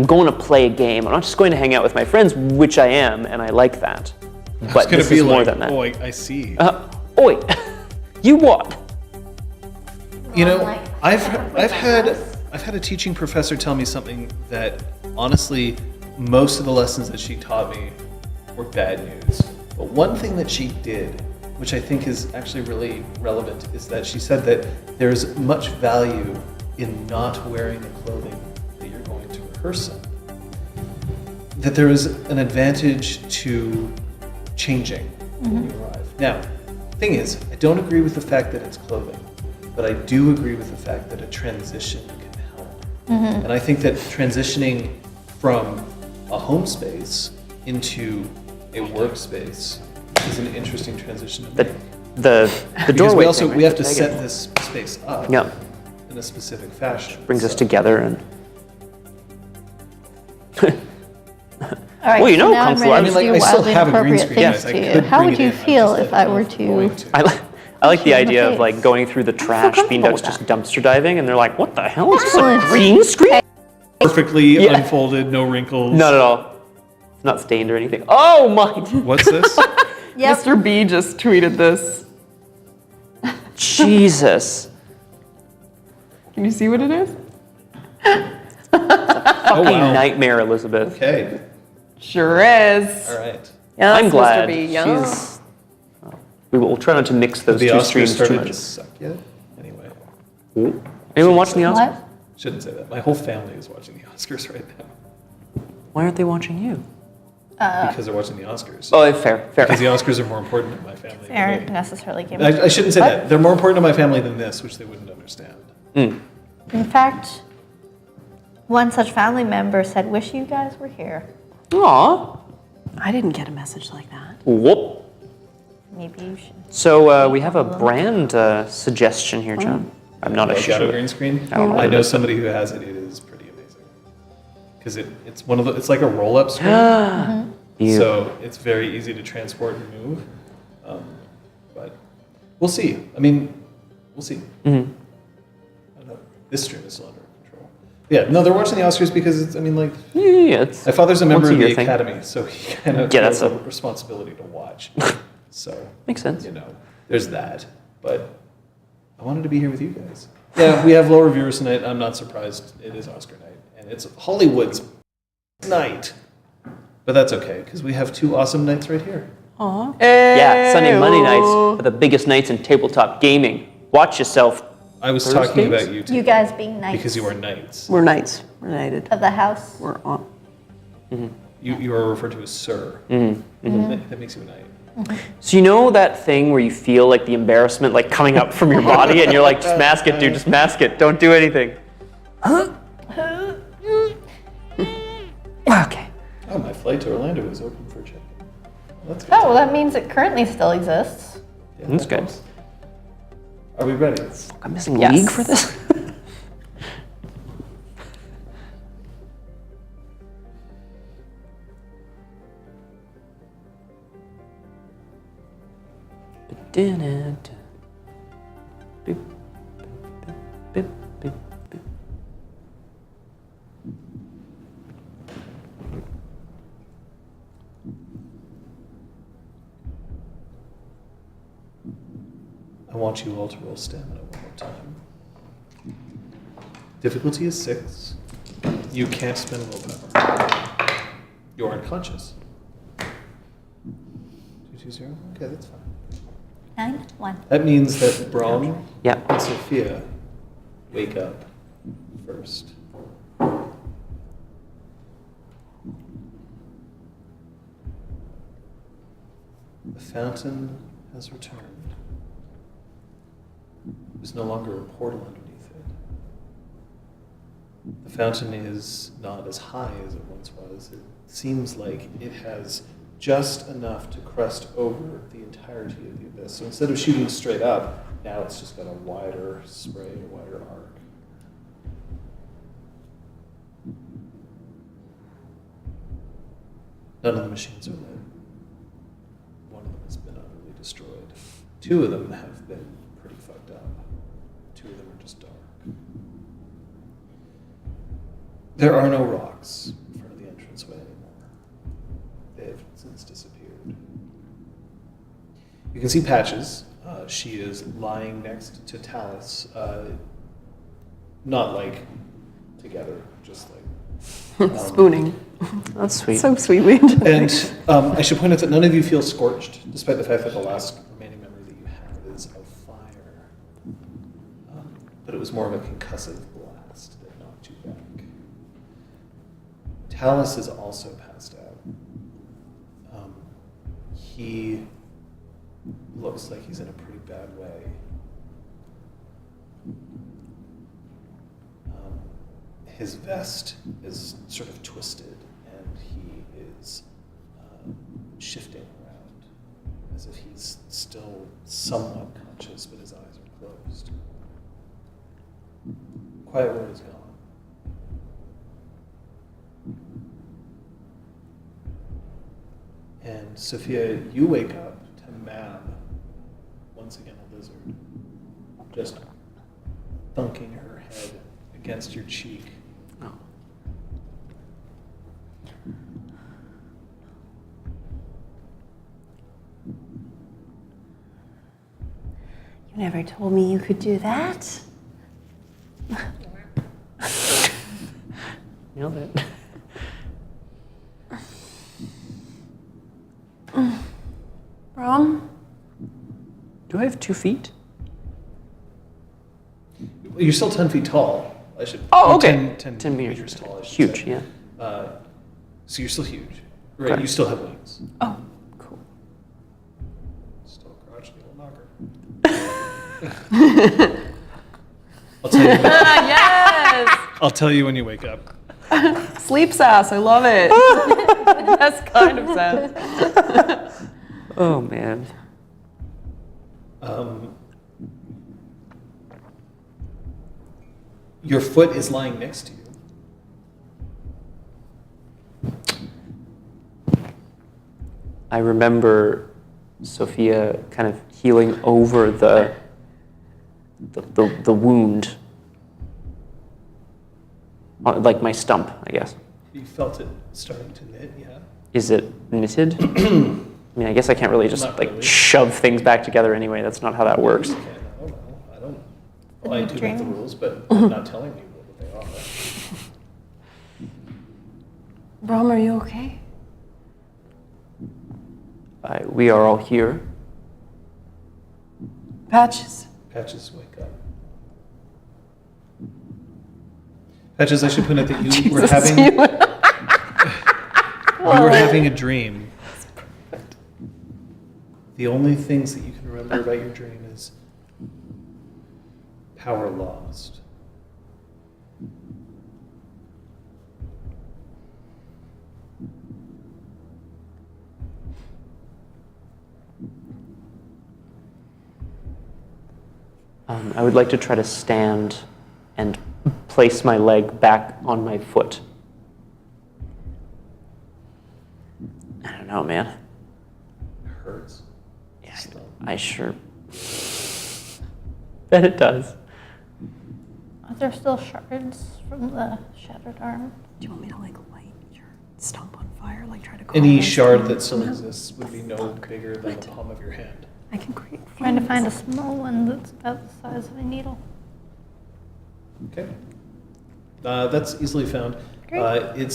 going to play a game. I'm not just going to hang out with my friends, which I am, and I like that. But It's this be is more like, than that. oh, I see. Oi, you what? You know, Like, I've my had house. a teaching professor tell me something that honestly, most of the lessons that she taught me were bad news. But one thing that she did, which I think is actually really relevant, is that she said that there's much value in not wearing the clothing that you're going to rehearse in. That there is an advantage to changing when you arrive. Now, the thing is, I don't agree with the fact that it's clothing, but I do agree with the fact that a transition can help. And I think that transitioning from a home space into a workspace is an interesting transition to make. The Because doorway we thing, right? we have to Megan set this space up Yeah. in a specific fashion. brings us So- together and. All right, Well, you so know now Kung I'm Fu, I ready mean, to like, do I still wildly have a green inappropriate screen, things guys. I to you. could How bring would it you in, I'm feel just, if like, I were not going to? I like the you in the idea of face. like going through the trash, Bean comfortable Ducks with just dumpster diving, and they're like, "What the hell is this? A Excellent. green screen?" Perfectly Yeah. unfolded, no wrinkles. Not at all. It's not stained or anything. Oh my! What's this? Yep. Mr. B just tweeted this. Jesus! Can you see what it is? Fucking wow. nightmare, Elizabeth. Okay. Sure is. All right. Yes, I'm glad. Mr. B. Yeah. She's. We'll try not to mix those The two Oscars streams too started to much. suck yet? Anyway, Anyone watching the Oscars? What? shouldn't say that. My whole family is watching the Oscars right now. Why aren't they watching you? because they're watching the Oscars. Oh, fair. Because the Oscars are more important to my family. They aren't than necessarily game. I shouldn't say that. They're more important to my family than this, which they wouldn't understand. In fact, one such family member said, "Wish you guys were here." Aw. I didn't get a message like that. Whoop. Maybe you should. So we have a brand suggestion here, John. I'm not a Like shadow sure. green screen. Oh, I know somebody who has it. It is pretty amazing because it's one of the. It's like a roll-up screen. You. So it's very easy to transport and move. But we'll see. I mean, we'll see. I don't know. This stream is still under control. Yeah, no, they're watching the Oscars because it's. I mean, like Yeah, it's my father's a member of the once-a-year thing. Academy, so he kind of Yeah, has that's a a- responsibility to watch. So Makes sense. you know, there's that. But I wanted to be here with you guys. Yeah, we have lower viewers tonight. I'm not surprised. It is Oscar night, and it's Hollywood's night. But that's okay, because we have 2 awesome nights right here. Aw. Yeah, Sunday, Monday nights are the biggest nights in tabletop gaming. Watch yourself. I was Thursdays? talking about you two. You guys being nice Because you are knights. We're knights. We're knighted. of the house. We're on. You are referred to as sir. That makes you a knight. So you know that thing where you feel like the embarrassment like coming up from your body and you're like, just mask it, dude, just mask it. Don't do anything. Okay. Oh, my flight to Orlando is open for check-in. That's good. Oh, well, that means it currently still exists. Yeah, That's that good. helps. Are we ready? I'm missing Yes. league for this? I want you all to roll stamina one more time. Difficulty is 6. You can't spend willpower. You're unconscious. 220? Okay, that's fine. 9, 1. That means that Braun Yeah. and Sophia wake up first. The fountain has returned. There's no longer a portal underneath it. The fountain is not as high as it once was. It seems like it has just enough to crest over the entirety of the abyss. So instead of shooting straight up, now it's just got a wider spray, a wider arc. None of the machines are lit. One of them has been utterly destroyed. 2 of them have been pretty fucked up. 2 of them are just dark. There are no rocks in front of the entranceway anymore. They have since disappeared. You can see Patches. She is lying next to Talus. Not like together, just like Spooning. That's sweet. So sweet. We enjoy And it. I should point out that none of you feel scorched, despite the fact that the last remaining memory that you have is of fire. But it was more of a concussive blast that knocked you back. Talus is also passed out. He looks like he's in a pretty bad way. His vest is sort of twisted, and he is shifting around as if he's still somewhat conscious, but his eyes are closed. Quiet Word is gone. And Sophia, you wake up to Mab, once again a lizard, just thunking her head against your cheek. Oh. You never told me you could do that. Nailed it. Brom? Do I have 2 feet? You're still 10 feet tall. I should. Oh, you're okay. 10 10 meters. meters tall. I should Huge, say. yeah. So you're still huge. Right, you still have wings. Oh, cool. Still a crotchety little knocker. I'll tell you. Yes! I'll tell you when you wake up. Sleep sass, I love it. That's kind of sass. Oh, man. Your foot is lying next to you. I remember Sophia kind of healing over the wound. Like my stump, I guess. You felt it starting to knit, yeah. Is it knitted? I mean, I guess I can't really just Not like really. shove things back together anyway. That's not how that works. Okay, no, I don't. Well, I do make the rules, but I'm not telling you what they are. Brom, are you okay? We are all here. Patches. Patches, wake up. Patches, I should point out that you were having you were having a dream. The only things that you can remember about your dream is power lost. I would like to try to stand and place my leg back on my foot. I don't know, man. It hurts. Yeah, I sure bet it does. Are there still shards from the shattered arm? Do you want me to like light your stump on fire? Like try to Any cauterize shard it? that still exists would be no bigger than the palm of your hand. I can create Trying to find a flames. small one that's about the size of a needle. Okay. That's easily found. Great.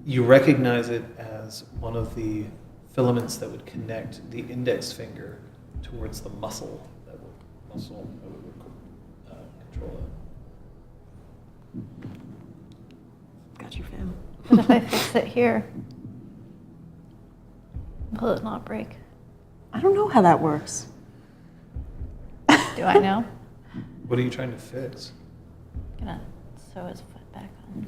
You recognize it as one of the filaments that would connect the index finger towards the muscle that would control it. Got you, fam. But if I fix it here, will it not break? I don't know how that works. Do I know? What are you trying to fix? Gonna sew his foot back on.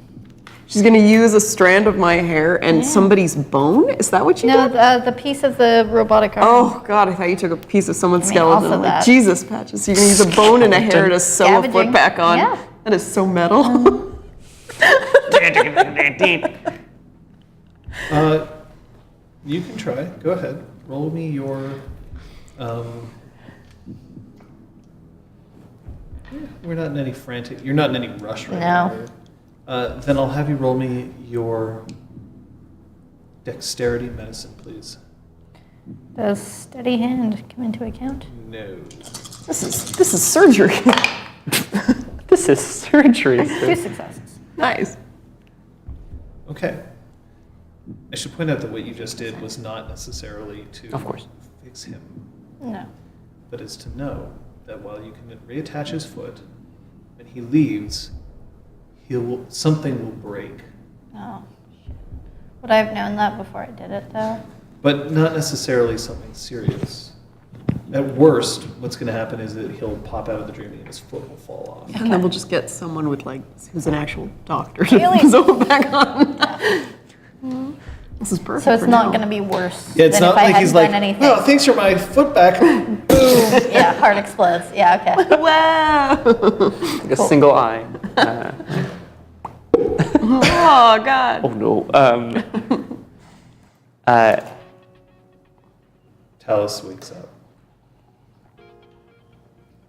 She's gonna use a strand of my hair and Yeah. somebody's bone? Is that what you No, did? the piece of the robotic arm. Oh God, I thought you took a piece of someone's I mean, skeleton. also I'm like, that. Jesus, Patches, you're gonna use a bone and a hair to sew a Scavenging. foot back on. Yeah. That is so metal. You can try. Go ahead. Roll me your. We're not in any frantic. You're not in any rush right now. No. Then I'll have you roll me your dexterity medicine, please. Does steady hand come into account? No. This is surgery. This is surgery. 2 successes. Nice. Okay. I should point out that what you just did was not necessarily to Of course. fix him, No. but is to know that while you can reattach his foot, when he leaves, something will break. Oh, shit. Would I have known that before I did it, though? But not necessarily something serious. At worst, what's going to happen is that he'll pop out of the dream and his foot will fall off. And then we'll just get someone with like who's an actual doctor to Really? sew it back on. This is perfect. So it's for not now. going to be worse Yeah, it's than not if I like hadn't he's done like, anything. oh, thanks for my foot back. Boom. Yeah, heart explodes. Yeah, okay. Wow. Like a single eye. Oh God. Oh no. Talus wakes up.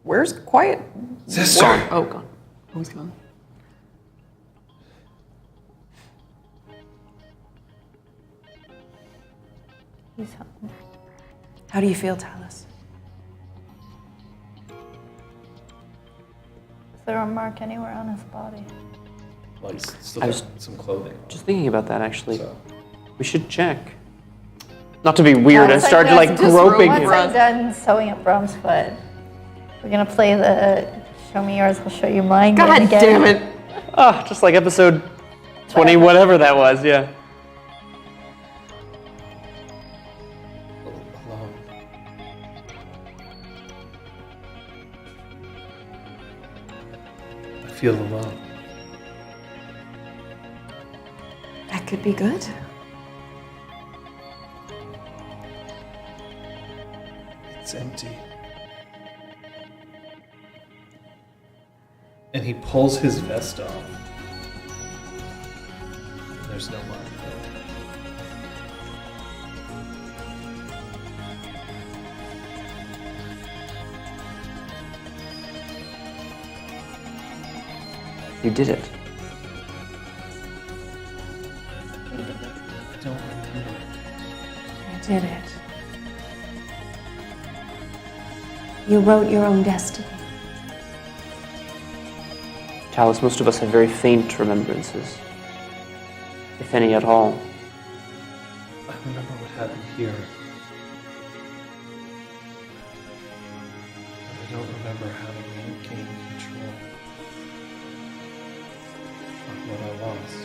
Where's Quiet? Sister! Oh, gone. Oh, he's gone. He's home. How do you feel, Talus? Is there a mark anywhere on his body? Well, he's still I got was some clothing on. Just thinking about that, actually. So. We should check. Not to be weird and Once start I'm like done- groping Once him. I'm done sewing up Brom's foot, we're gonna play the show me yours, I'll show you mine. game God again. damn it. Oh, just like episode 20, whatever that was, yeah. feel alone. That could be good. It's empty. And he pulls his vest off. And there's no mark there. You did it. I don't remember. You did it. You wrote your own destiny. Talus, most of us have very faint remembrances, if any at all. I remember what happened here. But I don't remember how to regain control of what I lost.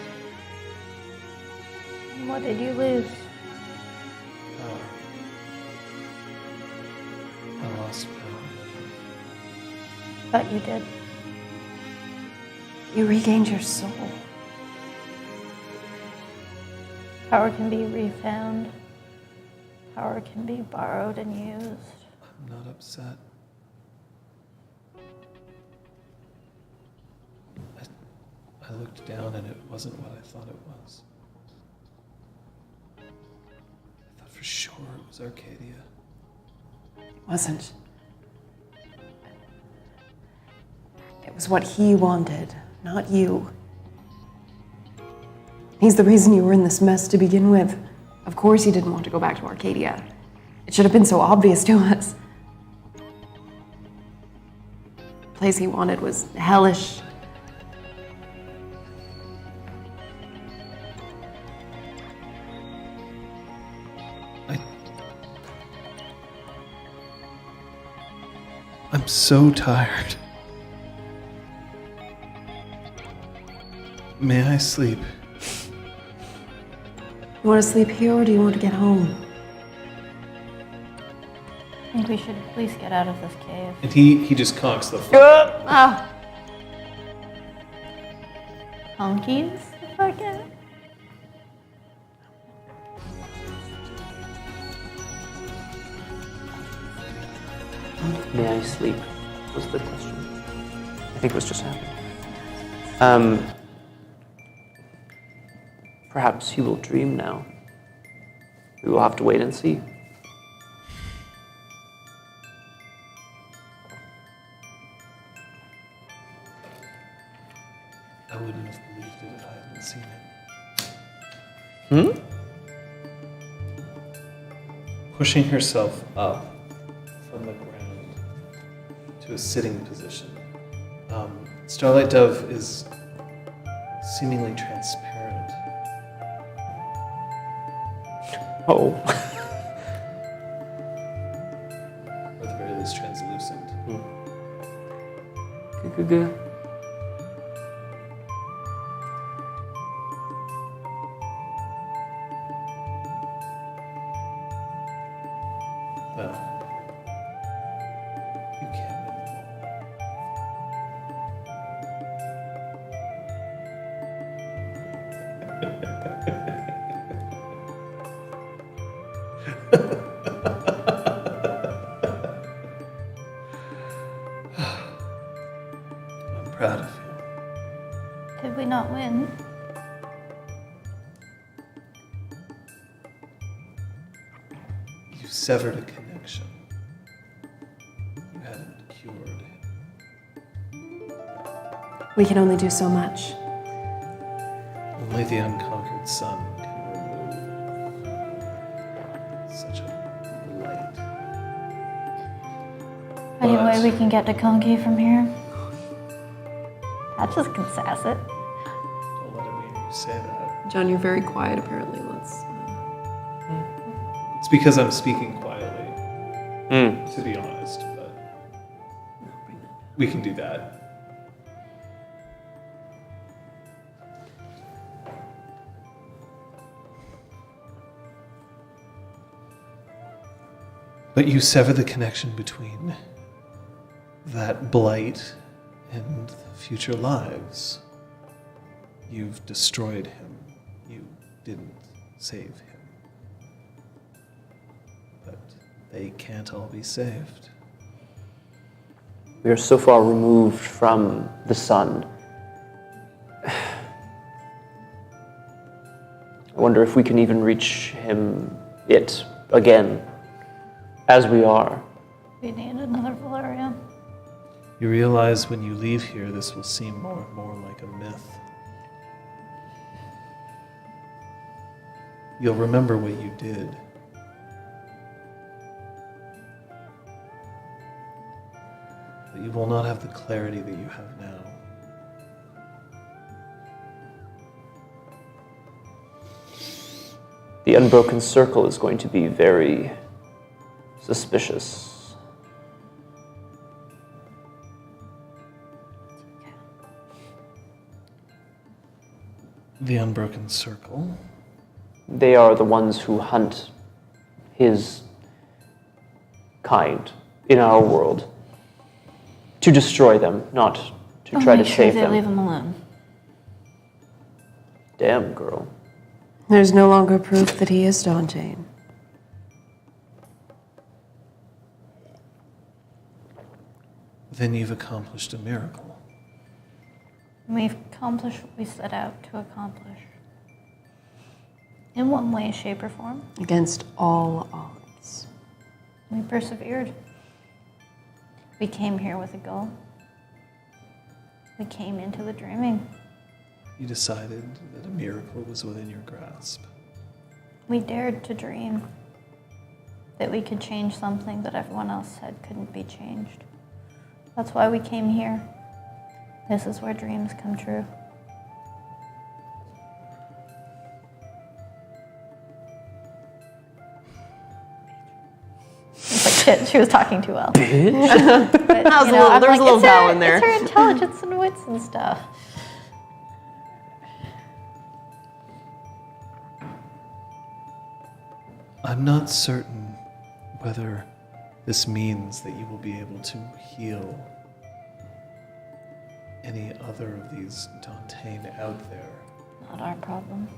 What did you lose? I lost power. But you did. You regained your soul. Power can be refound. Power can be borrowed and used. I'm not upset. I looked down and it wasn't what I thought it was. I thought for sure it was Arcadia. It wasn't. It was what he wanted, not you. He's the reason you were in this mess to begin with. Of course he didn't want to go back to Arcadia. It should have been so obvious to us. The place he wanted was hellish. I'm so tired. May I sleep? You want to sleep here or do you want to get home? I think we should at least get out of this cave. And he just conks the fuck. Oh. Honkies? Okay. May I sleep? Was the question. I think it was just happened. Perhaps you will dream now. We will have to wait and see. I wouldn't have believed it if I hadn't seen it. Pushing herself up from the ground to a sitting position. Starlight Dove is seemingly transparent. Oh. Or at the very least translucent. Good. Well, you can't win them all. I'm proud of you. Did we not win? You severed a connection. You hadn't cured. We can only do so much. Only the unconquered sun can remove such a light. Any But- way we can get to Conky from here? Patches can sass it. Don't let him hear you say that. John, you're very quiet apparently. Let's. It's because I'm speaking quietly, to be honest, but we can do that. But you sever the connection between that blight in future lives, you've destroyed him. You didn't save him. But they can't all be saved. We are so far removed from the sun. I wonder if we can even reach it again, as we are. We need another Valerian. You realize when you leave here, this will seem more and more like a myth. You'll remember what you did. But you will not have the clarity that you have now. The unbroken circle is going to be very suspicious. The unbroken circle. They are the ones who hunt his kind in our world. To destroy them, not to try to save them. Leave him alone. Damn, girl. There's no longer proof that he is Dauntain. Then you've accomplished a miracle. We've accomplished what we set out to accomplish. In one way, shape, or form, Against all odds. we persevered. We came here with a goal. We came into the dreaming. You decided that a miracle was within your grasp. We dared to dream that we could change something that everyone else said couldn't be changed. That's why we came here. This is where dreams come true. It's like, shit, she was talking too well. But, There was a little vowel in there. It's her intelligence and wits and stuff. I'm not certain whether this means that you will be able to heal any other of these Dauntain out there, Not our problem.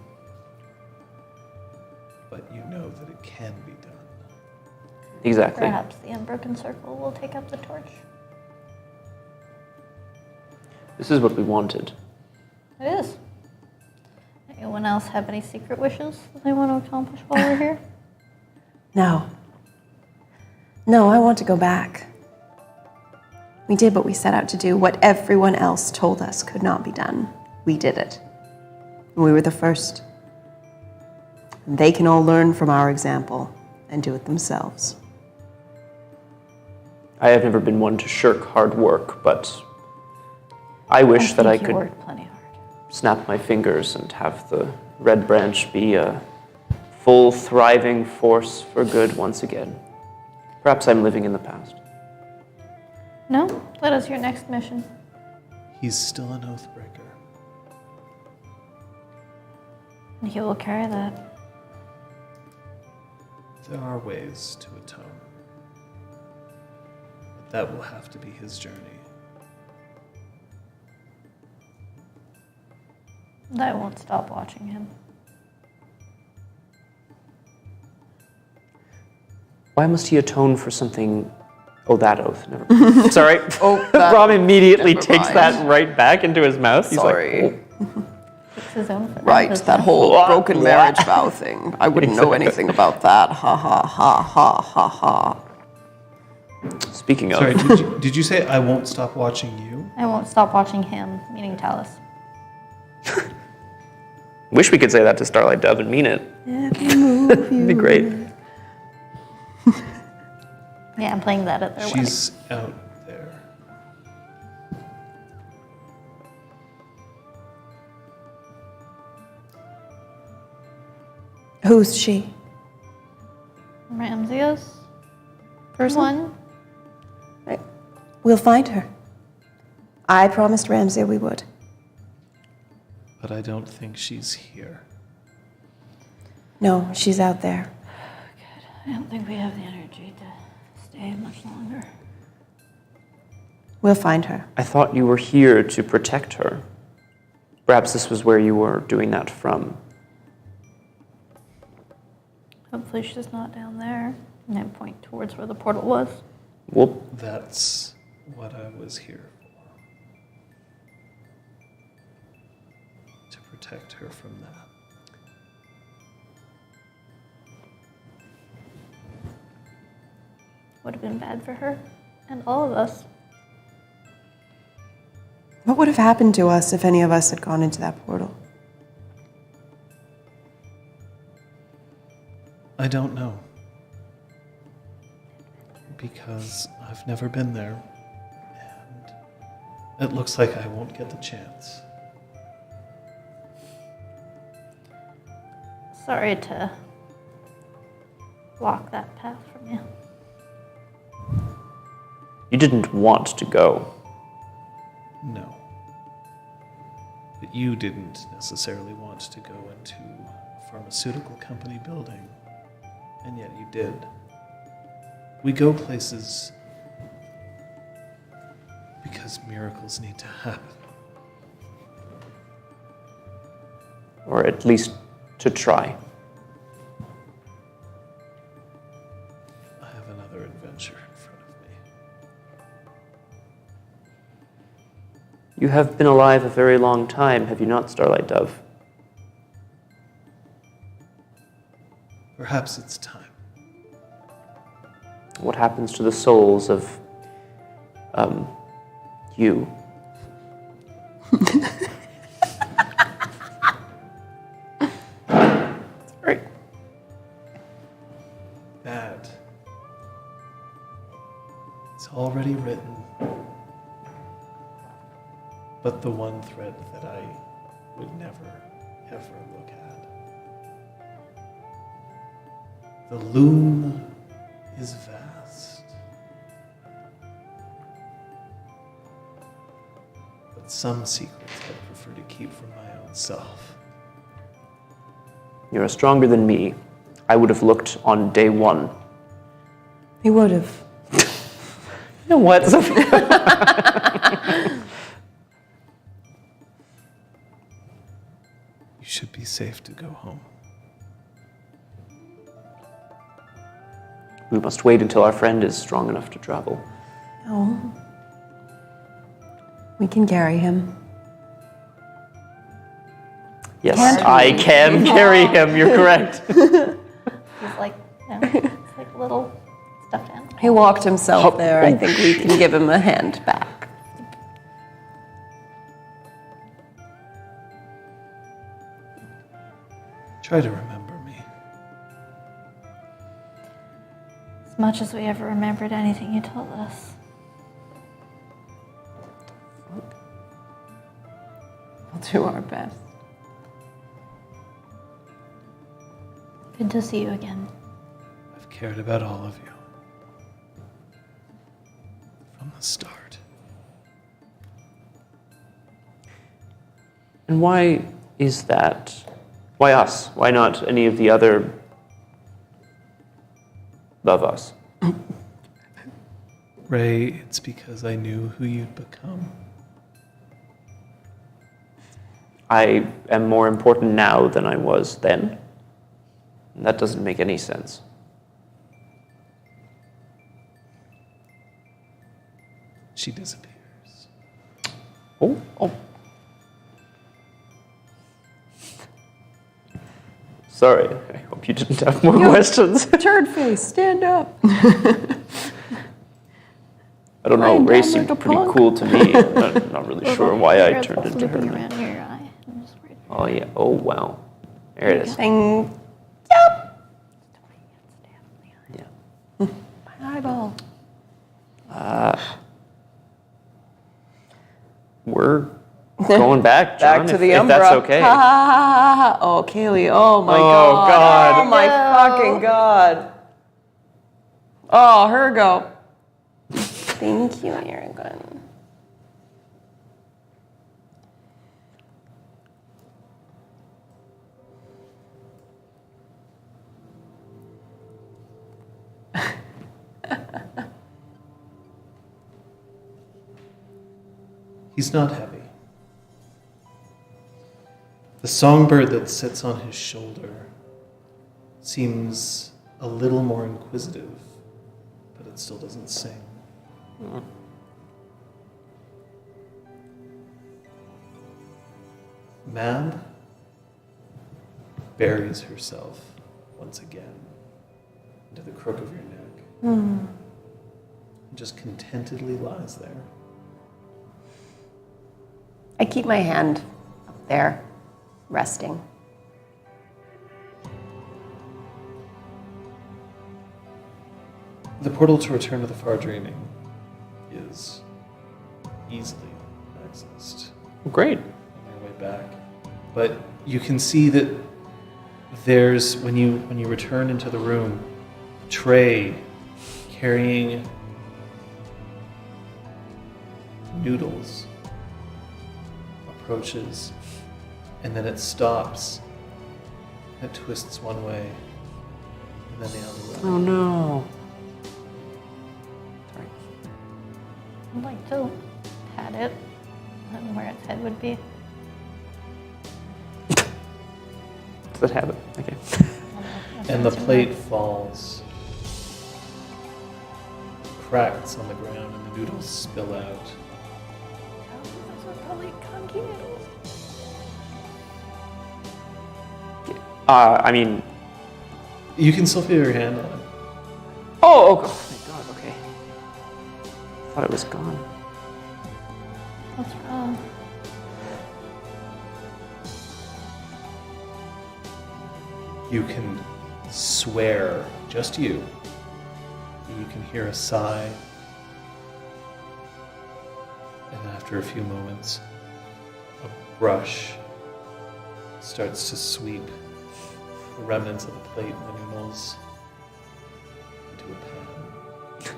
but you know that it can be done. Exactly. Perhaps the Unbroken Circle will take up the torch. This is what we wanted. It is. Anyone else have any secret wishes that they want to accomplish while we're here? No. No, I want to go back. We did what we set out to do, what everyone else told us could not be done. We did it. We were the first. They can all learn from our example and do it themselves. I have never been one to shirk hard work, but I wish that I think you could worked plenty hard. snap my fingers and have the Red Branch be a full, thriving force for good once again. Perhaps I'm living in the past. No? That is your next mission. He's still an Oathbreaker. And he will carry that. There are ways to atone. But that will have to be his journey. And I won't stop watching him. Why must he atone for something? Oh, that oath. Never mind. Sorry. Oh, that- Rob immediately never takes mind. that right back into his mouth. He's Sorry. like, It's his own. Right, that whole What? broken What? marriage vow thing. I wouldn't know anything about that. Ha ha ha ha ha ha. Speaking of, Sorry, did you say I won't stop watching you? I won't stop watching him, meaning Talus. wish we could say that to Starlight Dove and mean it. It'd be great. Yeah, I'm playing that at their wedding. She's out there. Who's she? Ramses? First one? Right. We'll find her. I promised Ramsay we would. But I don't think she's here. No, she's out there. I don't think we have the energy to stay much longer. We'll find her. I thought you were here to protect her. Perhaps this was where you were doing that from. Hopefully she's not down there. And I point towards where the portal was. Well, That's what I was here for. To protect her from that. Would have been bad for her and all of us. What would have happened to us if any of us had gone into that portal? I don't know. Because I've never been there. And it looks like I won't get the chance. Sorry to block that path from you. you didn't want to go. No. But you didn't necessarily want to go into a pharmaceutical company building, and yet you did. We go places because miracles need to happen. Or at least to try. I have another adventure in front of me. You have been alive a very long time, have you not, Starlight Dove? Perhaps it's time. What happens to the souls of, you? Right. That is already written. But the one thread that I would never, ever look at. The loom is vast. But some secrets I prefer to keep for my own self. You're stronger than me. I would have looked on day one. He would have. You know what, Sophia? You should be safe to go home. We must wait until our friend is strong enough to travel. No. We can carry him. Yes, Can't I we? can carry him, you're correct. He's like, it's like a little stuffed animal. He walked himself there. I think we can give him a hand back. Try to remember me. As much as we ever remembered anything you told us. We'll do our best. Good to see you again. I've cared about all of you. From the start. And why is that? Why us? Why not any of the other of us? Ray, it's because I knew who you'd become. I am more important now than I was then. That doesn't make any sense. She disappears. Oh. Sorry, I hope you didn't have more questions. Turd face, stand up. I don't know, Lying Ray down seemed like a pretty punk. cool to me. I'm not really sure why I turned into her. Looping around your eye. I'm just worried. Oh yeah, oh wow. There it is. Thing. Yeah. My eyeball. We're going back, John, Back to the if Umbra. that's okay. Ha ha ha ha ha. Oh, Kaylee. Oh my Oh, god. God. Oh my fucking god. Oh, her go. Thank you, Aragon. He's not heavy. The songbird that sits on his shoulder seems a little more inquisitive, but it still doesn't sing. Mab buries herself once again into the crook of your neck. And just contentedly lies there. I keep my hand up there, resting. The portal to return to the far dreaming is easily accessed Great. on your way back. But you can see that there's, when you return into the room, a tray carrying noodles approaches, and then it stops. It twists one way, and then the other way. Oh no. Sorry. I'd like to pat it and where its head would be. Does it have it? Okay. And the plate falls, cracks on the ground, and the noodles spill out. Those are probably conky noodles. I mean, You can still feel your hand on it. oh thank God, okay. Thought it was gone. What's wrong? You can swear, just you. You can hear a sigh. And after a few moments, a brush starts to sweep the remnants of the plate and the noodles into a pan.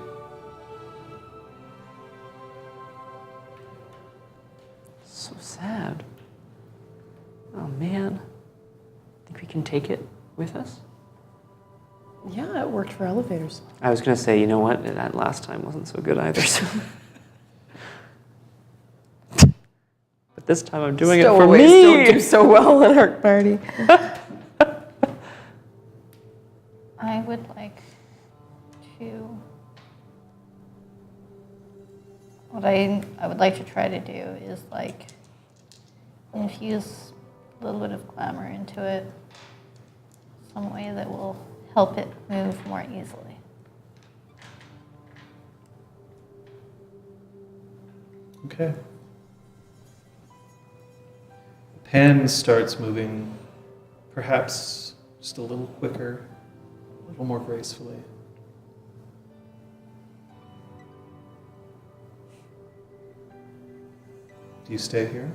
So sad. Oh man. Think we can take it with us? Yeah, it worked for elevators. I was gonna say, you know what? That last time wasn't so good either. So. But this time I'm doing it for Stowaways me. don't do so well at our party. I would like to. What I would like to try to do is like infuse a little bit of glamour into it, some way that will help it move more easily. Okay. The pan starts moving, perhaps just a little quicker, a little more gracefully. Do you stay here?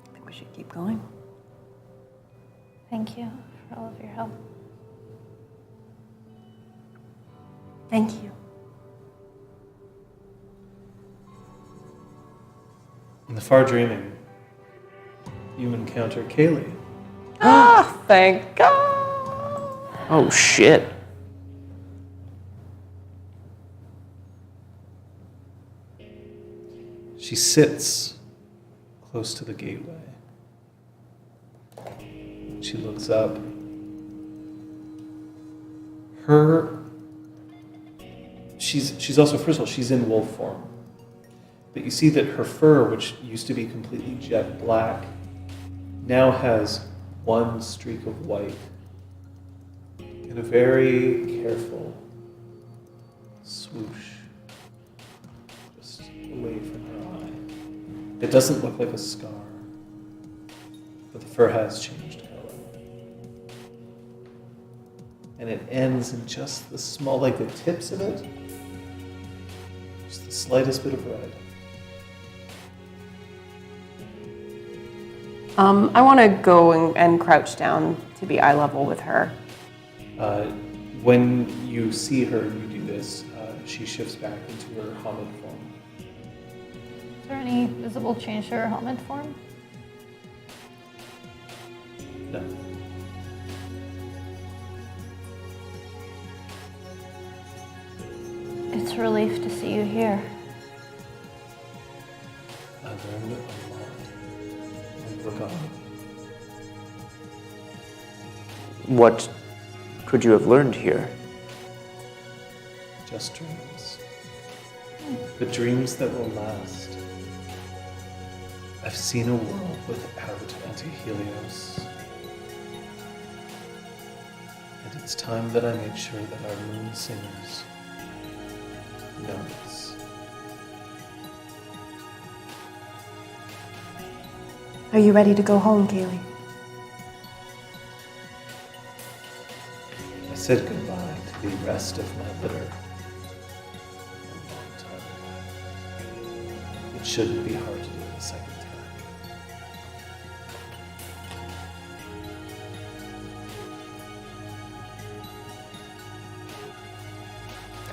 I think we should keep going. Thank you for all of your help. Thank you. In the far dreaming, you encounter Kaylee. Ah, thank God. Oh shit. She sits close to the gateway. She looks up. She's also, first of all, she's in wolf form. But you see that her fur, which used to be completely jet black, now has one streak of white and a very careful swoosh just away from her eye. It doesn't look like a scar, but the fur has changed color. And it ends in just the small, like the tips of it, just the slightest bit of red. I want to go and crouch down to be eye level with her. When you see her, you do this, she shifts back into her Hamid form. Is there any visible change to her helmet form? No. It's a relief to see you here. I learned a lot when you were gone. What could you have learned here? Just dreams. But dreams that will last. I've seen a world without Antihelios. And it's time that I made sure that our moon singers know this. Are you ready to go home, Kaylee? I said goodbye to the rest of my litter a long time ago. It shouldn't be hard to do it a second time.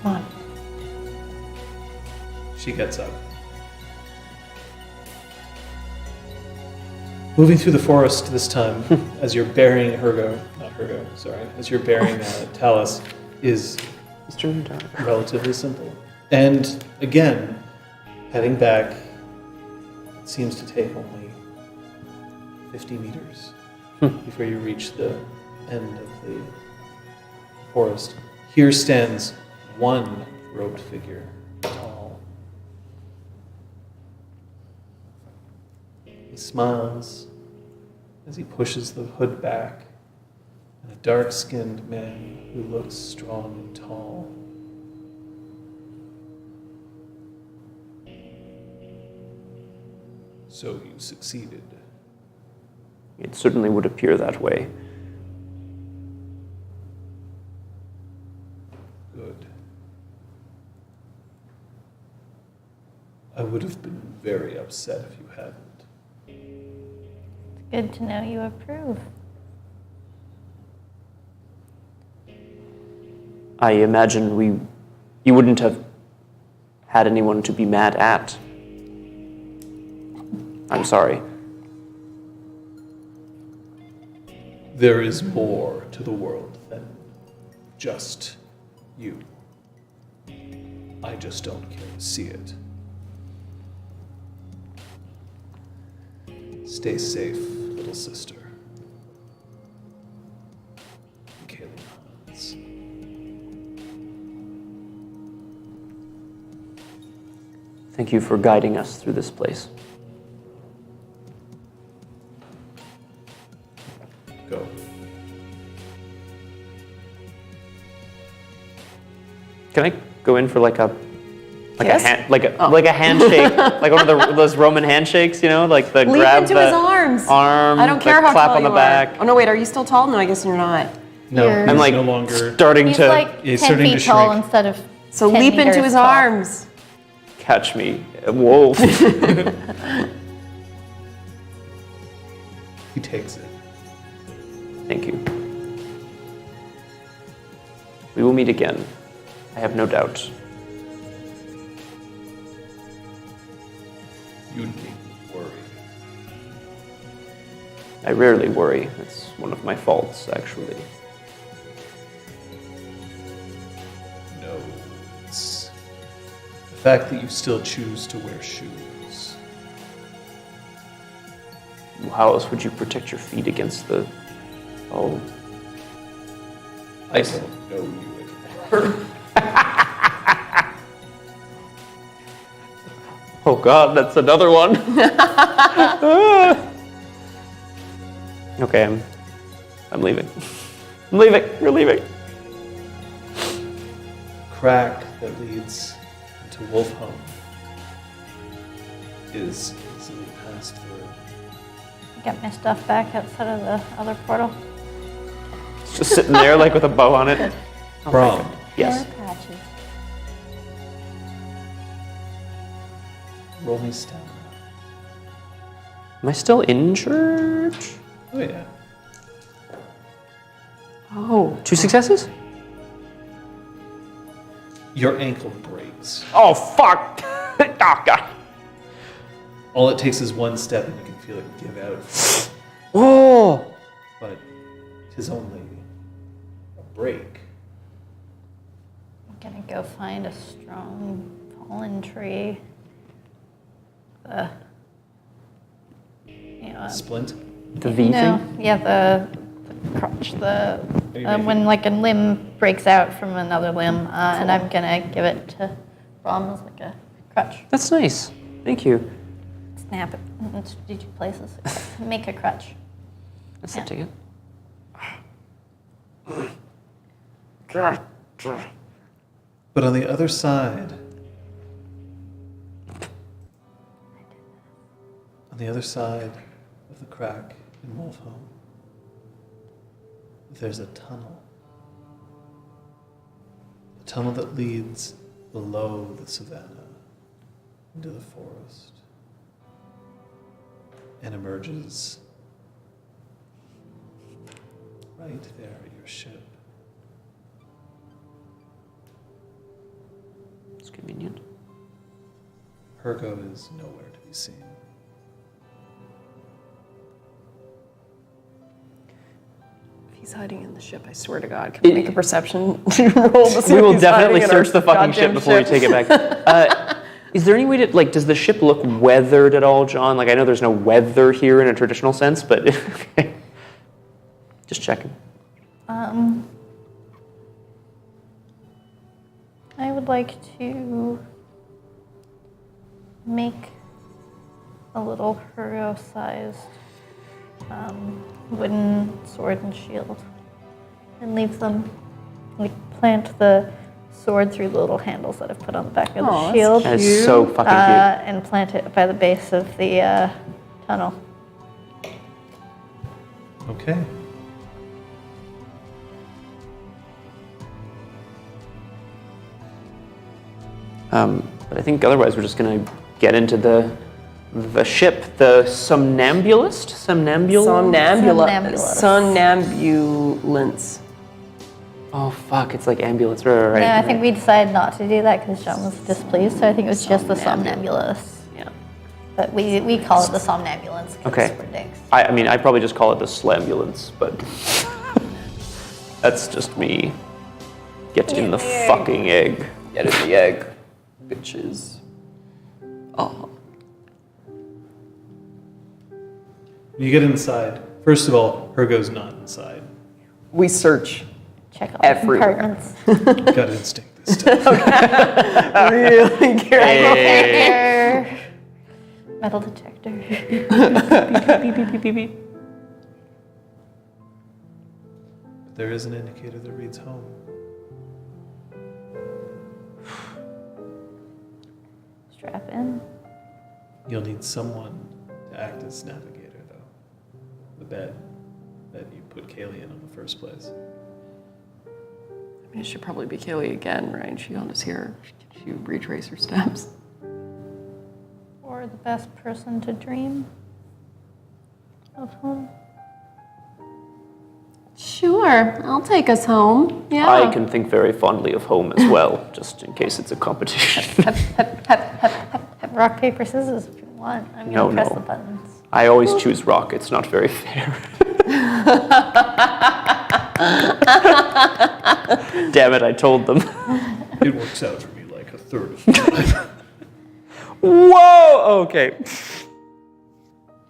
Come on. She gets up. Moving through the forest this time, as you're burying as you're burying Talus, is relatively simple. And again, heading back, it seems to take only 50 meters before you reach the end of the forest. Here stands one robed figure, tall. He smiles as he pushes the hood back, and a dark-skinned man who looks strong and tall. So you succeeded. It certainly would appear that way. Good. I would have been very upset if you hadn't. Good to know you approve. I imagine you wouldn't have had anyone to be mad at. I'm sorry. There is more to the world than just you. I just don't care to see it. Stay safe, little sister. Kaylee Hans. Thank you for guiding us through this place. Go. Can I go in for like a Kiss? like a handshake, like one of those Roman handshakes, you know, like the Leap grab into the his arms. arm, I don't care the how clap tall on the you back. are. Oh no, wait, are you still tall? No, I guess you're not. No, You're- I'm like no longer. starting He's to like it's 10 starting to feet tall shrink. instead of So 10 leap into meters his tall. arms. catch me. Whoa. He takes it. Thank you. We will meet again. I have no doubt. You needn't worry. I rarely worry. It's one of my faults, actually. No, it's the fact that you still choose to wear shoes. How else would you protect your feet against the... Oh, I don't know you anymore. oh God, that's another one. Okay, I'm leaving. I'm leaving. We're leaving. Crack that leads into Wolfhome is easily passed through. Get my stuff back outside of the other portal. It's just sitting there like with a bow on it. Brom, Yes. Hair patches. roll me stamina. Am I still in church? Oh yeah. Oh. 2 successes? Your ankle breaks. Oh, fuck. Oh, God. All it takes is one step and you can feel it give out. Oh. But 'tis only a break. I'm gonna go find a strong one tree. The Splint. The V no, thing? yeah, the crotch. When like a limb breaks out from another limb, and I'm gonna give it to Rom as like a crutch. That's nice. Thank you. Snap it in strategic places. Make a crutch. That's Yeah. it, take it. But on the other side, of the crack in Wolfholm, there's a tunnel. A tunnel that leads below the savannah into the forest and emerges right there at your ship. It's convenient. Hergo is nowhere to be seen. If he's hiding in the ship, I swear to God, can we make a perception roll to see We if will he's definitely hiding in search our the fucking ship goddamn before we take it back. Is there any way to, like, does the ship look weathered at all, John? Like, I know there's no weather here in a traditional sense, but okay. Just checking. I would like to make a little Hero-sized wooden sword and shield, and leave them, like, plant the sword through the little handles that I've put on the back of the shield, That is so fucking cute. and plant it by the base of the tunnel. Okay. But I think otherwise we're just gonna get into the ship, the somnambulist? Somnambulance. Oh fuck, it's like ambulance, right. Yeah, I think we decided not to do that because John was displeased, so I think it was just the somnambulist. Yeah. But we call it the somnambulance because Okay. we're dicks. I mean, I probably just call it the slambulance, but that's just me. Get in the fucking egg. Get in the egg, bitches. Oh. You get inside. First of all, Hergo's not inside. We search Check all everywhere. the compartments. Got instinct this time. Really careful. Detector. Metal detector. Beep, beep, beep. There is an indicator that reads home. Strap in. You'll need someone to act as navigator, though. The bed that you put Kaylee in the first place. I mean, it should probably be Kaylee again, right? She got us here. She retrace her steps. Or the best person to dream of home. Sure, I'll take us home. Yeah. I can think very fondly of home as well, just in case it's a competition. Rock, paper, scissors if you want. I'm No, going to press no. the buttons. I always choose rock, it's not very fair. Damn it, I told them. It works out for me like a third of the time. Whoa! Okay.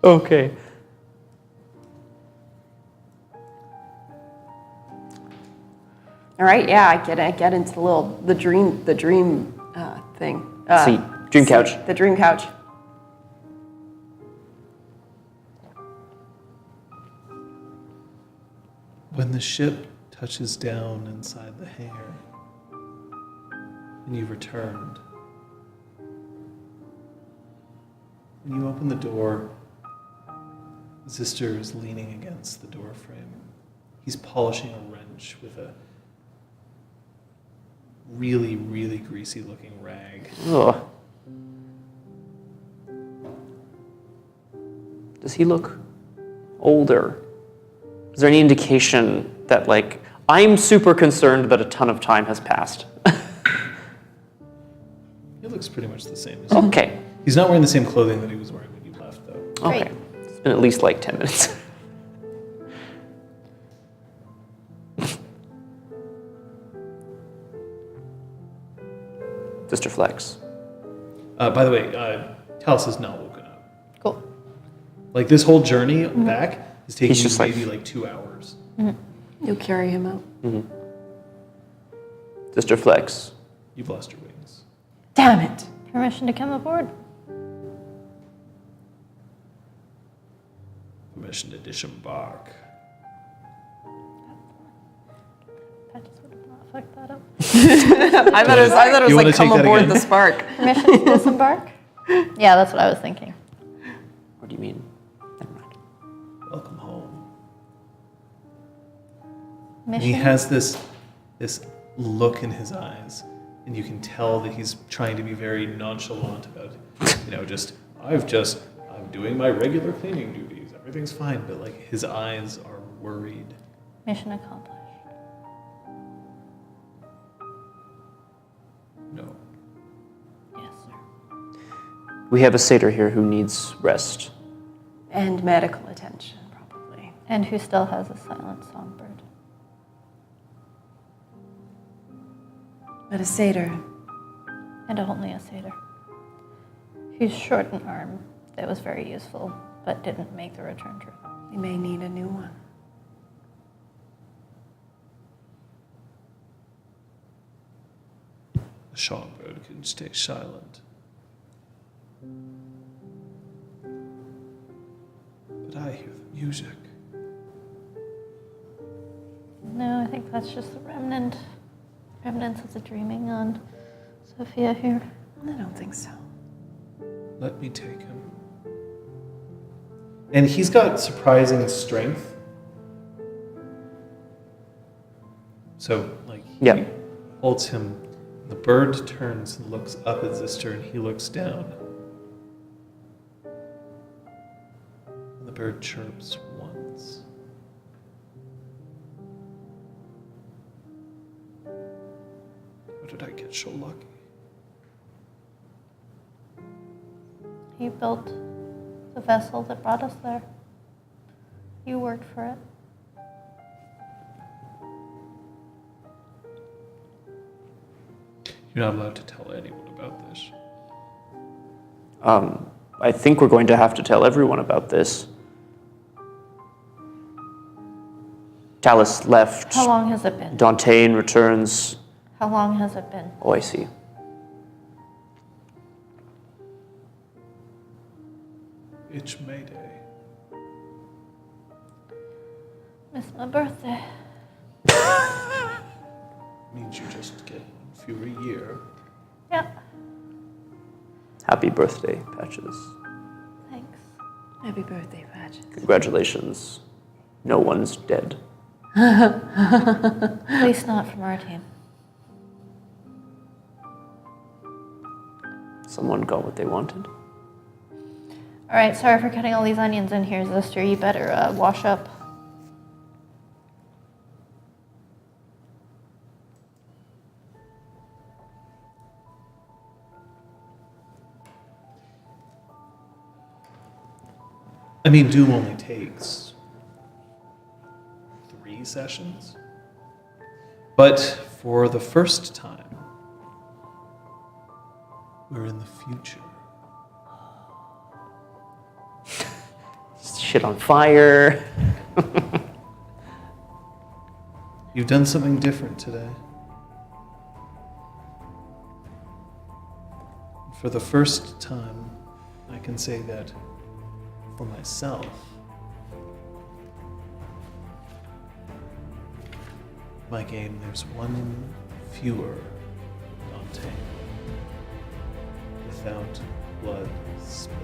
Okay. All right, yeah, I get into the dream thing. See, dream couch. The dream couch. When the ship touches down inside the hangar, and you've returned, when you open the door, Zister is leaning against the door frame. He's polishing a wrench with a really, really greasy looking rag. Ugh. Does he look older? Is there any indication that, like, I'm super concerned that a ton of time has passed? He looks pretty much the same as you. Okay. He's not wearing the same clothing that he was wearing when you left, though. Okay. Great. It's been at least like 10 minutes. Sister Flex. By the way, Talus is not woken up. Cool. Like this whole journey back is taking He's just maybe like 2 hours. You'll carry him out. Sister Flex. You've lost your wings. Damn it. Permission to come aboard. Permission to disembark. I just would have not fucked that up. I thought it was You wanna like come take that aboard again? the spark. Permission to disembark? Yeah, that's what I was thinking. What do you mean? Never mind. Welcome home. And Mission? he has this look in his eyes, and you can tell that he's trying to be very nonchalant about it. I'm doing my regular cleaning duties. Everything's fine, but like his eyes are worried. Mission accomplished. No. Yes, sir. We have a satyr here who needs rest. And medical attention, probably. And who still has a silent songbird. But a satyr. And only a satyr. Who's short an arm that was very useful, but didn't make the return trip. We may need a new one. A songbird can stay silent. But I hear the music. No, I think that's just the remnants of the dreaming on Sophia here. I don't think so. Let me take him. And he's got surprising strength. So, like, he Yeah. holds him. The bird turns and looks up at Zister, and he looks down. And the bird chirps once. How did I get so lucky? You built the vessel that brought us there. You worked for it. You're not allowed to tell anyone about this. I think we're going to have to tell everyone about this. Talus left. How long has it been? Dantain returns. How long has it been? Oh, I see. It's Mayday. It's my birthday. Means you just get one fewer year. Yeah. Happy birthday, Patches. Thanks. Happy birthday, Patches. Congratulations. No one's dead. At least not from our team. Someone got what they wanted. All right, sorry for cutting all these onions in here, Zister. You better wash up. I mean, Doom only takes 3 sessions. But for the first time, we're in the future. Shit on fire. You've done something different today. For the first time, I can say that for myself, my game, there's one fewer Dante without blood spilled.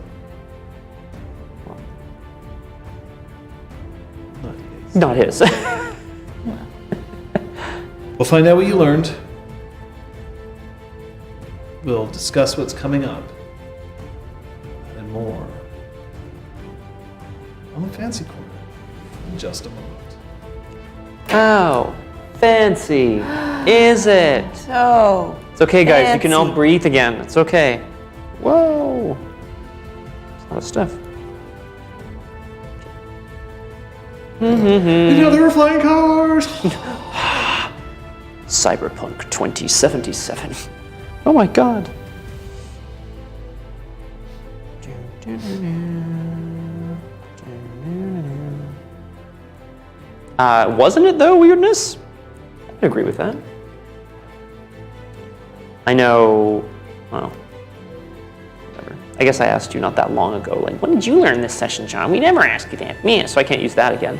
Not his. Not his. We'll find out what you learned. We'll discuss what's coming up. And more. On the Fancy Corner in just a moment. Oh, fancy. Is it? Oh. It's okay, guys. You can all Fancy. breathe again. It's okay. Whoa. It's a lot of stuff. Now there are flying cars! Cyberpunk 2077. Oh my god. Wasn't it though, weirdness? I agree with that. I know, well, whatever. I guess I asked you not that long ago, like, when did you learn this session, John? We never asked you that. Man, so I can't use that again.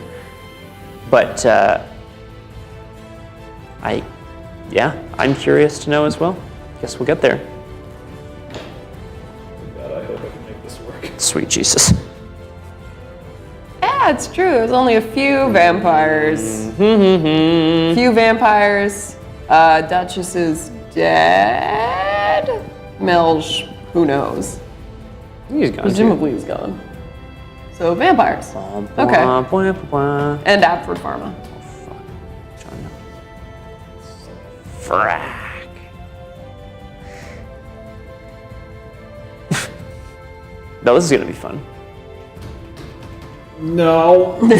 But, I'm curious to know as well. Guess we'll get there. God, I hope I can make this work. Sweet Jesus. Yeah, it's true. There's only a few vampires. Few vampires. Duchess is dead. Melge, who knows? He's gone Presumably he's gone. So vampires. Okay. And Apford Pharma. Frack. No, this is gonna be fun. No. Do you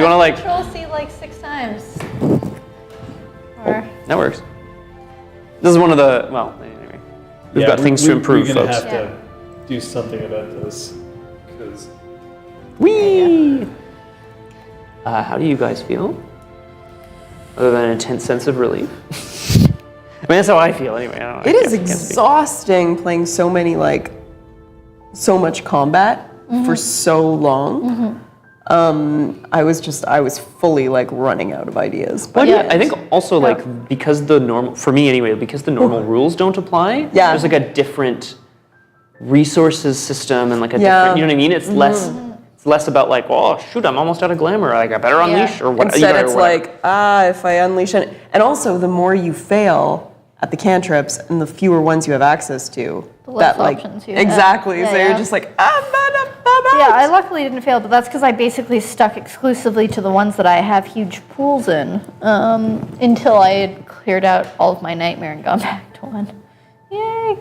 wanna like... Control C like 6 times. Or That works. This is one of the, well, anyway. We've got things to improve, we're gonna folks. have to do something about this. Because Whee! How do you guys feel? Other than an intense sense of relief? I mean, that's how I feel anyway. I don't know. It is exhausting playing so much combat for so long. I was fully like running out of ideas. But yeah, I think also like because the normal, for me anyway, because the normal rules don't apply, there's like a different resources system and like a different, you know what I mean? It's less about like, oh shoot, I'm almost out of glamour, like I better unleash or whatever. Instead it's like, if I unleash it. And also the more you fail at the cantrips and the fewer ones you have access to. The less options you have. Exactly. Yeah, so you're just like, I'm yeah, I luckily didn't fail, but that's because I basically stuck exclusively to the ones that I have huge pools in until I had cleared out all of my nightmare and gone back to one. Yay!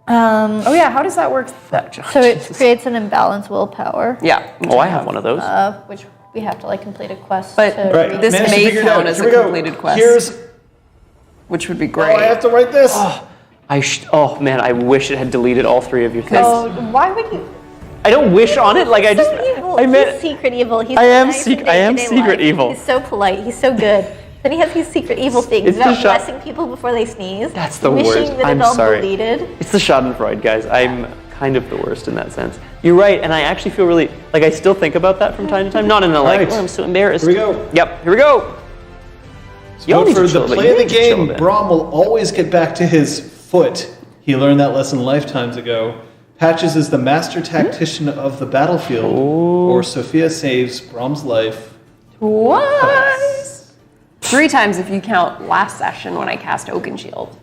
how does that work? So it creates an imbalanced willpower. Yeah. Oh, I have one of those. Which we have to like complete a quest. But to right, reach. this managed to may figure it count out. as Here a we go. completed quest. Here's. Which would be Oh, great. I have to write this. Oh man, I wish it had deleted all 3 of your things. Oh, why would you? I don't wish on it, like I just, Evil. I meant, He's secret evil. He's I so am nice in secret day-to-day life. evil. He's so polite. He's so good. Then he has these secret evil things It's the about shot- blessing people before they sneeze. That's the wishing worst. that I'm it's all sorry. deleted. It's the Schadenfreude, guys. I'm kind of the worst in that sense. You're right, and I actually feel really, like I still think about that from time to time. Not in a like, Right. oh, I'm so embarrassed. Here we go. Yep, here we go. You don't But need for to chill, the but play you of the need to chill a game, bit. Brom will always get back to his foot. He learned that lesson lifetimes ago. Patches is the master tactician of the battlefield, or Sophia saves Brom's life. Twice. 3 times if you count last session when I cast Oakenshield.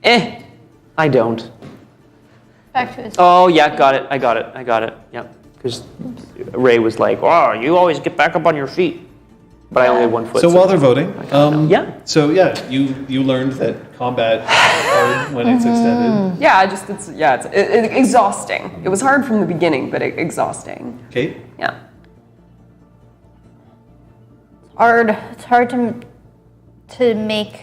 I don't. Back to his. Oh, yeah, got it. I got it. Yep. Because Ray was like, oh, you always get back up on your feet. But I only had 1 foot. So while they're voting, yeah. So yeah, you learned that combat is hard when it's extended. Yeah, it's exhausting. It was hard from the beginning, but exhausting. Kate, Yeah. It's hard to make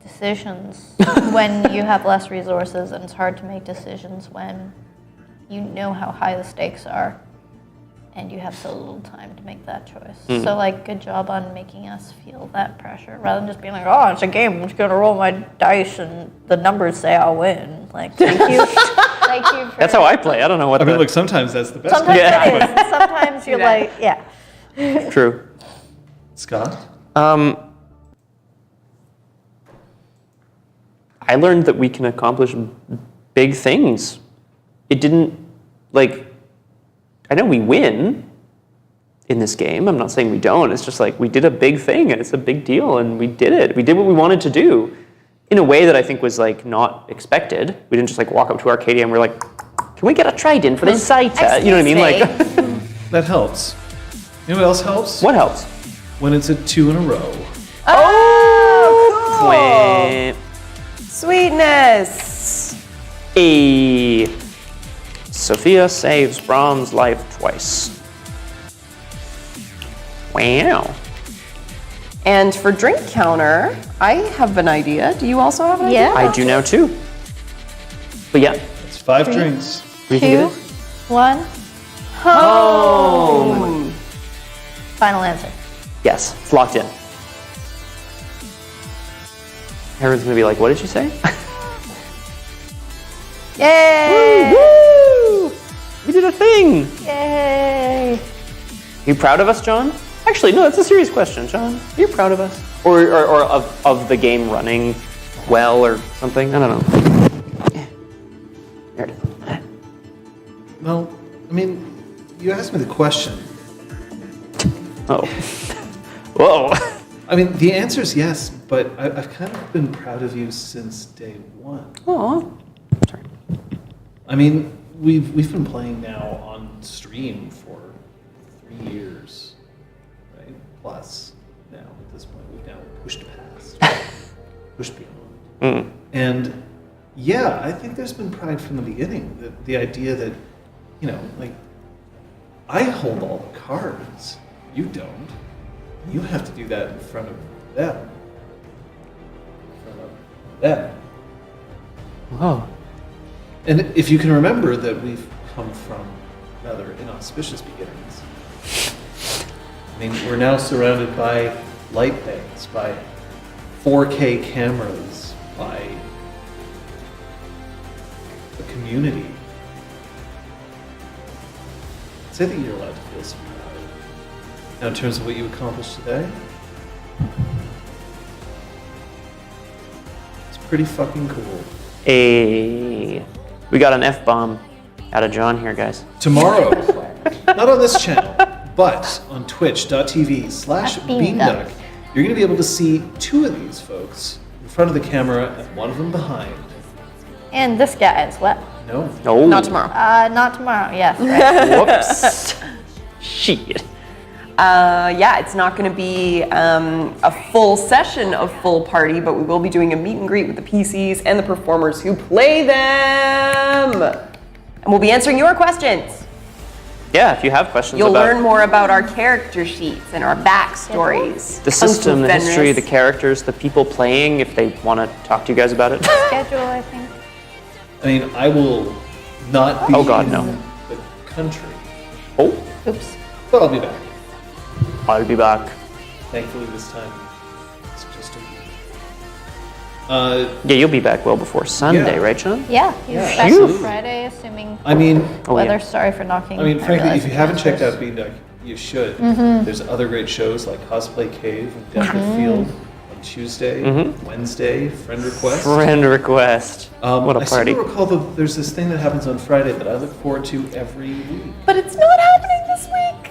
decisions when you have less resources, and it's hard to make decisions when you know how high the stakes are and you have so little time to make that choice. So like, good job on making us feel that pressure rather than just being like, oh, it's a game, I'm just gonna roll my dice and the numbers say I'll win. Like, thank you. Thank you for That's how I play. I don't know what I mean, the... look, sometimes that's the best. Sometimes Yeah. it is. And sometimes you're like, yeah. True. Scott, I learned that we can accomplish big things. It didn't, like, I know we win in this game. I'm not saying we don't. It's just like we did a big thing and it's a big deal and we did it. We did what we wanted to do in a way that I think was like not expected. We didn't just like walk up to Arcadia and we're like, can we get a trident for this site? You know what I mean? Like, that helps. You know what else helps? what helps? When it's a 2 in a row. Oh, cool. Wait. Sweetness. Sophia saves Brom's life twice. Wow. And for drink counter, I have an idea. Do you also have an idea? Yeah. I do now too. But yeah, It's 5 drinks. what do you think it 2, is? 1. Home. Final answer. Yes, it's locked in. Everyone's gonna be like, what did you say? Yay! Woo! We did a thing! Yay! You proud of us, John? Actually, no, that's a serious question, John. Are you proud of us? Or of the game running well or something? I don't know. There it is. Well, I mean, you asked me the question. Oh. Whoa. I mean, the answer is yes, but I've kind of been proud of you since day one. Aw. Sorry. I mean, we've been playing now on stream for 3 years, right? Plus, now at this point, we've now pushed past, pushed beyond. And yeah, I think there's been pride from the beginning. The idea that, you know, like, I hold all the cards, you don't. You have to do that in front of them. In front of them. Whoa. And if you can remember that we've come from rather inauspicious beginnings. I mean, we're now surrounded by light banks, by 4K cameras, by a community. I'd say that you're allowed to feel some pride. Now, in terms of what you accomplished today, it's pretty fucking cool. We got an F-bomb out of John here, guys. Tomorrow, not on this channel, but on twitch.tv/beanduck, you're going to be able to see 2 of these folks in front of the camera and 1 of them behind. And this guy as well. No. No. Not tomorrow. Not tomorrow, yes. Right. Whoops. Shit. Yeah, it's not going to be a full session of Full Party, but we will be doing a meet and greet with the PCs and the performers who play them. And we'll be answering your questions. Yeah, if you have questions You'll about learn more about our character sheets and our backstories. the system, the Kung Fu history, the Fenris. characters, the people playing, if they want to talk to you guys about it. Schedule, I think. I mean, I will not be Oh, God, in no. the country, Oh, Oops. but I'll be back. I'll be back. Thankfully, this time it's just a week. Yeah, you'll be back well before Sunday, Yeah. right, John? Yeah, he's Yeah. back Phew. on Friday, assuming I mean, Oh, weather. yeah. Sorry for knocking. I mean, frankly, realize if you haven't checked answers. out Beanduck, you should. Mm-hmm. There's other great shows like Cosplay Cave and Desert Field on Tuesday, Wednesday, Friend Request. Friend request. What a I party. seem to recall that there's this thing that happens on Friday that I look forward to every week. But it's not happening this week.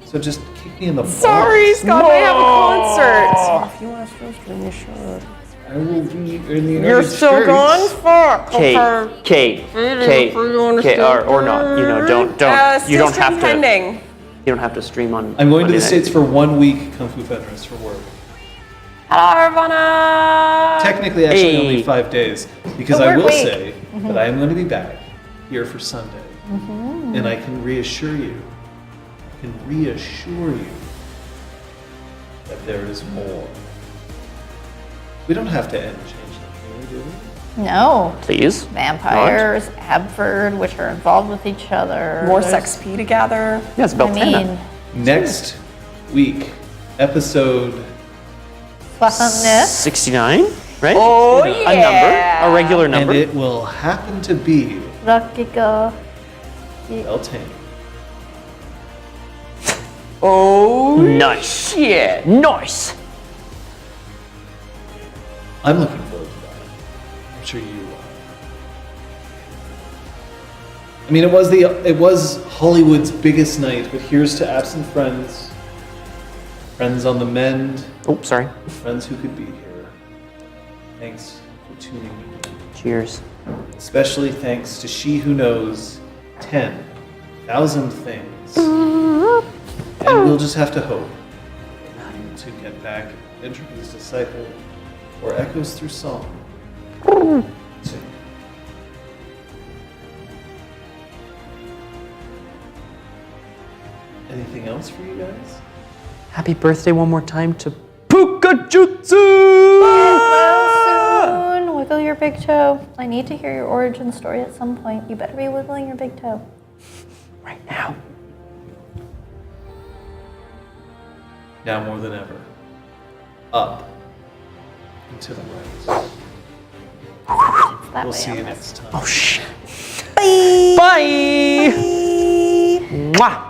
So just kick me in the balls. Sorry, Scott, I have a concert. If you want to stream, you should. I will be in the United You're still States. going? Fuck. Kate, or not. You know, don't. You don't have to. Pending. You don't have to stream on. I'm going to Monday the night. States for 1 week, Kung Fu Fenris, for work. Hello, Ravana. Technically, actually, Hey. only 5 days, because But I work will week. say that I am going to be back here for Sunday, and I can reassure you, that there is more. We don't have to end Changeling here, do we? No. Please. Vampires, Abford, which are involved with each other. More There's- sex P to gather. Yeah, it's I about 10 now. mean, Next week, episode pleasantness. 69, right? Oh, A number, a regular number. and it will happen to be Lucky girl. Beltane. Oh, Nice. shit. Nice. I'm looking forward to that. I'm sure you are. I mean, it was Hollywood's biggest night, but here's to absent friends, friends on the mend, Oh, sorry. friends who could be here. Thanks for tuning in. Cheers. Especially thanks to she who knows 10,000 things. And we'll just have to hope to get back Entropy's Disciple or Echoes Through Song soon. Anything else for you guys? Happy birthday one more time to Pukajutsu! Soon, wiggle your big toe. I need to hear your origin story at some point. You better be wiggling your big toe. Right now. Now more than ever. Up. And to the right. It's that We'll way see on you this. next time. Oh shit. Bye. Bye. Mwah.